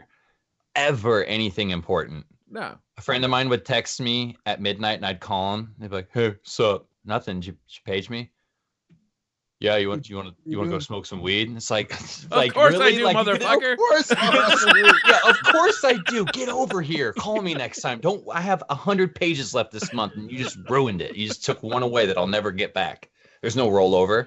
ever anything important. No. A friend of mine would text me at midnight, and I'd call him. They'd be like, "Hey, sup? Nothing. Did you page me? Yeah, you want to go smoke some weed?" And it's like, of course really? I do, motherfucker. Of course. Yeah, of course I do. Get over here. Call me next time. Don't. I have 100 pages left this month, and you just ruined it. You just took one away that I'll never get back. There's no rollover.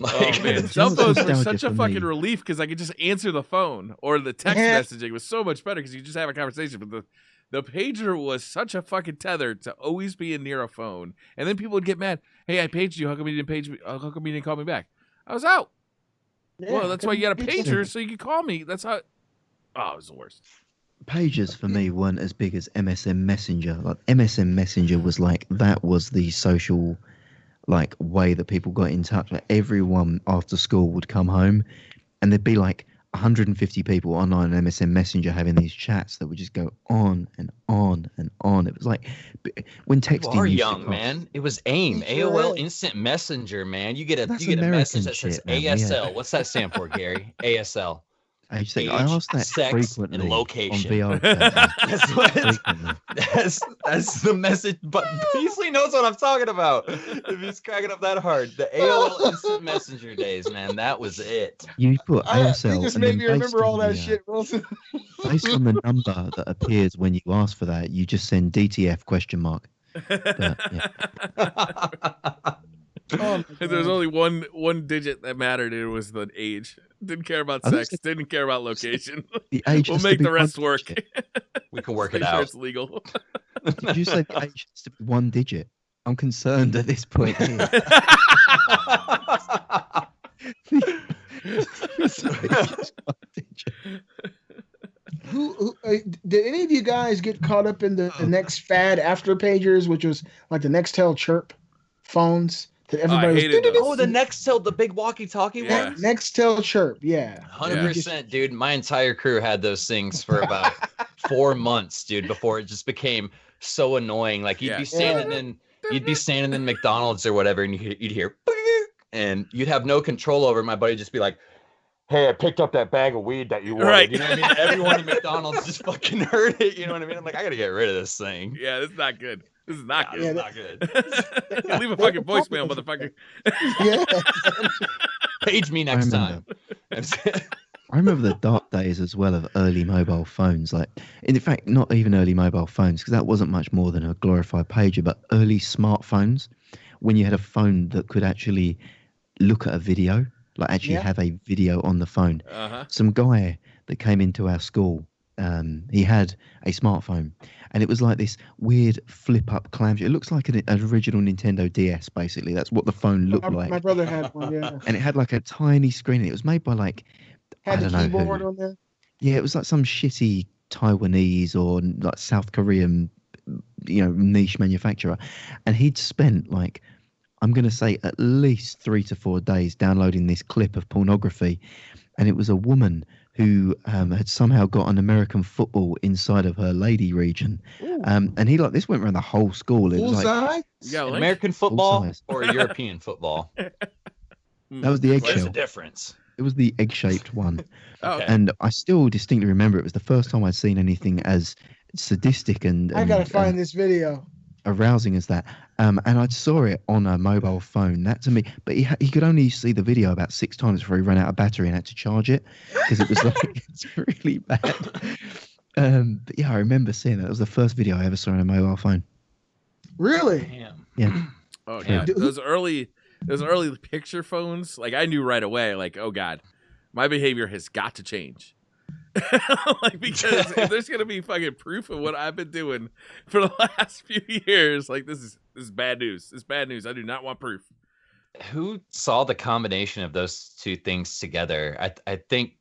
Oh man, cell phones were such a fucking relief because I could just answer the phone, or the text messaging was so much better because you just have a conversation. But the pager was such a fucking tether to always being near a phone, and then people would get mad. Hey, I paged you. How come you didn't page me? How come you didn't call me back? I was out. Yeah, Well, that's why you got a pager so you could call me. That's how. Oh, it was the worst. Pagers for me weren't as big as MSN Messenger. Like MSN Messenger was like that was the social like way that people got in touch. Like everyone after school would come home and there'd be like 150 people online on MSN Messenger having these chats that would just go on and on and on. It was like when texting. You are young, man. It was AIM, AOL Instant Messenger, man. You get a message that says ASL. Yeah. What's that stand for, Gary? ASL. I asked that sex, frequently and location. On VR that's the message. But Beasley knows what I'm talking about. If he's cracking up that hard, the AOL Instant Messenger days, man, that was it. You put ASL. You just made me remember all that shit, Wilson. Based on the number that appears when you ask for that, you just send DTF question mark. But, yeah. Oh, there's only one digit that mattered. It was the age. Didn't care about sex. Didn't care about location. The age we'll make the rest work. We can work it out. Sure it's legal. Did you say the age has to be one digit? I'm concerned at this point here. Did any of you guys get caught up in the next fad after pagers, which was like the Nextel Chirp phones? The Nextel, the big walkie-talkie one? Nextel Chirp, yeah. 100%, dude. My entire crew had those things for about 4 months, dude, before it just became so annoying. Like you'd be standing in McDonald's or whatever, and you'd hear, and you'd have no control over it. My buddy'd just be like, "Hey, I picked up that bag of weed that you wanted." Right. You know what I mean? Everyone in McDonald's just fucking heard it. You know what I mean? I'm like, I gotta get rid of this thing. Yeah, this is not good. This is not good. It's not good. Leave a fucking voicemail, motherfucker. Yeah. Page me next time. I remember the dark days as well of early mobile phones. Like, in fact, not even early mobile phones, because that wasn't much more than a glorified pager, but early smartphones, when you had a phone that could actually look at a video, like actually have a video on the phone. Some guy that came into our school, he had a smartphone, and it was like this weird flip-up clamshell. It looks like an original Nintendo DS, basically. That's what the phone looked like. My brother had one, yeah. And it had like a tiny screen. And it was made by like, I don't know who. Keyboard on there? Yeah, it was like some shitty Taiwanese or like South Korean, niche manufacturer. And he'd spent like, I'm going to say at least 3 to 4 days downloading this clip of pornography. And it was a woman who had somehow got an American football inside of her lady region. And he this went around the whole school. It was like American football or European football? That was the eggshell. What's the difference? It was the egg-shaped one. Okay. And I still distinctly remember it was the first time I'd seen anything as sadistic and I gotta find this video. Arousing as that. And I saw it on a mobile phone. That to me, but he could only see the video about 6 times before he ran out of battery and had to charge it because it was like it's really bad. But yeah, I remember seeing that. It was the first video I ever saw on a mobile phone. Really? Damn. Yeah. Oh yeah. Those early picture phones, like I knew right away, like, oh God, my behavior has got to change. Because if there's gonna be fucking proof of what I've been doing for the last few years, like this is bad news. It's bad news. I do not want proof. Who saw the combination of those two things together? I think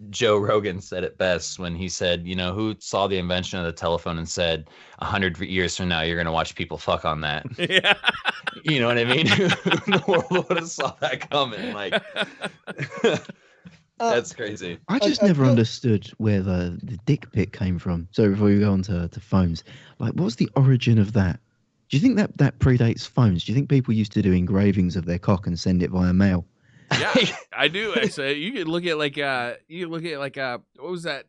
Joe Rogan said it best when he said, who saw the invention of the telephone and said 100 years from now you're gonna watch people fuck on that. Yeah. You know what I mean? Who in the world would have saw that coming? Like that's crazy. I just never understood where the dick pic came from. So before you go on to phones, like what's the origin of that? Do you think that predates phones? Do you think people used to do engravings of their cock and send it via mail? Yeah, I do actually. You could look at what was that?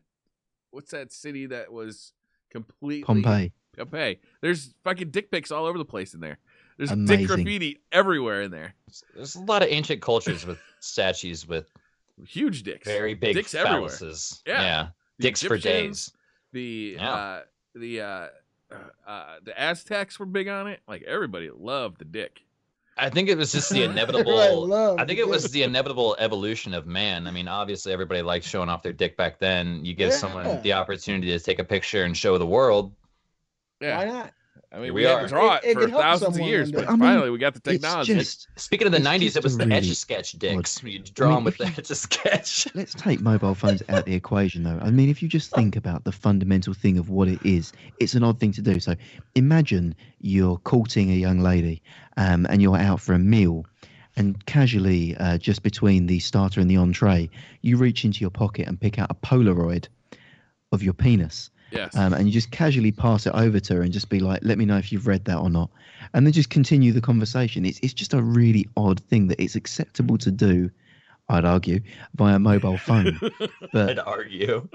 What's that city that was Completely. Pompeii. There's fucking dick pics all over the place in there. There's Amazing. dick graffiti everywhere in there. There's a lot of ancient cultures with statues with Huge dicks. very big dicks everywhere. phalluses. Yeah. The Dicks for Egyptians, days. The Aztecs were big on it. Like everybody loved the dick. I think it was just the inevitable. Right, I think it was the inevitable evolution of man. I mean, obviously, everybody liked showing off their dick back then. You give someone the opportunity to take a picture and show the world. Yeah. Why not? I mean, Here we we had are. to draw it It for could help thousands of someone years, one but day. finally we got the It's technology. just Speaking of the It's 90s, just it was a the really Etch-a-Sketch dicks. You draw I mean, them with the if you- Etch-a-Sketch. let's take mobile phones out the equation, though. I mean, if you just think about the fundamental thing of what it is, it's an odd thing to do. So imagine you're courting a young lady and you're out for a meal, and casually, just between the starter and the entree, you reach into your pocket and pick out a Polaroid of your penis. Yes. And you just casually pass it over to her and just be like, let me know if you've read that or not. And then just continue the conversation. It's just a really odd thing that it's acceptable to do, I'd argue, via mobile phone. I'd But argue.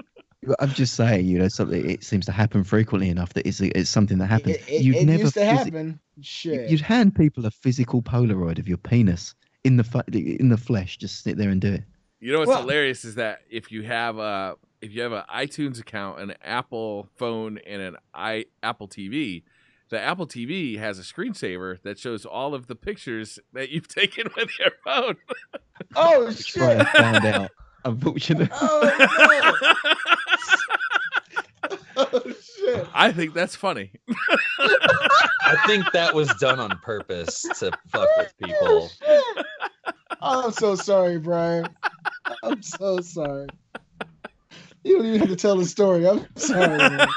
I'm just saying, something, it seems to happen frequently enough that it's something that happens. It You'd never used to physi- happen. Shit. You'd hand people a physical Polaroid of your penis in the flesh, just sit there and do it. You know what's Well- hilarious is that if you have an iTunes account, an Apple phone, and an Apple TV, the Apple TV has a screensaver that shows all of the pictures that you've taken with your phone. Oh Which I shit! found out, unfortunately. Oh no! Oh shit! I think that's funny. I think that was done on purpose to fuck with people. I'm so sorry, Brian. I'm so sorry. You don't even have to tell the story. I'm sorry. Man.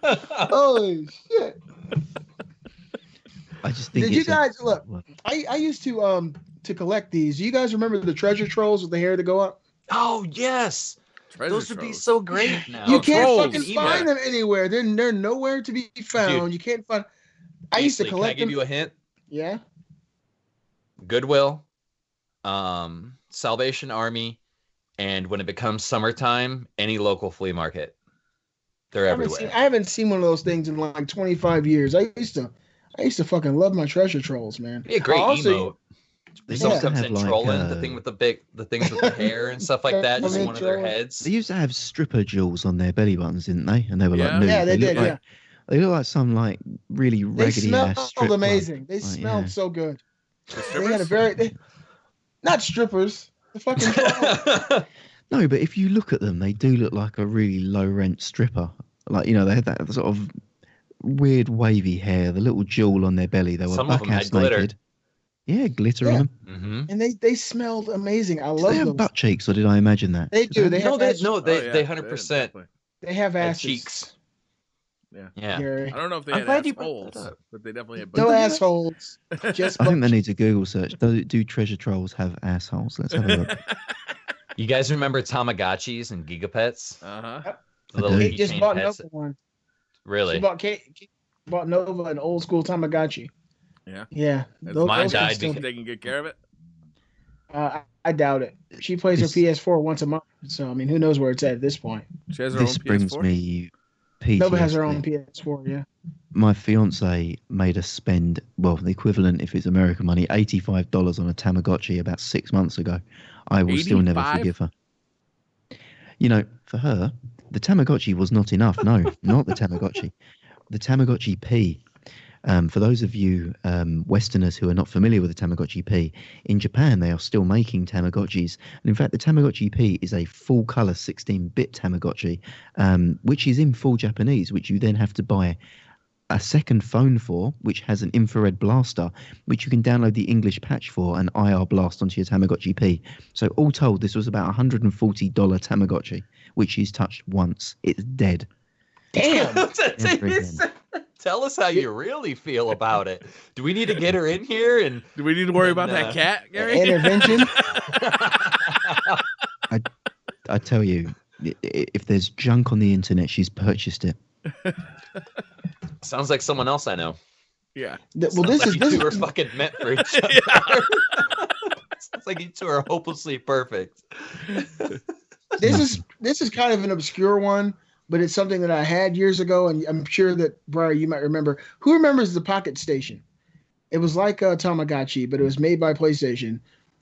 Holy shit! I just think. Did you it's guys look? What? I used to collect these. Do you guys remember the treasure trolls with the hair to go up? Oh, yes. Treasure Those would be trove. so great now. You can't trolls, fucking yeah. find them anywhere. They're nowhere to be found. Dude. You can't find. I used to Can I collect give them. you a hint? Yeah. Goodwill, Salvation Army, and when it becomes summertime, any local flea market. They're everywhere. I haven't seen one of those things in like 25 years. I used to fucking love my treasure trolls, man. Be a great Also- emote. They Yeah. used Someone to comes have in like, trolling, the thing with the things with the hair and stuff like that, just Come in one of their trolling. heads. They used to have stripper jewels on their belly buttons, didn't they? And they were Yeah. like nude. Yeah, they looked did. like, Yeah, They look like some like really they raggedy smelled ass strip club. amazing. They Like, smelled yeah. so good. The They had a strippers? very not strippers. The fucking trolls. No, but if you look at them, they do look like a really low rent stripper. Like they had that sort of weird wavy hair, the little jewel on their belly. They were Some of them buck had ass glitter. naked. Yeah, glitter Yeah. on them. Mm-hmm. And they smelled amazing. I Do love they have those. butt cheeks, or did I imagine that? They do. They No, have they ass- no, Oh, they yeah, they 100% definitely. They have had asses. cheeks. Yeah. Yeah. Gary. I don't know if they I'm had glad you brought that assholes, up. but they definitely had No boobs. assholes. Just I think they butt- need to Google search. Do treasure trolls have assholes? Let's have a look. You guys remember Tamagotchis and Gigapets? Uh-huh. The little do. Kate just keychain bought pets. Nova one. Really? She bought Nova an old school Tamagotchi. Yeah. Yeah. Mine those died can still- because- Taking good care of it. I doubt it. She plays her This- PS4 once a month, so I mean, who knows where it's at this point? She has her This own brings PS4. me PTSD. Nova has her own PS4. Yeah. My fiance made us spend, well, the equivalent, if it's American money, $85 on a Tamagotchi about 6 months ago. I will still never 85? forgive her. For her, the Tamagotchi was not enough. No, not the Tamagotchi. The Tamagotchi P. For those of you Westerners who are not familiar with the Tamagotchi P, in Japan they are still making Tamagotchis. And in fact, the Tamagotchi P is a full-color 16-bit Tamagotchi, which is in full Japanese, which you then have to buy a second phone for, which has an infrared blaster, which you can download the English patch for and IR blast onto your Tamagotchi P. So all told, this was about $140 Tamagotchi, which is touched once. It's dead. Damn. Never again. Tell us how you really feel about it. Do we need to get her in here? And Do we need to worry And, about that cat, Gary? Intervention. I tell you, if there's junk on the internet, she's purchased it. sounds like someone else I know. Yeah. Well, Sounds this like is you this two are is fucking meant for each other. Sounds like you two are hopelessly perfect. this is kind of an obscure one, but it's something that I had years ago, and I'm sure that Briar, you might remember. Who remembers the Pocket Station? It was like a Tamagotchi, but it was made by PlayStation,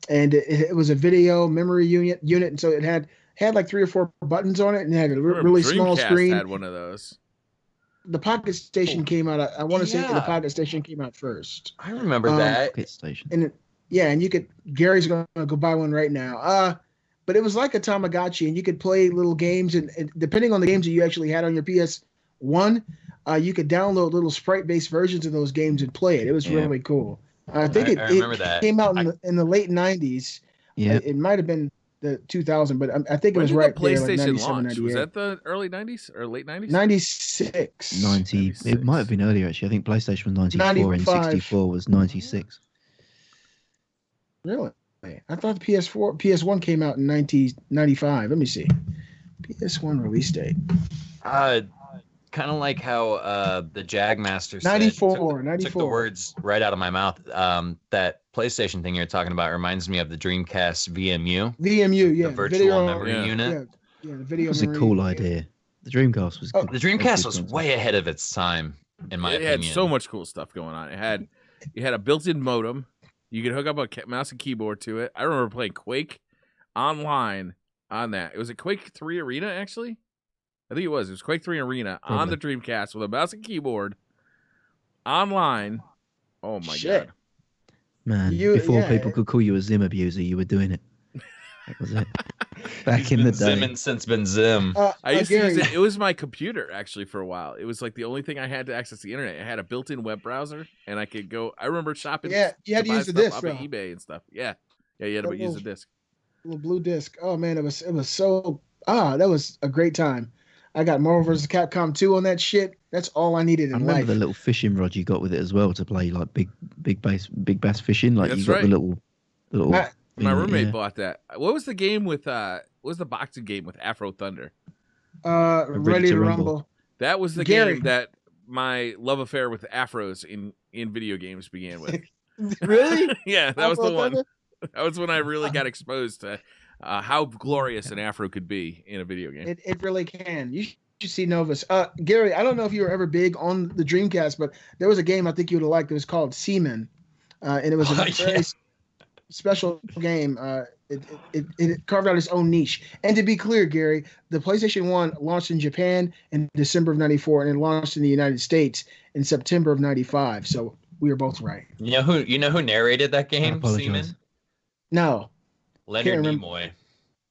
and it was a video memory unit, and so it had like 3 or 4 buttons on it, and it had a really small screen. Had one of those. The Pocket Station came out. I want to say the Pocket Station came out first. I remember that. Pocket Station. And and you could. Gary's going to go buy one right now. But it was like a Tamagotchi, and you could play little games, and depending on the games that you actually had on your PS1, you could download little sprite-based versions of those games and play it. It was really cool. I think it came out in the late 90s. Yeah. It might have been the 2000, but I think it was right there. Like PlayStation 97, launch? 98. Was that the early 90s or late 90s? 96. 90. It might have been earlier, actually. I think PlayStation was 94 and 64 was 96. Really? I thought the PS1 came out in 1995. Let me see. PS1 release date. Kind of like how the Jagmaster said, 94. took the words right out of my mouth. That PlayStation thing you're talking about reminds me of the Dreamcast VMU. VMU, yeah. The virtual memory unit. Yeah, the video. It was a cool idea. The Dreamcast was good. The Dreamcast was way ahead of its time, in my opinion. It had so much cool stuff going on. You had a built-in modem. You could hook up a mouse and keyboard to it. I remember playing Quake online on that. It was a Quake 3 Arena, actually. I think it was. It was Quake 3 Arena on the Dreamcast with a mouse and keyboard online. Oh, my God. Man, before people could call you a Zim abuser, you were doing it. That was it. Back in the day. Zimming since been Zim. I used to use it. It was my computer, actually, for a while. It was like the only thing I had to access the internet. It had a built-in web browser, and I could go. I remember shopping. Yeah, you had to use the disc off of eBay and stuff. Yeah, you had to use the disc. Little blue disc. Oh man, it was so. That was a great time. I got Marvel vs. Capcom 2 on that shit. That's all I needed in life. I remember the little fishing rod you got with it as well to play like big bass fishing. Like you got the little. My roommate bought that. What was the game with? What was the boxing game with Afro Thunder? Ready to Rumble. That was the game that my love affair with afros in video games began with. Really? Yeah, that was the one. That was when I really got exposed to how glorious an afro could be in a video game. It really can. You should see Novus. Gary, I don't know if you were ever big on the Dreamcast, but there was a game I think you would have liked. It was called Seaman, and it was a very special game. It carved out its own niche. And to be clear, Gary, the PlayStation 1 launched in Japan in December of 94, and it launched in the United States in September of 95. So we were both right. You know who narrated that game, Seaman? No. Leonard Nimoy.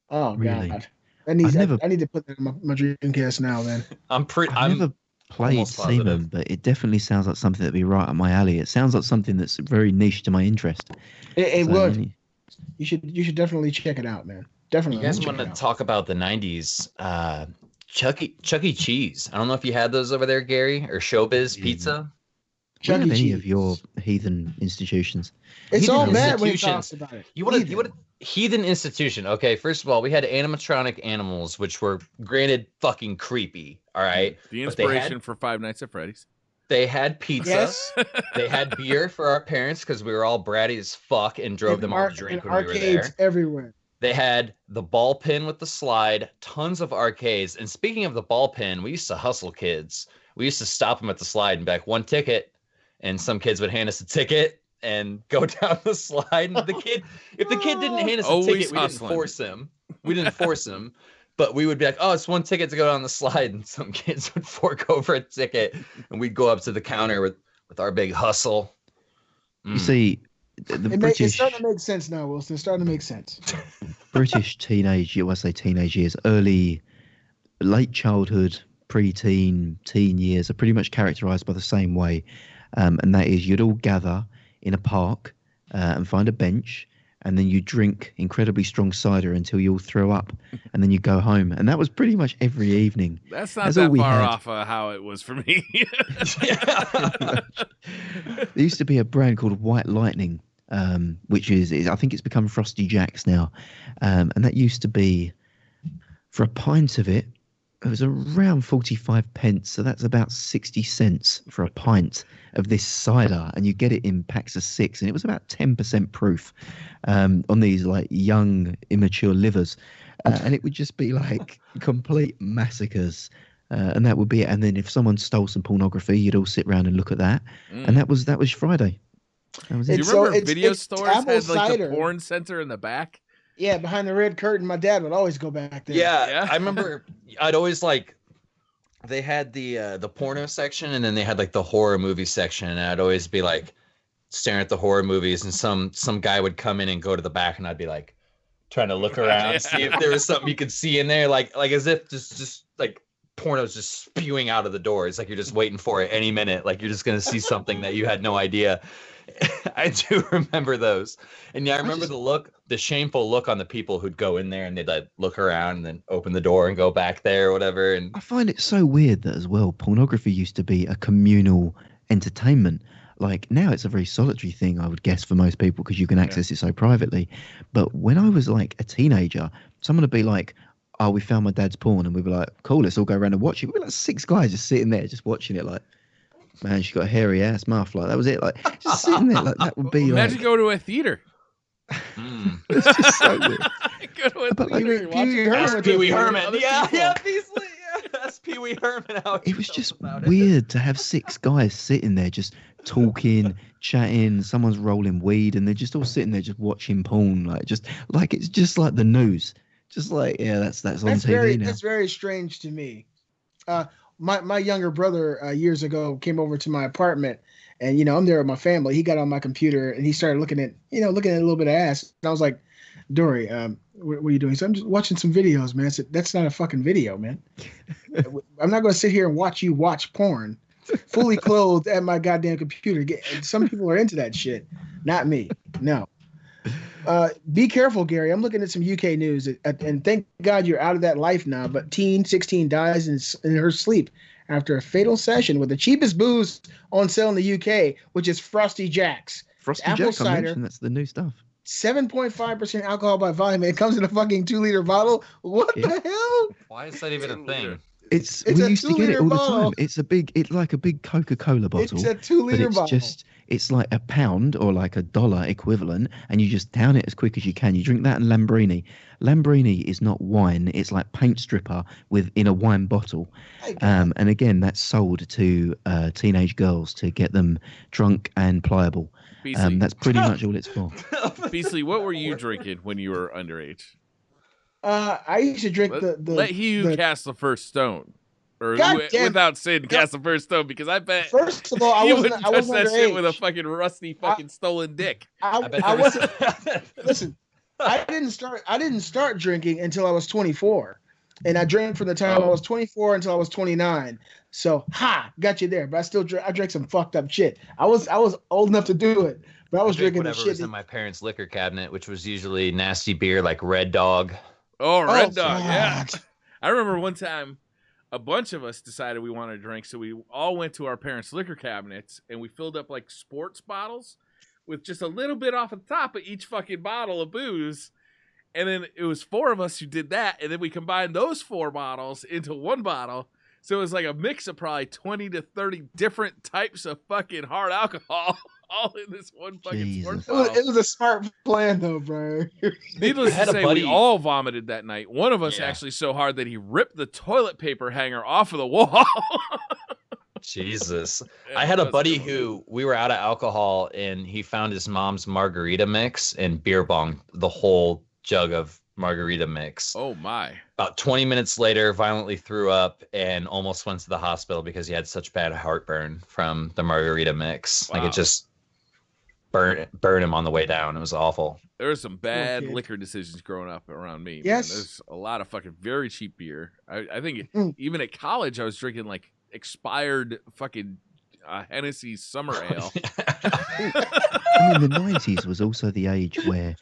Oh, really? God. I need to put that in my Dreamcast now, then. I've never played Seaman, but it definitely sounds like something that'd be right up my alley. It sounds like something that's very niche to my interest. It would. You should definitely check it out, man. Definitely. You guys want to talk about the 90s? Chuck E. Cheese. I don't know if you had those over there, Gary, or Showbiz Pizza. Chuck E. Cheese. Any of your heathen institutions? It's all bad when he talks about it. You would heathen institution. Okay, first of all, we had animatronic animals, which were granted fucking creepy. All right, the inspiration for Five Nights at Freddy's. They had pizza. Yes. They had beer for our parents because we were all bratty as fuck and drove them all to drink when we were there. Arcades everywhere. They had the ball pin with the slide, tons of arcades. And speaking of the ball pin, we used to hustle kids. We used to stop them at the slide and be like, 1 ticket. And some kids would hand us a ticket and go down the slide. And if the kid didn't hand us a ticket, we didn't force him. We didn't force him. But we would be like, oh, it's 1 ticket to go down the slide. And some kids would fork over a ticket. And we'd go up to the counter with our big hustle. You see, British... It's starting to make sense now, Wilson. It's starting to make sense. British teenage years, late childhood, pre-teen, teen years are pretty much characterized by the same way. And that is you'd all gather in a park and find a bench, and then you drink incredibly strong cider until you all throw up, and then you go home. And that was pretty much every evening. That's not that far off how it was for me. There used to be a brand called White Lightning, which is I think it's become Frosty Jacks now. And that used to be, for a pint of it, it was around 45 pence, so that's about 60 cents for a pint of this cider, and you get it in packs of 6, and it was about 10% proof on these like young, immature livers, and it would just be like complete massacres. and that would be it. And then if someone stole some pornography, you'd all sit around and look at that. And that was Friday. That was Do it. you remember video stores had like the porn center in the back? Yeah, behind the red curtain. My dad would always go back there. Yeah, I remember. I'd always like. They had the porno section, and then they had like the horror movie section, and I'd always be like staring at the horror movies, and some guy would come in and go to the back, and I'd be like trying to look around, see if there was something you could see in there, like as if just like porno's just spewing out of the door. It's like you're just waiting for it any minute, like you're just gonna see something that you had no idea. I do remember those. And yeah, I remember the shameful look on the people who'd go in there and they'd like look around and then open the door and go back there or whatever. And I find it so weird that as well, pornography used to be a communal entertainment. Like now it's a very solitary thing, I would guess, for most people because you can access it so privately. But when I was like a teenager, someone would be like, oh, we found my dad's porn, and we'd be like, cool, let's all go around and watch it. We'd be like 6 guys just sitting there just watching it like, man, she's got a hairy ass mouth. Like that was it. Like just sitting there, like that would be. Imagine like, go to a theater. It's just so weird. Go to a But, like, Pee Wee Herman. Yeah, Beasley. Yeah, that's Pee Wee Herman. It was just weird to have 6 guys sitting there just talking, chatting. Someone's rolling weed, and they're just all sitting there just watching porn. Like it's just like the news. Just like that's on TV now. That's very strange to me. My younger brother years ago came over to my apartment, and I'm there with my family. He got on my computer and he started looking at a little bit of ass. And I was like, Dory, what are you doing? So I'm just watching some videos, man. I said, that's not a fucking video, man. I'm not going to sit here and watch you watch porn, fully clothed at my goddamn computer. Some people are into that shit, not me. No. Be careful, Gary. I'm looking at some UK news, and thank God you're out of that life now. But teen 16 dies in her sleep after a fatal session with the cheapest booze on sale in the UK, which is Frosty Jack's. Frosty Apple Jack, I cider. mentioned, that's the new stuff. 7.5% alcohol by volume. It comes in a fucking 2-liter bottle. What the hell? Why is that even a thing? We used to get it all the bottle. time. It's like a big Coca-Cola bottle. It's a 2-liter bottle. It's like £1 or like $1 equivalent, and you just down it as quick as you can. You drink that and Lambrini. Lambrini is not wine. It's like paint stripper in a wine bottle. And again, that's sold to teenage girls to get them drunk and pliable. That's pretty much all it's for. Beasley, what were you drinking when you were underage? I used to drink let he who cast the first stone, or without sin cast the first stone, because I bet first of all, I wouldn't touch that underage. shit with a fucking rusty fucking stolen dick. I wasn't. Listen, I didn't start drinking until I was 24, and I drank from the time I was 24 until I was 29. So got you there. But I drank some fucked up shit. I was old enough to do it, but I was drinking the shit was in my parents' liquor cabinet, which was usually nasty beer like Red Dog. Oh, Red Dog, yeah. I remember one time a bunch of us decided we wanted to drink, so we all went to our parents' liquor cabinets, and we filled up like sports bottles with just a little bit off the top of each fucking bottle of booze. And then it was 4 of us who did that, and then we combined those 4 bottles into one bottle. So it was like a mix of probably 20 to 30 different types of fucking hard alcohol. All in this one fucking sports bottle. It was a smart plan, though, bro. Needless to say, we all vomited that night. One of us actually so hard that he ripped the toilet paper hanger off of the wall. Jesus. I had a buddy who we were out of alcohol, and he found his mom's margarita mix and beer bonged the whole jug of margarita mix. Oh, my. About 20 minutes later, violently threw up and almost went to the hospital because he had such bad heartburn from the margarita mix. Wow. Like it just burn him on the way down. It was awful. There were some bad liquor decisions growing up around me. Yes. Man. There's a lot of fucking very cheap beer. I think even at college, I was drinking like expired fucking Hennessy summer ale. I mean, the 90s was also the age where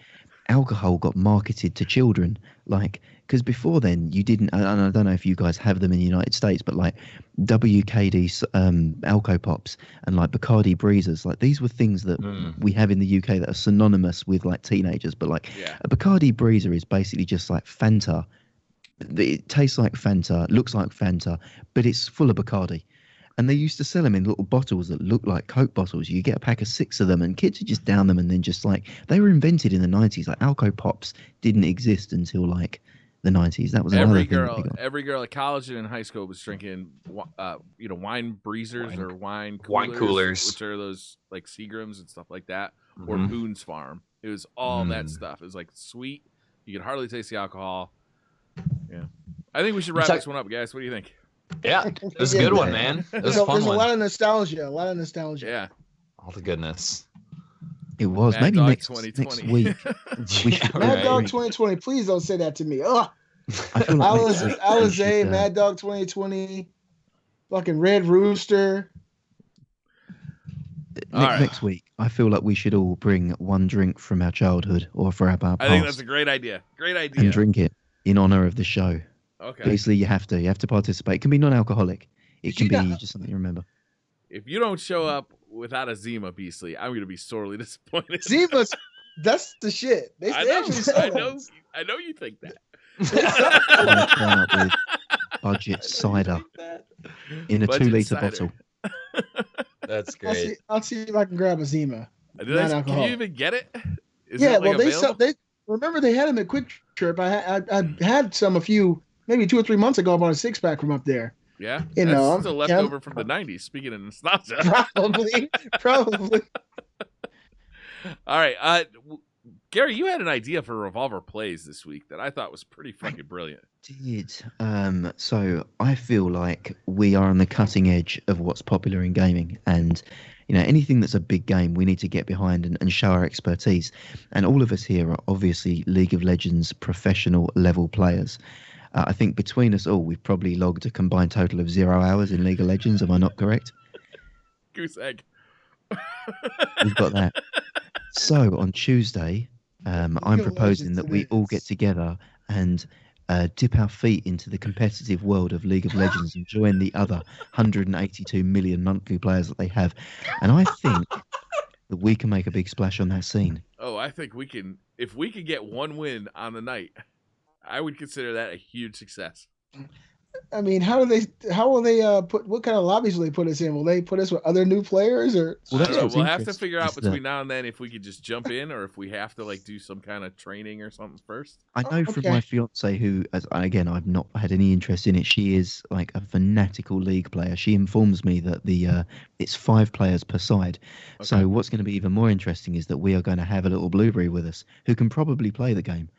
alcohol got marketed to children. Like, because before then you didn't, and I don't know if you guys have them in the United States, but like WKD Alco Pops and like Bacardi Breezers, like these were things that we have in the UK that are synonymous with like teenagers. But like a Bacardi Breezer is basically just like Fanta. It tastes like Fanta, looks like Fanta, but it's full of Bacardi. And they used to sell them in little bottles that looked like Coke bottles. You get a pack of 6 of them, and kids would just down them, and then just like, they were invented in the 90s. Like Alco Pops didn't exist until like the 90s. That was every another thing. every girl at college and in high school was drinking, wine breezers or wine coolers, which are those like Seagrams and stuff like that, Mm-hmm. or Boone's Farm. It was all that stuff. It was like sweet. You could hardly taste the alcohol. Yeah, I think we should wrap this one up, guys. What do you think? Yeah, it was a good one, man. It was a fun There's one. a lot of nostalgia. Yeah, all the goodness. It was. Mad Maybe Dog next 2020. week. We should Mad Dog 2020. Please don't say that to me. Ugh. I feel like Alizé, Mad Dog 2020, fucking Red Rooster. Next week, I feel like we should all bring one drink from our childhood or for our past. I think that's a great idea. Great idea. And drink it in honor of the show. Okay. Basically, you have to participate. It can be non-alcoholic. It can be just something you remember. If you don't show up without a Zima, Beastly, I'm going to be sorely disappointed. Zima's, that's the shit. I know you think that. I'm turn up with budget cider in a Budget 2-liter cider. bottle. That's great. I'll see if I can grab a Zima. Can you even get it? Is yeah, it, well, available? they remember they had them at Quick Trip. I had some maybe 2 or 3 months ago. I bought a 6-pack from up there. Yeah, you that's know, still left over from the '90s. Speaking of nostalgia, probably. All right, Gary, you had an idea for Revolver Plays this week that I thought was pretty fucking brilliant. Did so I feel like we are on the cutting edge of what's popular in gaming, and anything that's a big game we need to get behind and show our expertise. And all of us here are obviously League of Legends professional level players. I think between us all, we've probably logged a combined total of 0 hours in League of Legends. Am I not correct? Goose egg. We've got that. So on Tuesday, I'm proposing that we all get together and dip our feet into the competitive world of League of Legends and join the other 182 million monthly players that they have. And I think that we can make a big splash on that scene. Oh, I think we can. If we could get one win on the night, I would consider that a huge success. I mean, how will they put, what kind of lobbies will they put us in? Will they put us with other new players, or? Well, we'll have to figure out between now and then if we could just jump in or if we have to do some kind of training or something first. I know from my fiance, who, again, I've not had any interest in it. She is like a fanatical League player. She informs me that it's 5 players per side. Okay. So what's going to be even more interesting is that we are going to have a little blueberry with us who can probably play the game.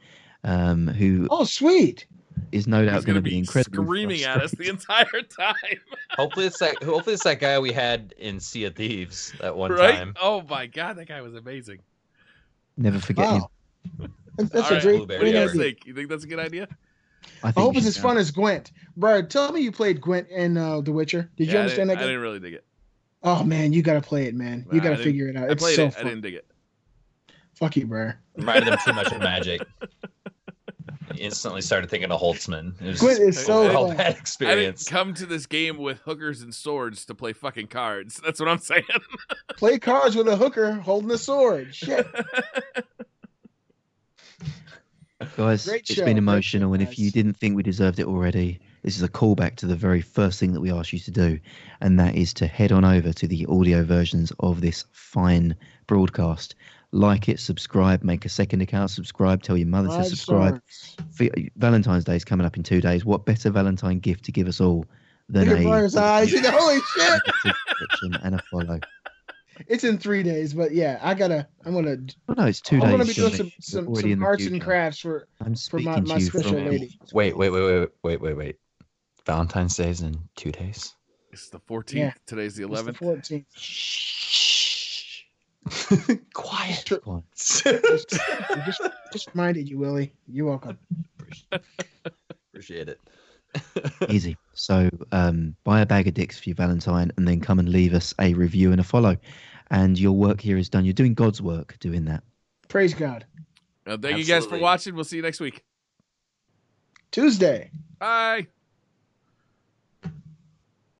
Oh, sweet. Is no doubt going to be incredible. Screaming at us the entire time. Hopefully it's that guy we had in Sea of Thieves that one right? time. Oh my god, that guy was amazing. Never forget him. That's a great idea. You think that's a good idea? I hope it's as fun as Gwent. Briar, tell me you played Gwent in The Witcher. Did you understand that game? I didn't really dig it. Oh man, you got to play it, man. You got to figure it out. I played it. I didn't dig it. Fuck you, Briar. Reminded him too much of Magic. Instantly started thinking of Holtzman. It was Gwent is so a bad experience. I didn't come to this game with hookers and swords to play fucking cards. That's what I'm saying. Play cards with a hooker holding a sword. Shit. Guys, it's been emotional, and if you didn't think we deserved it already, this is a callback to the very first thing that we asked you to do, and that is to head on over to the audio versions of this fine broadcast. Like it, subscribe, make a second account, subscribe, tell your mother to subscribe. Valentine's Day is coming up in 2 days. What better Valentine gift to give us all than Briar's eyes? Holy shit! And a follow. It's in 3 days, but yeah, I'm gonna. Oh, no, it's 2 days. I'm gonna be doing some arts and crafts for my special lady. Wait. Valentine's Day is in 2 days. It's the 14th. Yeah. Today's the 11th. It's the 14th. Quiet. Just reminded you, Willie. You're welcome. Appreciate it. Easy. So buy a bag of dicks for your Valentine and then come and leave us a review and a follow. And your work here is done. You're doing God's work doing that. Praise God. Well, thank you guys for watching. We'll see you next week. Tuesday. Bye.